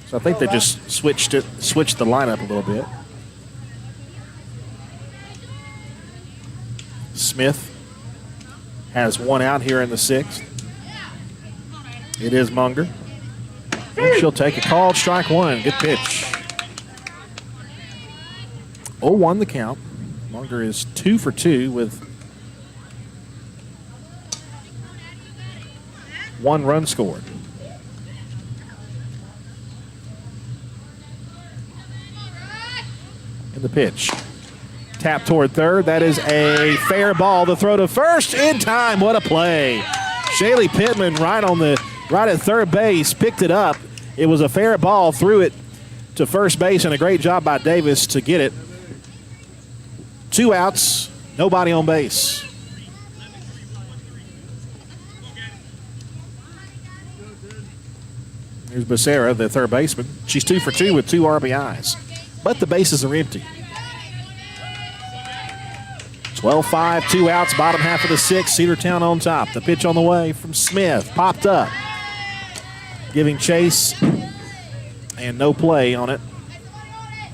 [SPEAKER 3] So I think they just switched the lineup a little bit. Smith has one out here in the sixth. It is Munger. And she'll take a called strike one. Good pitch. 0-1 the count. Munger is 2 for 2 with 1 run scored. In the pitch. Tap toward third. That is a fair ball. The throw to first in time. What a play. Shaylee Pittman right at third base, picked it up. It was a fair ball, threw it to first base, and a great job by Davis to get it. 2 outs, nobody on base. Here's Becerra, the third baseman. She's 2 for 2 with 2 RBIs. But the bases are empty. 12-5, 2 outs, bottom half of the sixth. Cedartown on top. The pitch on the way from Smith. Popped up. Giving chase and no play on it.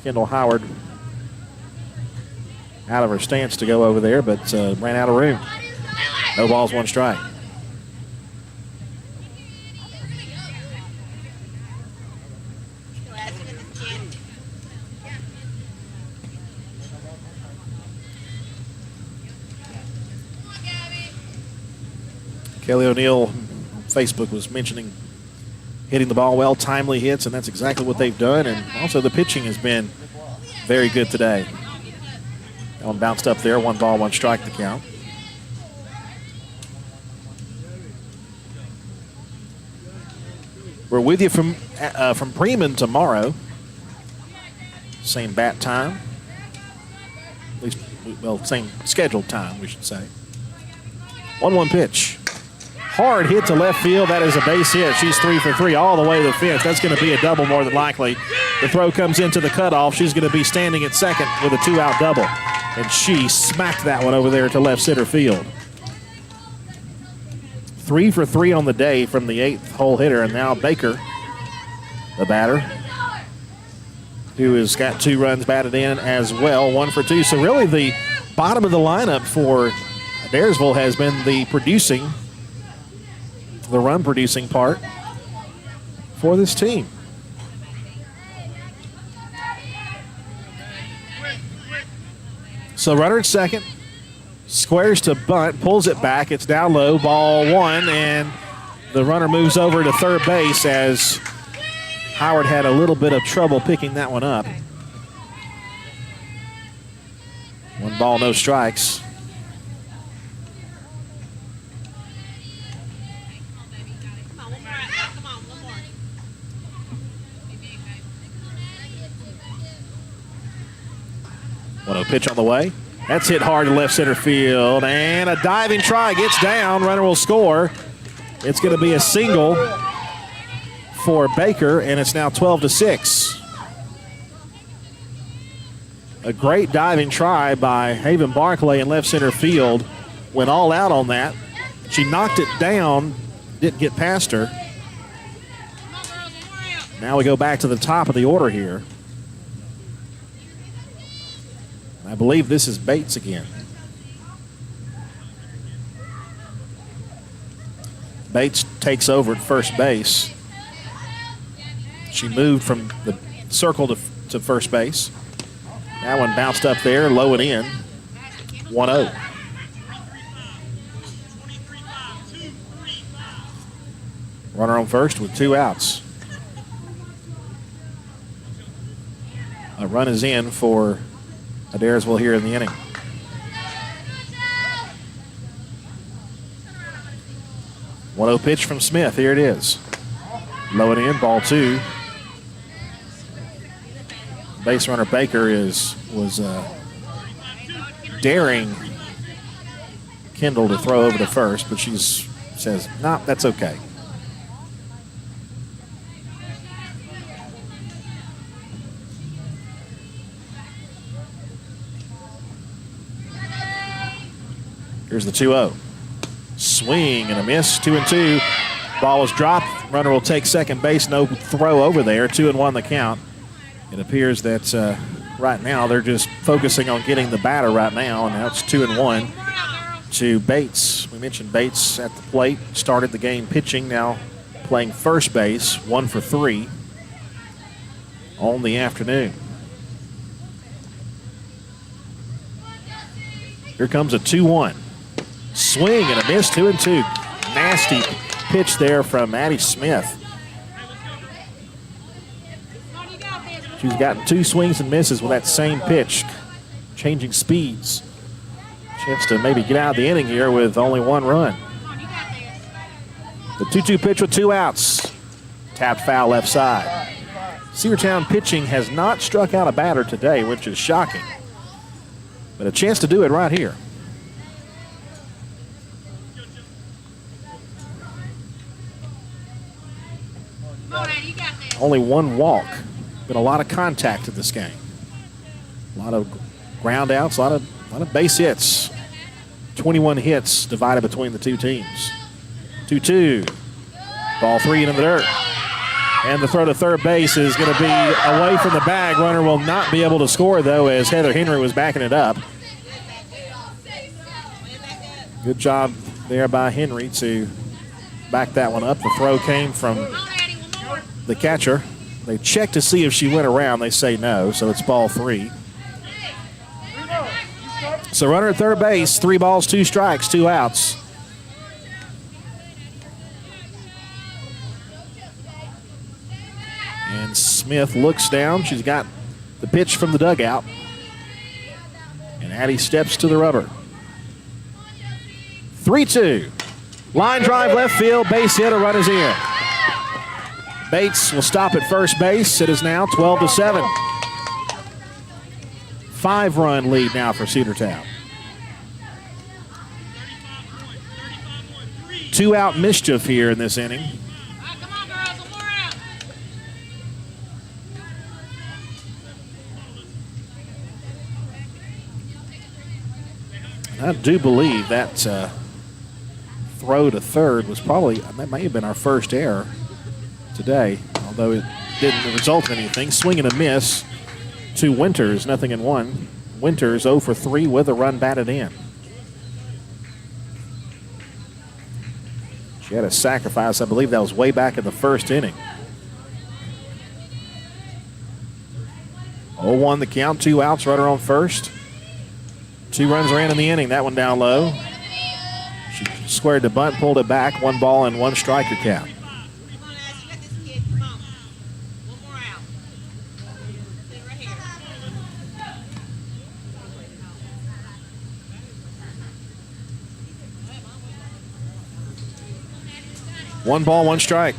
[SPEAKER 3] Kendall Howard out of her stance to go over there, but ran out of room. No balls, 1 strike. Kelly O'Neill on Facebook was mentioning hitting the ball well, timely hits, and that's exactly what they've done. And also the pitching has been very good today. That one bounced up there, 1 ball, 1 strike the count. We're with you from Bremen tomorrow. Same bat time. At least, well, same scheduled time, we should say. 1-1 pitch. Hard hit to left field. That is a base hit. She's 3 for 3 all the way to the fence. That's going to be a double more than likely. The throw comes into the cutoff. She's going to be standing at second with a 2-out double. And she smacked that one over there to left center field. 3 for 3 on the day from the 8th hole hitter. And now Baker, the batter, who has got 2 runs batted in as well. 1 for 2. So really the bottom of the lineup for Adairsville has been the run producing part for this team. So runner at second, squares to bunt, pulls it back. It's down low, ball 1, and the runner moves over to third base as Howard had a little bit of trouble picking that one up. 1 ball, no strikes. Pitch on the way. That's hit hard to left center field, and a diving try gets down. Runner will score. It's going to be a single for Baker, and it's now 12-6. A great diving try by Haven Barclay in left center field. Went all out on that. She knocked it down, didn't get past her. Now we go back to the top of the order here. I believe this is Bates again. Bates takes over at first base. She moved from the circle to first base. That one bounced up there, low and in. 1-0. Runner on first with 2 outs. A run is in for Adairsville here in the inning. One 1-0 pitch from Smith. Here it is. Low and in, ball 2. Base runner Baker was daring Kendall to throw over to first, but she says, "Nah, that's okay." Here's the 2-0. Swing and a miss, 2-2. Ball was dropped. Runner will take second base. No throw over there. 2-1 the count. It appears that right now they're just focusing on getting the batter right now, and now it's 2-1 to Bates. We mentioned Bates at the plate. Started the game pitching, now playing first base, 1 for 3 on the afternoon. Here comes a 2-1. Swing and a miss, 2-2. Nasty pitch there from Addie Smith. She's gotten 2 swings and misses with that same pitch, changing speeds. Chance to maybe get out of the inning here with only 1 run. The 2-2 pitch with 2 outs. Tapped foul left side. Cedartown pitching has not struck out a batter today, which is shocking. But a chance to do it right here. Only 1 walk. Been a lot of contact in this game. A lot of ground outs, a lot of base hits. 21 hits divided between the 2 teams. 2-2. Ball 3 into the dirt. And the throw to third base is going to be away from the bag. Runner will not be able to score, though, as Heather Henry was backing it up. Good job there by Henry to back that one up. The throw came from the catcher. They check to see if she went around. They say no, so it's ball 3. So runner at third base, 3 balls, 2 strikes, 2 outs. And Smith looks down. She's got the pitch from the dugout. And Addie steps to the rubber. 3-2. Line drive left field, base hit, a run is in. Bates will stop at first base. It is now 12-7. 5-run lead now for Cedartown. 2-out mischief here in this inning. I do believe that throw to third was that may have been our first error today, although it didn't result in anything. Swing and a miss to Winters, 0-1. Winters 0 for 3 with a run batted in. She had a sacrifice. I believe that was way back in the first inning. 0-1 the count, 2 outs, runner on first. 2 runs ran in the inning, that one down low. She squared the bunt, pulled it back, 1 ball and 1 striker count. One ball, 1 strike.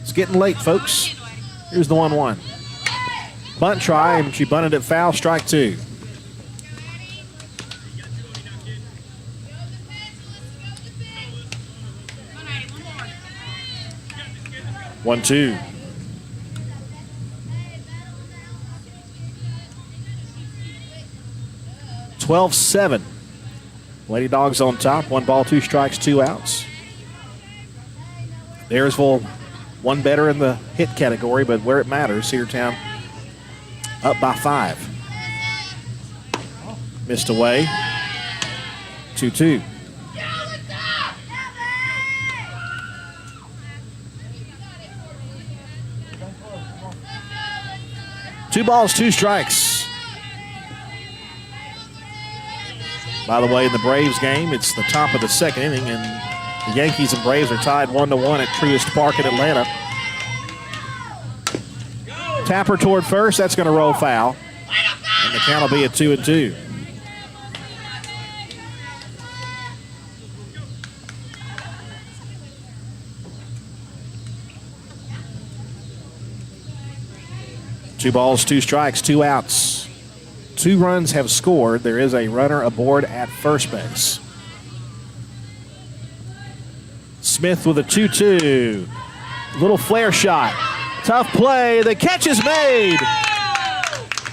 [SPEAKER 3] It's getting late, folks. Here's the 1-1. Bunt try, and she bunted it foul, strike 2. 1-2. 12-7. Lady Dogs on top. 1 ball, 2 strikes, 2 outs. Adairsville one better in the hit category, but where it matters, Cedartown up by 5. Missed away. 2-2. Two balls, 2 strikes. By the way, in the Braves game, it's the top of the second inning, and the Yankees and Braves are tied 1-1 at Truist Park in Atlanta. Tapper toward first. That's going to roll foul. And the count will be at 2-2. Two balls, 2 strikes, 2 outs. 2 runs have scored. There is a runner aboard at first base. Smith with a 2-2. Little flare shot. Tough play. The catch is made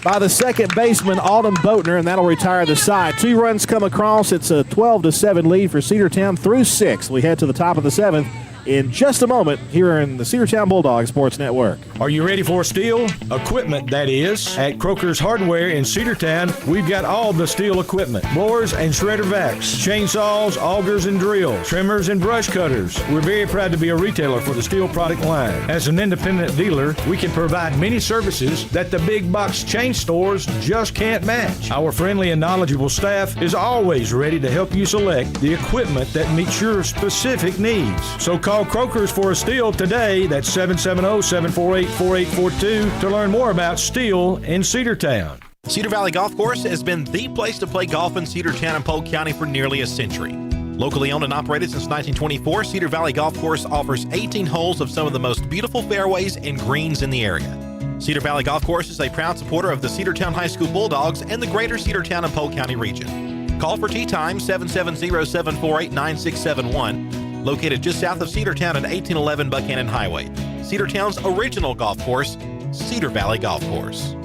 [SPEAKER 3] by the second baseman, Alden Boatner, and that'll retire the side. 2 runs come across. It's a 12-7 lead for Cedartown through 6. We head to the top of the 7th in just a moment here in the Cedartown Bulldog Sports Network.
[SPEAKER 9] Are you ready for steel equipment, that is? At Croker's Hardware in Cedartown, we've got all the steel equipment. Blowers and shredder vacs, chainsaws, augers and drills, trimmers and brush cutters. We're very proud to be a retailer for the steel product line. As an independent dealer, we can provide many services that the big box chain stores just can't match. Our friendly and knowledgeable staff is always ready to help you select the equipment that meets your specific needs. So call Croker's for a steel today. That's 770-748-4842 to learn more about steel in Cedartown.
[SPEAKER 5] Cedar Valley Golf Course has been the place to play golf in Cedartown and Polk County for nearly a century. Locally owned and operated since 1924, Cedar Valley Golf Course offers 18 holes of some of the most beautiful fairways and greens in the area. Cedar Valley Golf Course is a proud supporter of the Cedartown High School Bulldogs and the greater Cedartown and Polk County region. Call for tee time 770-748-9671. Located just south of Cedartown at 1811 Buchanan Highway. Cedartown's original golf course, Cedar Valley Golf Course.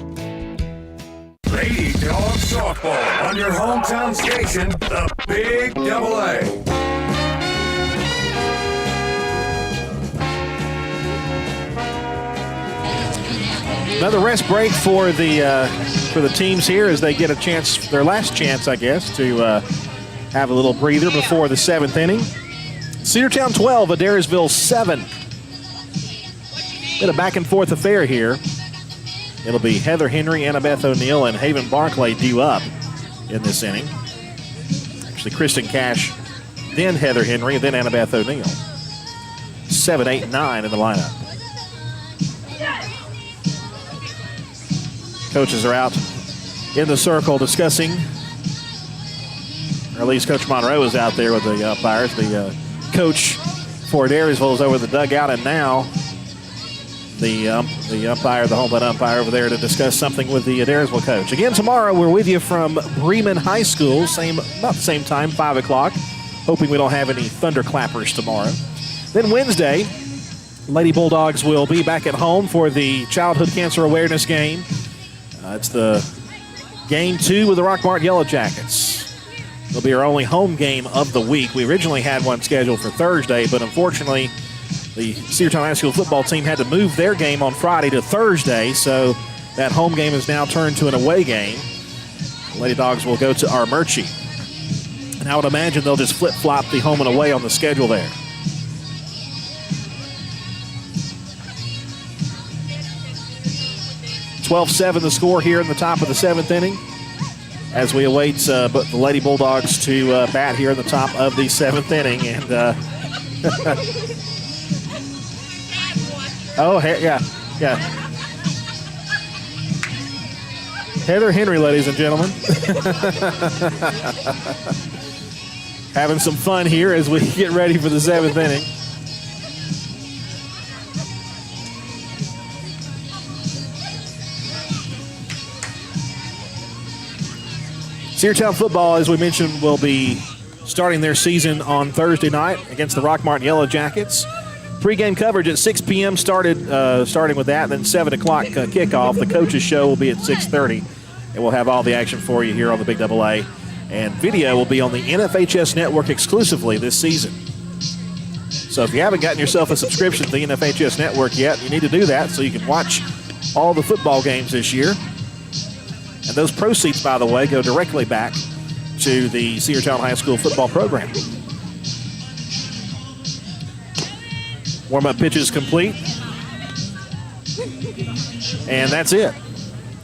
[SPEAKER 1] Lady Dogs softball on your hometown station, the Big AA.
[SPEAKER 3] Another rest break for the teams here as they get a chance, their last chance, I guess, to have a little breather before the 7th inning. Cedartown 12, Adairsville 7. Been a back and forth affair here. It'll be Heather Henry, Annabeth O'Neill, and Haven Barclay due up in this inning. Actually, Kristen Cash, then Heather Henry, and then Annabeth O'Neill. 7, 8, 9 in the lineup. Coaches are out in the circle discussing, or at least Coach Monroe is out there with the umpires. The coach for Adairsville is over the dugout, and now the umpire, the home plate umpire over there to discuss something with the Adairsville coach. Again, tomorrow we're with you from Bremen High School, about the same time, 5 o'clock. Hoping we don't have any thunderclappers tomorrow. Then Wednesday, Lady Bulldogs will be back at home for the Childhood Cancer Awareness Game. It's the Game 2 with the Rockmart Yellow Jackets. It'll be our only home game of the week. We originally had one scheduled for Thursday, but unfortunately, the Cedartown High School football team had to move their game on Friday to Thursday, so that home game is now turned to an away game. The Lady Dogs will go to Armurchie. And I would imagine they'll just flip-flop the home and away on the schedule there. (12-7) the score here in the top of the 7th inning, as we await the Lady Bulldogs to bat here in the top of the 7th inning. And yeah. Heather Henry, ladies and gentlemen. Having some fun here as we get ready for the 7th inning. Cedartown football, as we mentioned, will be starting their season on Thursday night against the Rockmart Yellow Jackets. Pre-game coverage at 6 p.m. starting with that, and then 7 o'clock kickoff. The coaches' show will be at 6:30, and we'll have all the action for you here on the Big AA. And video will be on the NFHS Network exclusively this season. So if you haven't gotten yourself a subscription to the NFHS Network yet, you need to do that so you can watch all the football games this year. And those proceeds, by the way, go directly back to the Cedartown High School football program. Warm-up pitches complete. And that's it.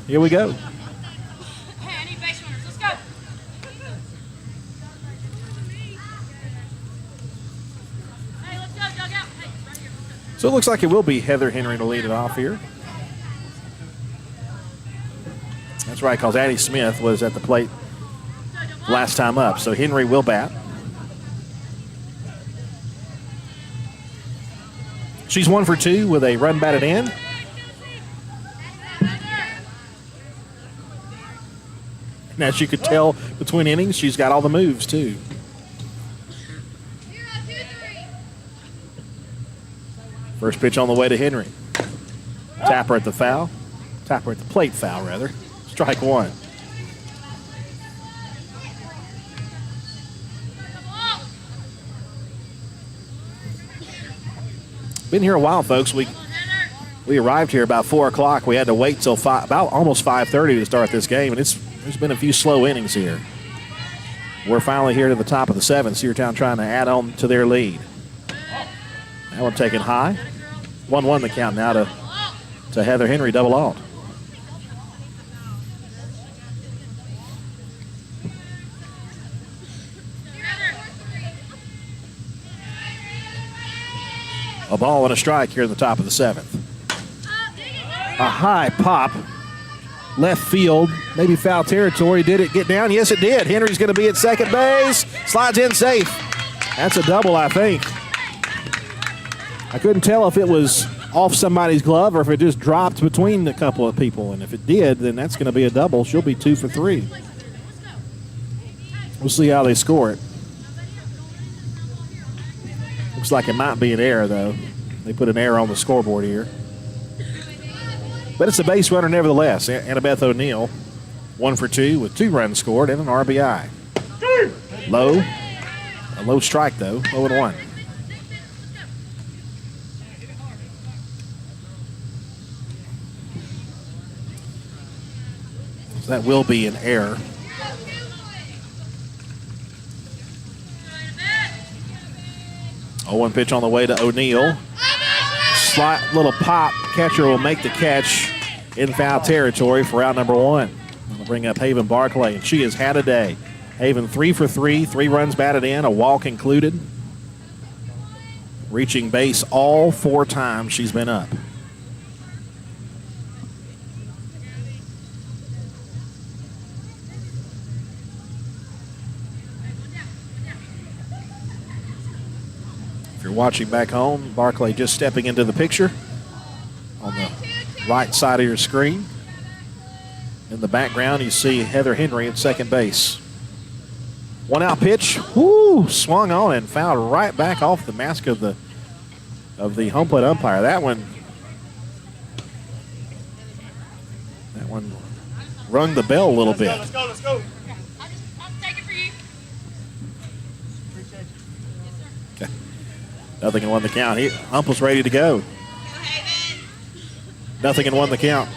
[SPEAKER 3] Here we go.
[SPEAKER 7] Hey, I need base runners. Let's go. Hey, let's go, dugout. Hey, right here. Let's go.
[SPEAKER 3] So it looks like it will be Heather Henry to lead it off here. That's right, because Addie Smith was at the plate last time up. So Henry will bat. She's 1 for 2 with a run batted in. And as you could tell between innings, she's got all the moves too. First pitch on the way to Henry. Tapper at the foul. Tapper at the plate foul, rather. Strike one. Been here a while, folks. We arrived here about 4 o'clock. We had to wait till about almost 5:30 to start this game, and there's been a few slow innings here. We're finally here to the top of the 7th. Cedartown trying to add on to their lead. That one taken high. 1-1 the count now to Heather Henry, double alt. A ball and a strike here in the top of the 7th. A high pop. Left field, maybe foul territory. Did it get down? Yes, it did. Henry's going to be at second base. Slides in safe. That's a double, I think. I couldn't tell if it was off somebody's glove or if it just dropped between a couple of people. And if it did, then that's going to be a double. She'll be 2 for 3. We'll see how they score it. Looks like it might be an error, though. They put an error on the scoreboard here. But it's a base runner nevertheless. Annabeth O'Neill, 1 for 2 with 2 runs scored and an RBI. Low. A low strike, though. 0-1. So that will be an error. One pitch on the way to O'Neill. Slight little pop. Catcher will make the catch in foul territory for out number 1. We'll bring up Haven Barclay, and she has had a day. Haven 3 for 3, 3 runs batted in, a walk included. Reaching base all 4 times she's been up. You're watching back home, Barclay just stepping into the picture on the right side of your screen. In the background, you see Heather Henry at second base. 1 out pitch, whoo, swung on and fouled right back off the mask of the home plate umpire. That one rung the bell a little bit.
[SPEAKER 4] Let's go, let's go.
[SPEAKER 7] I'll take it for you.
[SPEAKER 3] Nothing in 1 the count. Hump was ready to go. Nothing in 1 the count.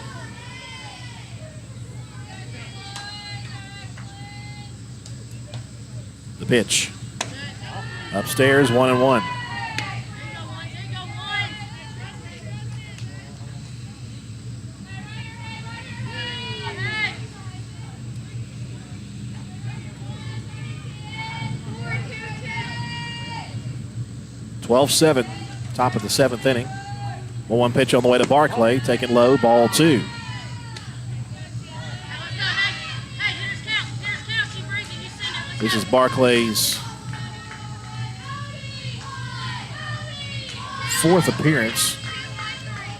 [SPEAKER 3] The pitch. Upstairs, 1-1. (12-7), top of the 7th inning. 1-1 pitch on the way to Barclay, taken low, ball 2. This is Barclay's 4th appearance.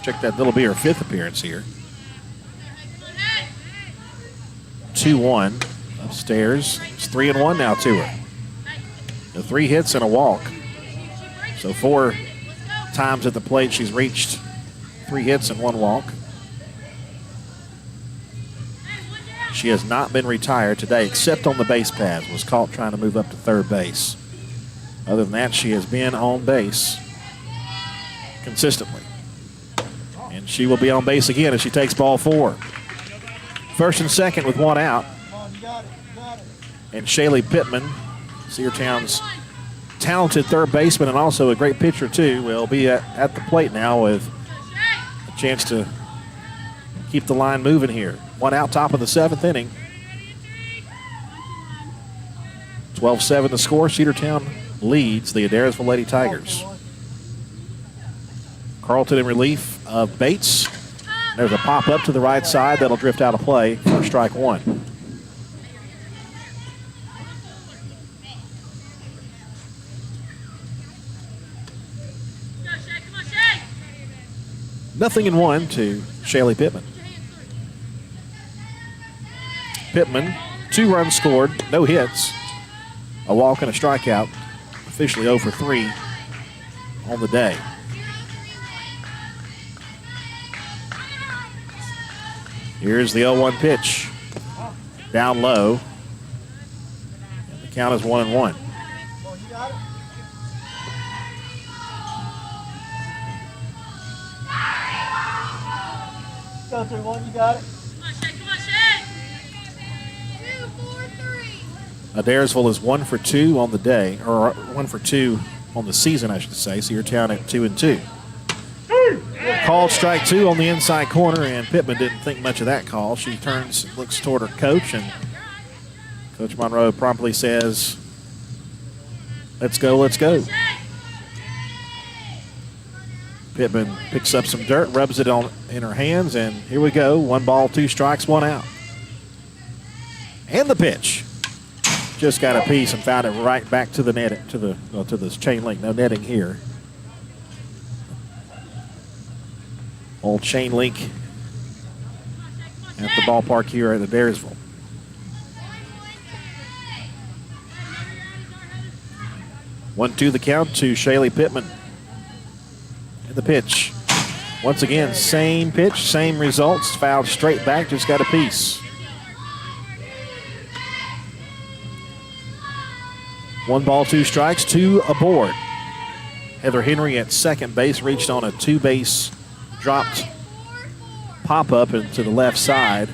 [SPEAKER 3] Check that, that'll be her 5th appearance here. 2-1 upstairs. It's 3-1 now to her. The 3 hits and a walk. So 4 times at the plate. She's reached 3 hits and 1 walk. She has not been retired today except on the base paths. Was caught trying to move up to third base. Other than that, she has been on base consistently. And she will be on base again as she takes ball 4. First and second with 1 out. And Shaylee Pittman, Cedartown's talented third baseman and also a great pitcher too, will be at the plate now with a chance to keep the line moving here. 1 out, top of the 7th inning. 12-7 the score. Cedartown leads the Adairsville Lady Tigers. Carlton in relief of Bates. There's a pop up to the right side that'll drift out of play for strike 1. Nothing in 1 to Shaylee Pittman. Pittman, 2 runs scored, no hits, a walk and a strikeout. Officially 0 for 3 on the day. Here's the 0-1 pitch. Down low. And the count is 1-1.
[SPEAKER 4] Go 3-1, you got it.
[SPEAKER 3] Adairsville is 1 for 2 on the day, or 1 for 2 on the season, I should say. Cedartown at 2-2. Called strike 2 on the inside corner, and Pittman didn't think much of that call. She turns, looks toward her coach, and Coach Monroe promptly says, "Let's go, let's go." Pittman picks up some dirt, rubs it in her hands, and here we go. 1 ball, 2 strikes, 1 out. And the pitch. Just got a piece and found it right back to the net, to this chain link. No netting here. Old chain link at the ballpark here at Adairsville. One, 2 the count to Shaylee Pittman. And the pitch. Once again, same pitch, same results. Fouled straight back, just got a piece. 1 ball, 2 strikes, 2 aboard. Heather Henry at second base reached on a 2-base dropped pop-up into the left side.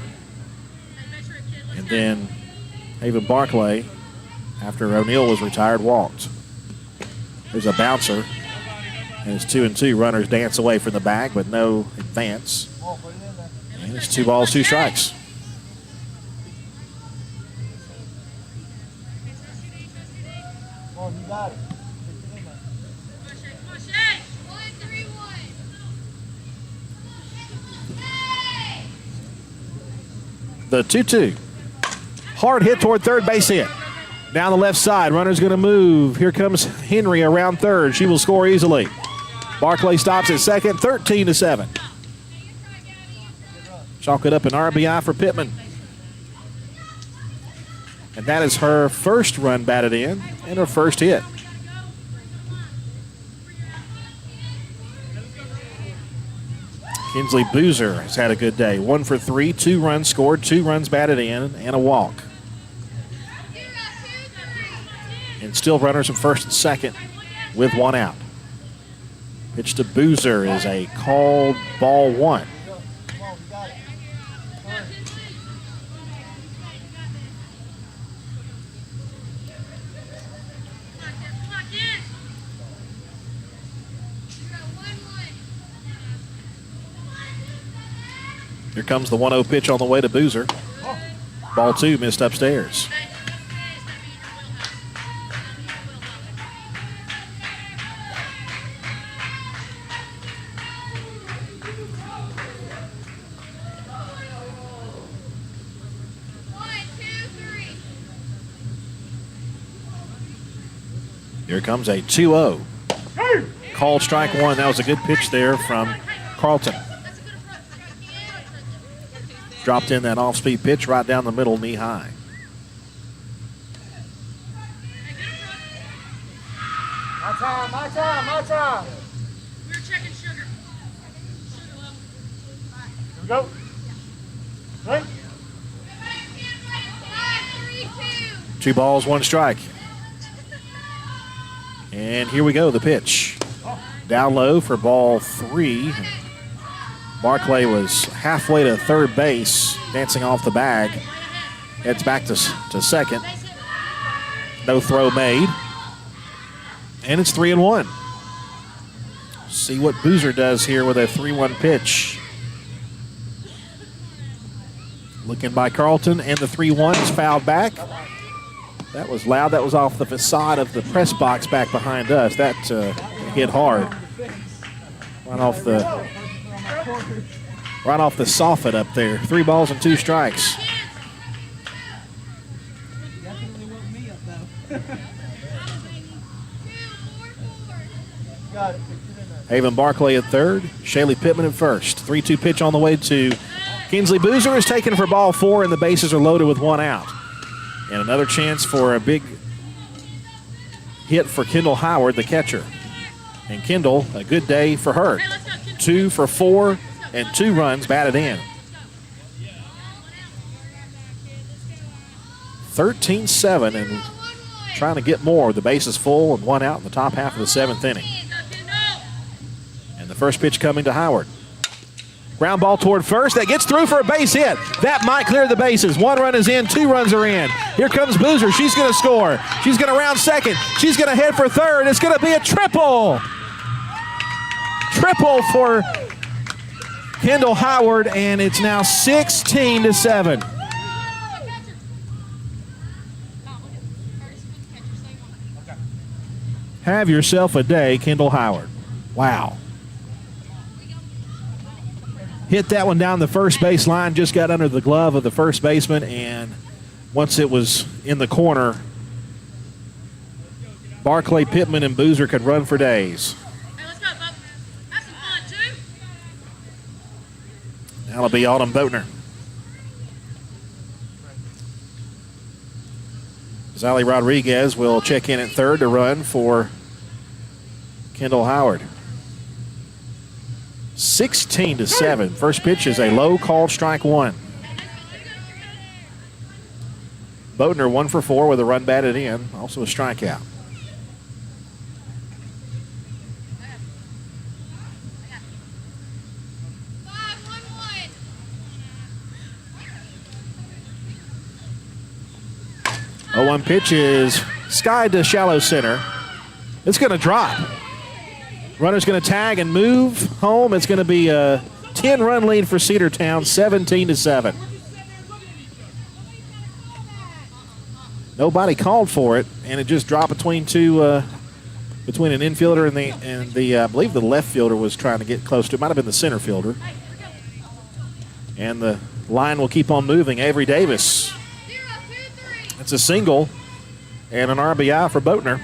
[SPEAKER 3] And then Haven Barclay, after O'Neill was retired, walked. There's a bouncer. And it's 2-2. Runners dance away from the bag, but no advance. And it's 2 balls, 2 strikes.
[SPEAKER 4] Come on, you got it.
[SPEAKER 3] The 2-2. Hard hit toward third base hit. Down the left side, runner's going to move. Here comes Henry around third. She will score easily. Barclay stops at second, 13-7. Chalk it up an RBI for Pittman. And that is her first run batted in and her first hit. Kinsley Boozer has had a good day. 1 for 3, 2 runs scored, 2 runs batted in, and a walk. And still runners in first and second with 1 out. Pitch to Boozer is a called ball 1. Here comes the 1-0 pitch on the way to Boozer. Ball 2 missed upstairs. Here comes a 2-0. Called strike 1. That was a good pitch there from Carlton. Dropped in that off-speed pitch right down the middle, knee high.
[SPEAKER 4] My time, my time, my time. Go. Right.
[SPEAKER 3] 2 balls, 1 strike. And here we go, the pitch. Down low for ball 3. Barclay was halfway to third base, dancing off the bag. Heads back to second. No throw made. And it's 3-1. See what Boozer does here with a 3-1 pitch. Looking by Carlton, and the 3-1 is fouled back. That was loud. That was off the facade of the press box back behind us. That hit hard. Right off the soffit up there. 3 balls and 2 strikes. Haven Barclay at third. Shaylee Pittman at first. 3-2 pitch on the way to Kinsley Boozer is taken for ball 4, and the bases are loaded with 1 out. And another chance for a big hit for Kendall Howard, the catcher. And Kendall, a good day for her. 2 for 4 and 2 runs batted in. 13-7 and trying to get more. The base is full and 1 out in the top half of the 7th inning. And the first pitch coming to Howard. Ground ball toward first. That gets through for a base hit. That might clear the bases. 1 run is in. 2 runs are in. Here comes Boozer. She's going to score. She's going to round second. She's going to head for third. It's going to be a triple. Triple for Kendall Howard, and it's now 16-7. Have yourself a day, Kendall Howard. Wow. Hit that one down the first base line, just got under the glove of the first baseman, and once it was in the corner, Barclay, Pittman, and Boozer could run for days.
[SPEAKER 7] Hey, let's go, Bob. Have some fun, too.
[SPEAKER 3] That'll be Autumn Boatner. Zali Rodriguez will check in at third to run for Kendall Howard. 16-7. First pitch is a low called strike 1. Boatner 1 for 4 with a run batted in, also a strikeout. The 0-1 pitch is skied to shallow center. It's going to drop. Runner's going to tag and move home. It's going to be a 10-run lead for Cedartown, 17-7. Nobody called for it, and it just dropped between an infielder and the I believe the left fielder was trying to get close to it. Might have been the center fielder. And the line will keep on moving. Avery Davis. It's a single and an RBI for Boatner.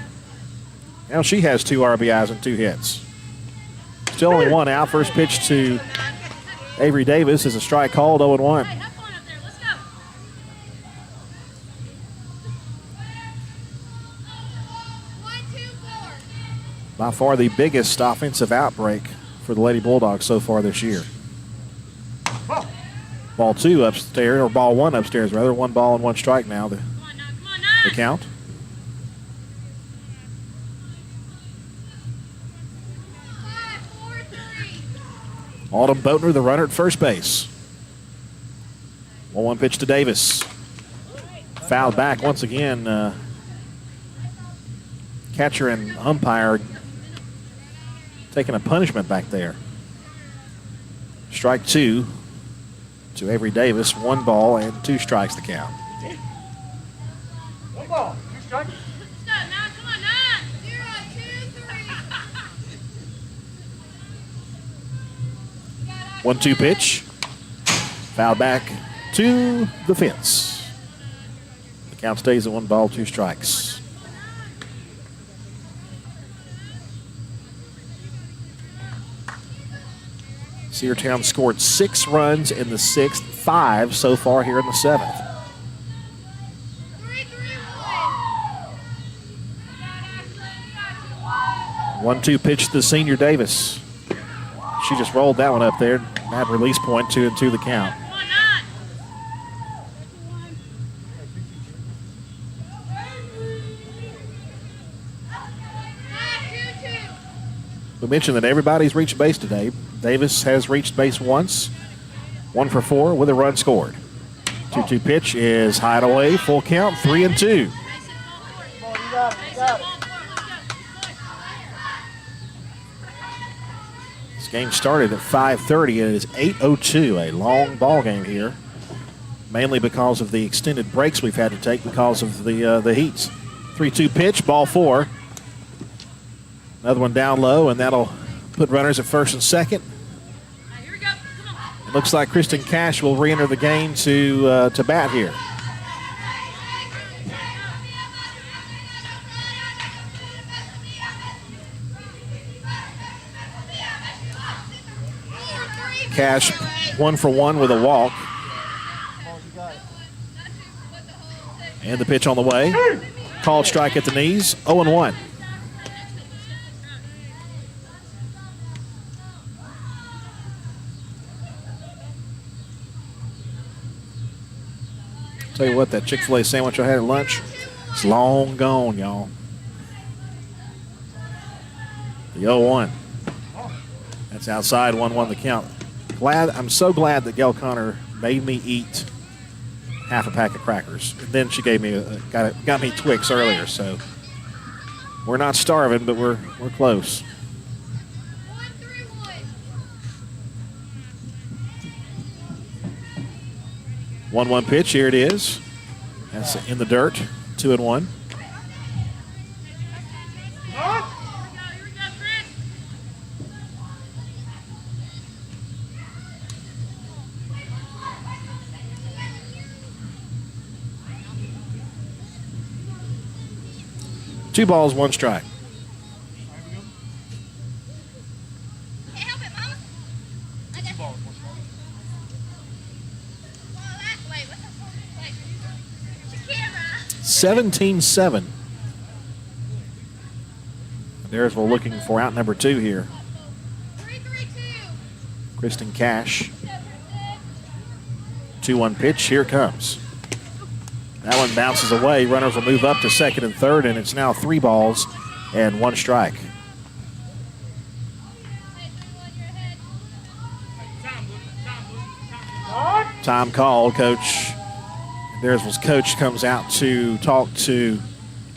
[SPEAKER 3] Now she has 2 RBIs and 2 hits. Still only 1 out. First pitch to Avery Davis is a strike called, 0-1.
[SPEAKER 7] Hey, have fun up there. Let's go.
[SPEAKER 3] By far the biggest offensive outbreak for the Lady Bulldogs so far this year. Ball 2 upstairs, or ball 1 upstairs rather. 1 ball and 1 strike now. The count. Autumn Boatner, the runner at first base. 1-1 pitch to Davis. Fouled back once again. Catcher and umpire taking a punishment back there. Strike 2 to Avery Davis. 1 ball and 2 strikes the count.
[SPEAKER 4] 1 ball, 2 strikes.
[SPEAKER 7] Let's go, 9. Come on, 9. 0, 2, 3.
[SPEAKER 3] 1-2 pitch. Foul back to the fence. The count stays at 1 ball, 2 strikes. Cedartown scored 6 runs in the 6th, 5 so far here in the 7th. 1-2 pitch to the senior Davis. She just rolled that one up there. That release point, 2-2 the count. We mentioned that everybody's reached base today. Davis has reached base once, 1 for 4 with a run scored. 2-2 pitch is high and away, full count, 3-2. This game started at 5:30 and it is 8:02, a long ball game here, mainly because of the extended breaks we've had to take because of the heats. 3-2 pitch, ball 4. Another one down low, and that'll put runners at first and second.
[SPEAKER 7] Here we go. Come on.
[SPEAKER 3] It looks like Kristen Cash will re-enter the game to bat here. Cash 1 for 1 with a walk. And the pitch on the way. Called strike at the knees, 0-1. Tell you what, that Chick-fil-A sandwich I had at lunch, it's long gone, y'all. The 0-1. That's outside, 1-1 the count. I'm so glad that Gail Connor made me eat half a pack of crackers. And then she gave me got me Twix earlier, so we're not starving, but we're close. 1-1 pitch, here it is. That's in the dirt, 2-1. Two balls, 1 strike.
[SPEAKER 7] Can't help it, Mama. I got you.
[SPEAKER 3] 17-7. Adairsville looking for out number 2 here.
[SPEAKER 7] 3-3-2.
[SPEAKER 3] Kristen Cash. 2-1 pitch, here it comes. That one bounces away. Runners will move up to second and third, and it's now 3 balls and 1 strike. Time called. Coach, Adairsville's coach comes out to talk to,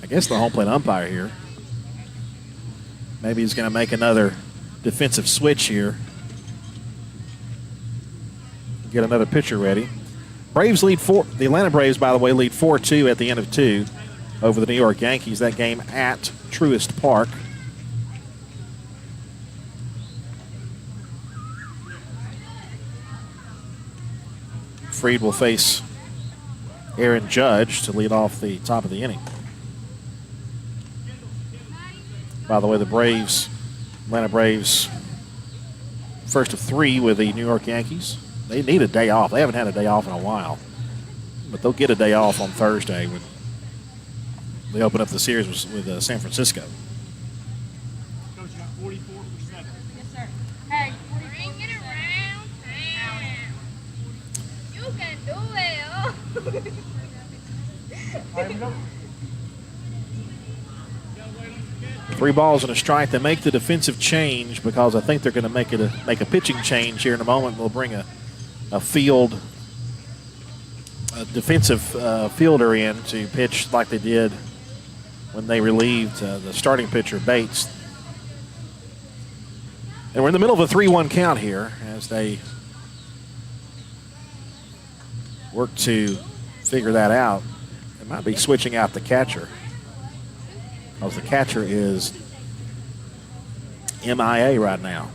[SPEAKER 3] I guess, the home plate umpire here. Maybe he's going to make another defensive switch here. Get another pitcher ready. Braves lead 4. The Atlanta Braves, by the way, lead 4-2 at the end of 2 over the New York Yankees. That game at Truist Park. Freed will face Aaron Judge to lead off the top of the inning. By the way, the Braves, Atlanta Braves, first of 3 with the New York Yankees. They need a day off. They haven't had a day off in a while. But they'll get a day off on Thursday when they open up the series with San Francisco.
[SPEAKER 4] Coach, you got 44 for 7.
[SPEAKER 7] Yes, sir. Hey, bring it around town. You can do it.
[SPEAKER 4] Oh.
[SPEAKER 3] 3 balls and a strike. They make the defensive change because I think they're going to make a pitching change here in a moment. They'll bring a defensive fielder in to pitch like they did when they relieved the starting pitcher, Bates. And we're in the middle of a 3-1 count here as they work to figure that out. They might be switching out the catcher because the catcher is MIA right now.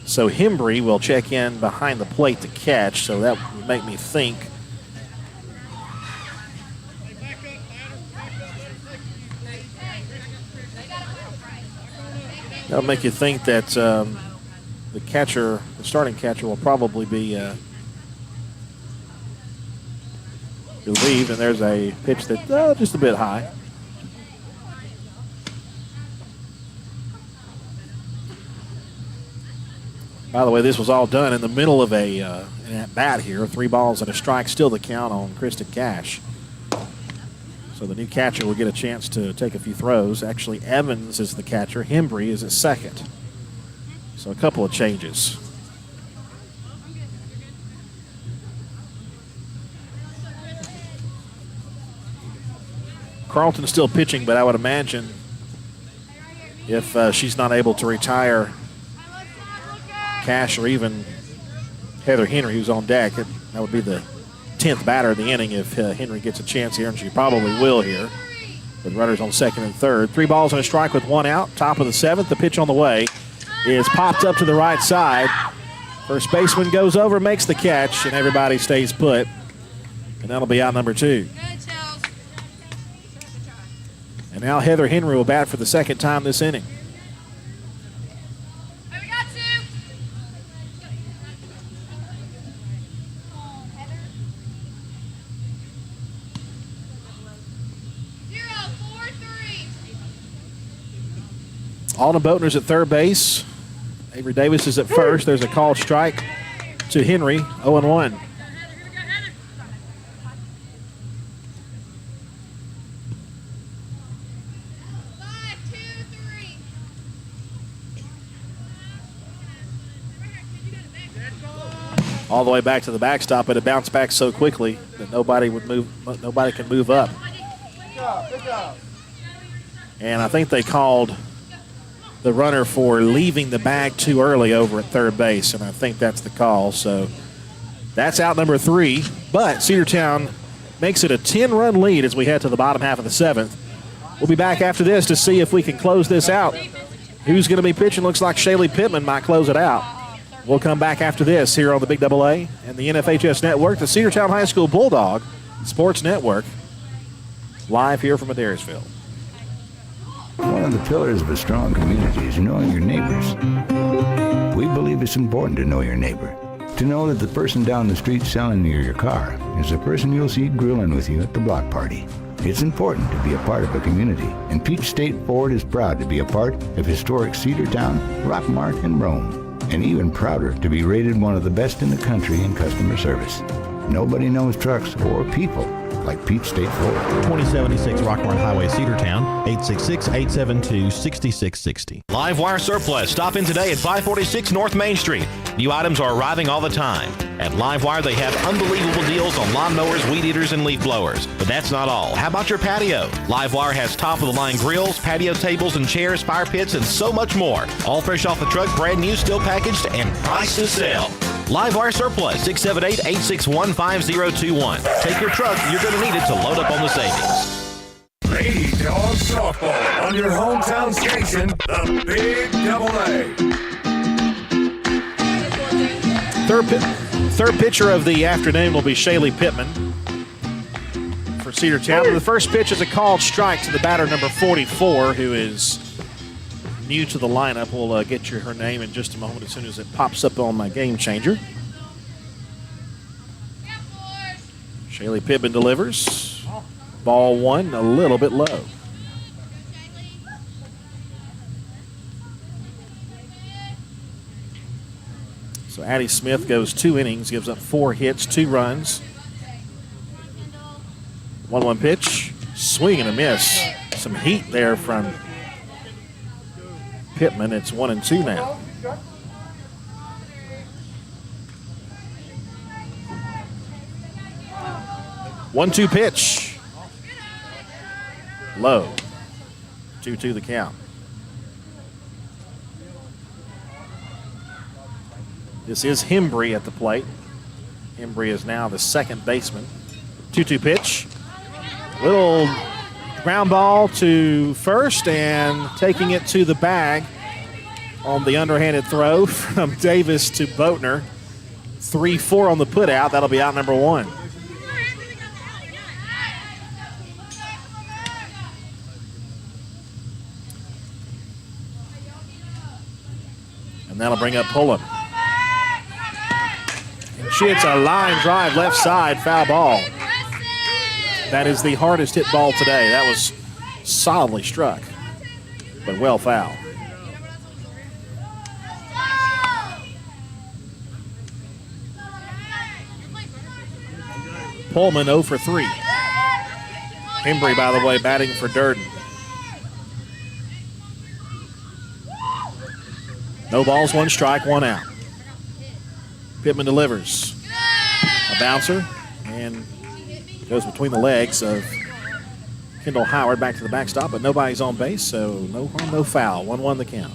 [SPEAKER 3] So Hembry will check in behind the plate to catch, so that would make me think that'll make you think that the starting catcher will probably be relieved, and there's a pitch that just a bit high. By the way, this was all done in the middle of an at-bat here. 3 balls and a strike, still the count on Kristen Cash. So the new catcher will get a chance to take a few throws. Actually, Evans is the catcher. Hembry is at second. So a couple of changes. Carlton's still pitching, but I would imagine if she's not able to retire Cash or even Heather Henry, who's on deck, that would be the 10th batter of the inning if Henry gets a chance here, and she probably will here, with runners on second and third. 3 balls and a strike with 1 out. Top of the 7th. The pitch on the way is popped up to the right side. First baseman goes over, makes the catch, and everybody stays put. And that'll be out number 2. And now Heather Henry will bat for the second time this inning. Alden Boatner's at third base. Avery Davis is at first. There's a called strike to Henry, 0-1. All the way back to the backstop, but it bounced back so quickly that nobody can move up.
[SPEAKER 4] Good job.
[SPEAKER 3] And I think they called the runner for leaving the bag too early over at third base, and I think that's the call. So that's out number 3, but Cedartown makes it a 10-run lead as we head to the bottom half of the 7th. We'll be back after this to see if we can close this out. Who's going to be pitching? Looks like Shaylee Pittman might close it out. We'll come back after this here on the Big AA and the NFHS Network, the Cedartown High School Bulldog Sports Network, live here from Adairsville.
[SPEAKER 6] One of the pillars of a strong community is knowing your neighbors. We believe it's important to know your neighbor. To know that the person down the street selling you your car is the person you'll see grilling with you at the block party. It's important to be a part of a community, and Peach State Ford is proud to be a part of historic Cedartown, Rockmart, and Rome, and even prouder to be rated one of the best in the country in customer service. Nobody knows trucks or people like Peach State Ford.
[SPEAKER 5] 2076 Rockmart Highway, Cedartown, 866-872-6660. Livewire Surplus. Stop in today at 546 North Main Street. New items are arriving all the time. At Livewire, they have unbelievable deals on lawnmowers, weed eaters, and leaf blowers. But that's not all. How about your patio? Livewire has top-of-the-line grills, patio tables and chairs, fire pits, and so much more. All fresh off the truck, brand new, still packaged, and priced to sell. Livewire Surplus, 678-861-5021. Take your truck. You're going to need it to load up on the savings.
[SPEAKER 1] Lady Dawgs Softball on your hometown station, the Big AA.
[SPEAKER 3] Third pitcher of the afternoon will be Shaylee Pittman for Cedartown. The first pitch is a called strike to the batter, number 44, who is new to the lineup. We'll get you her name in just a moment as soon as it pops up on my game changer. Shaylee Pittman delivers. Ball 1, a little bit low. So Addie Smith goes 2 innings, gives up 4 hits, 2 runs. 1-1 pitch, swing and a miss. Some heat there from Pittman. It's 1-2 now. One-two pitch. Low. 2-2 the count. This is Hembry at the plate. Hembry is now the second baseman. 2-2 pitch. Little ground ball to first, and taking it to the bag on the underhanded throw from Davis to Boatner. 3-4 on the put out. That'll be out number 1. And that'll bring up Pullen. And she hits a line drive left side, foul ball. That is the hardest hit ball today. That was solidly struck, but well foul. Pullman 0 for 3. Hembry, by the way, batting for Durden. No balls, 1 strike, 1 out. Pittman delivers. A bouncer and goes between the legs of Kendall Howard back to the backstop, but nobody's on base, so no harm, no foul. 1-1 the count.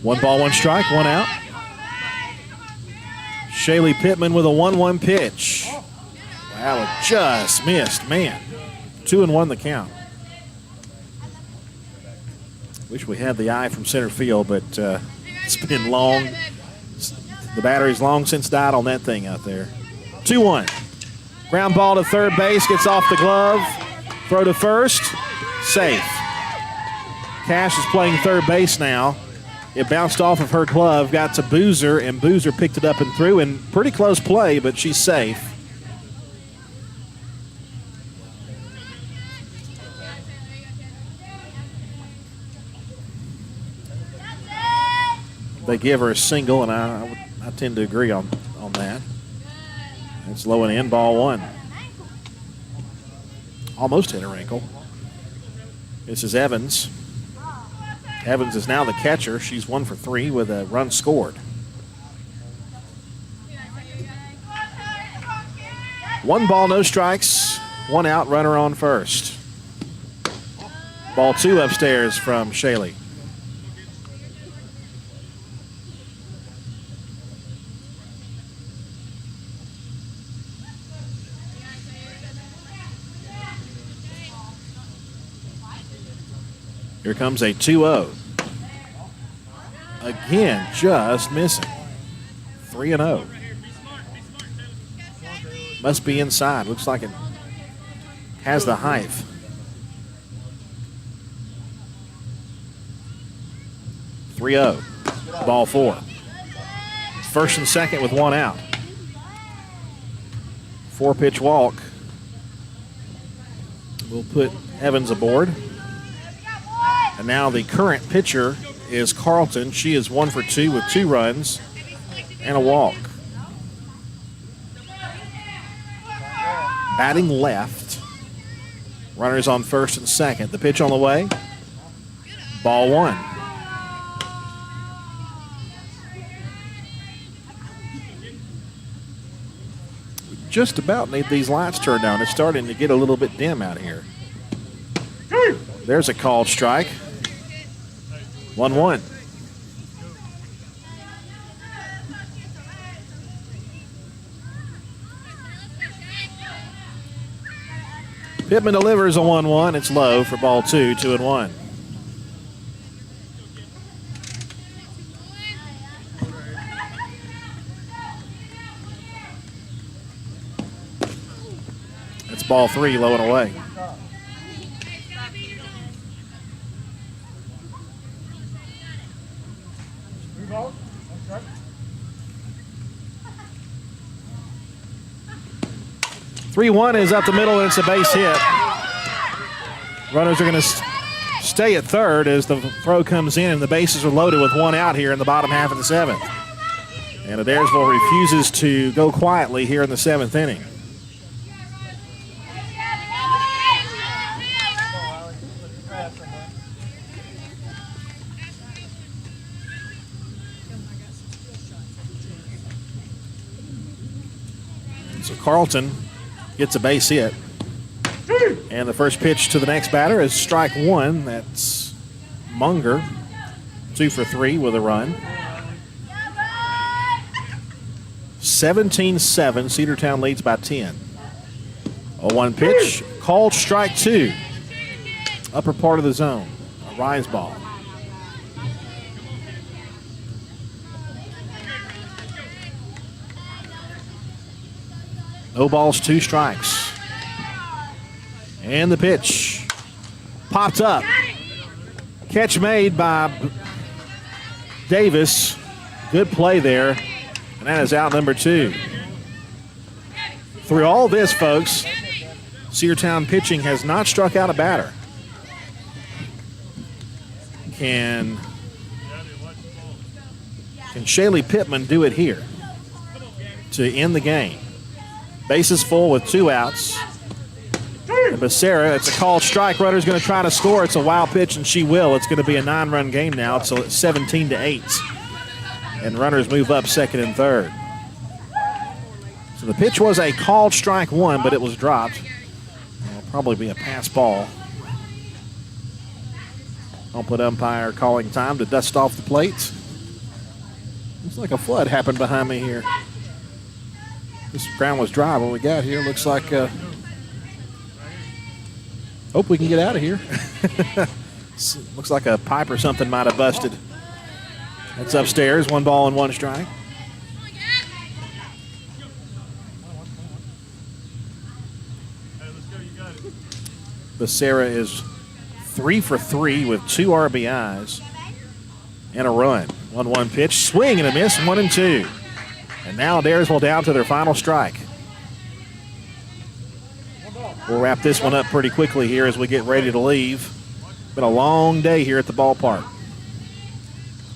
[SPEAKER 3] One ball, 1 strike, 1 out. Shaylee Pittman with a 1-1 pitch. Wow, it just missed, man. 2-1 the count. Wish we had the eye from center field, but it's been long. The battery's long since died on that thing out there. 2-1. Ground ball to third base, gets off the glove. Throw to first, safe. Cash is playing third base now. It bounced off of her glove, got to Boozer, and Boozer picked it up and threw in pretty close play, but she's safe. They give her a single, and I tend to agree on that. It's low and in, ball 1. Almost hit her ankle. This is Evans. Evans is now the catcher. She's 1 for 3 with a run scored. 1 ball, no strikes, 1 out, runner on first. Ball 2 upstairs from Shaylee. Here comes a 2-0. Again, just missing. 3-0. Must be inside. Looks like it has the height. (3-0). Ball 4. First and second with 1 out. 4-pitch walk. We'll put Evans aboard. And now the current pitcher is Carlton. She is 1 for 2 with 2 runs and a walk. Batting left. Runners on first and second. The pitch on the way. Ball 1. We just about need these lights turned on. It's starting to get a little bit dim out here. There's a called strike. 1-1. Pittman delivers a 1-1. It's low for ball 2, 2-1. It's ball 3, low and away. (3-1) is up the middle, and it's a base hit. Runners are going to stay at third as the throw comes in, and the bases are loaded with 1 out here in the bottom half of the 7th. And Adairsville refuses to go quietly here in the 7th inning. So Carlton gets a base hit. And the first pitch to the next batter is strike 1. That's Munger. 2 for 3 with a run. 17-7. Cedartown leads by 10. A 1 pitch. Called strike 2. Upper part of the zone. A rise ball. No balls, 2 strikes. And the pitch. Popped up. Catch made by Davis. Good play there. And that is out number 2. Through all this, folks, Cedartown pitching has not struck out a batter. Can Shaylee Pittman do it here to end the game? Bases full with 2 outs. And Becerra, it's a called strike. Runner's going to try to score. It's a wild pitch, and she will. It's going to be a 9-run game now. So it's 17-8. And runners move up second and third. So the pitch was a called strike 1, but it was dropped. It'll probably be a pass ball. I'll put umpire calling time to dust off the plates. Looks like a flood happened behind me here. This ground was dry when we got here. Looks like, hope we can get out of here. Looks like a pipe or something might have busted. That's upstairs, 1 ball and 1 strike. Becerra is 3 for 3 with 2 RBIs and a run. 1-1 pitch, swing and a miss, 1-2. And now Adairsville down to their final strike. We'll wrap this one up pretty quickly here as we get ready to leave. Been a long day here at the ballpark.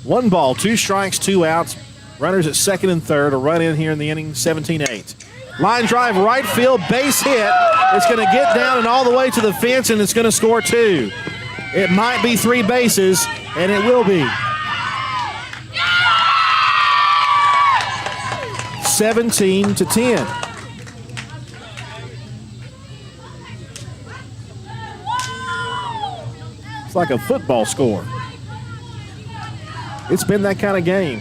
[SPEAKER 3] 1 ball, 2 strikes, 2 outs. Runners at second and third. A run in here in the inning, 17-8. Line drive, right field, base hit. It's going to get down and all the way to the fence, and it's going to score 2. It might be 3 bases, and it will be. 17-10. It's like a football score. It's been that kind of game.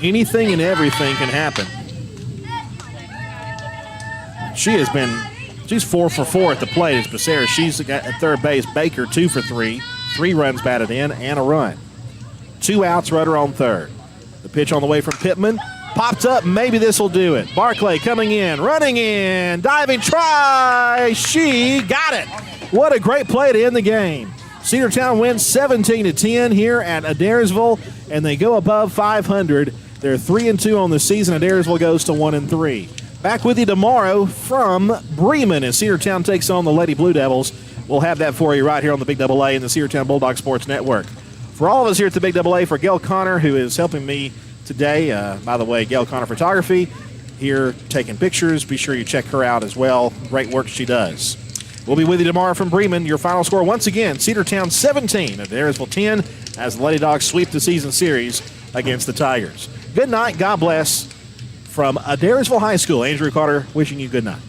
[SPEAKER 3] Anything and everything can happen. She's 4 for 4 at the plate as Becerra. She's at third base. Baker 2 for 3. 3 runs batted in and a run. 2 outs, runner on third. The pitch on the way from Pittman. Popped up, maybe this will do it. Barclay coming in, running in, diving try. She got it. What a great play to end the game. Cedartown wins 17-10 here at Adairsville, and they go above 500. They're 3-2 on the season. Adairsville goes to 1-3. Back with you tomorrow from Bremen as Cedartown takes on the Lady Blue Devils. We'll have that for you right here on the Big AA and the Cedartown Bulldog Sports Network. For all of us here at the Big AA, for Gail Connor, who is helping me today, by the way, Gail Connor Photography, here taking pictures. Be sure you check her out as well. Great work she does. We'll be with you tomorrow from Bremen. Your final score, once again, Cedartown 17, Adairsville 10, as the Lady Dogs sweep the season series against the Tigers. Good night. God bless. From Adairsville High School, Andrew Carter wishing you good night.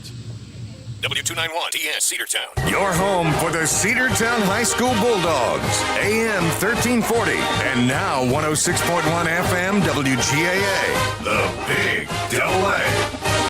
[SPEAKER 1] W291 TS Cedartown. Your home for the Cedartown High School Bulldogs. AM 1340 and now 106.1 FM WGAA. The Big AA.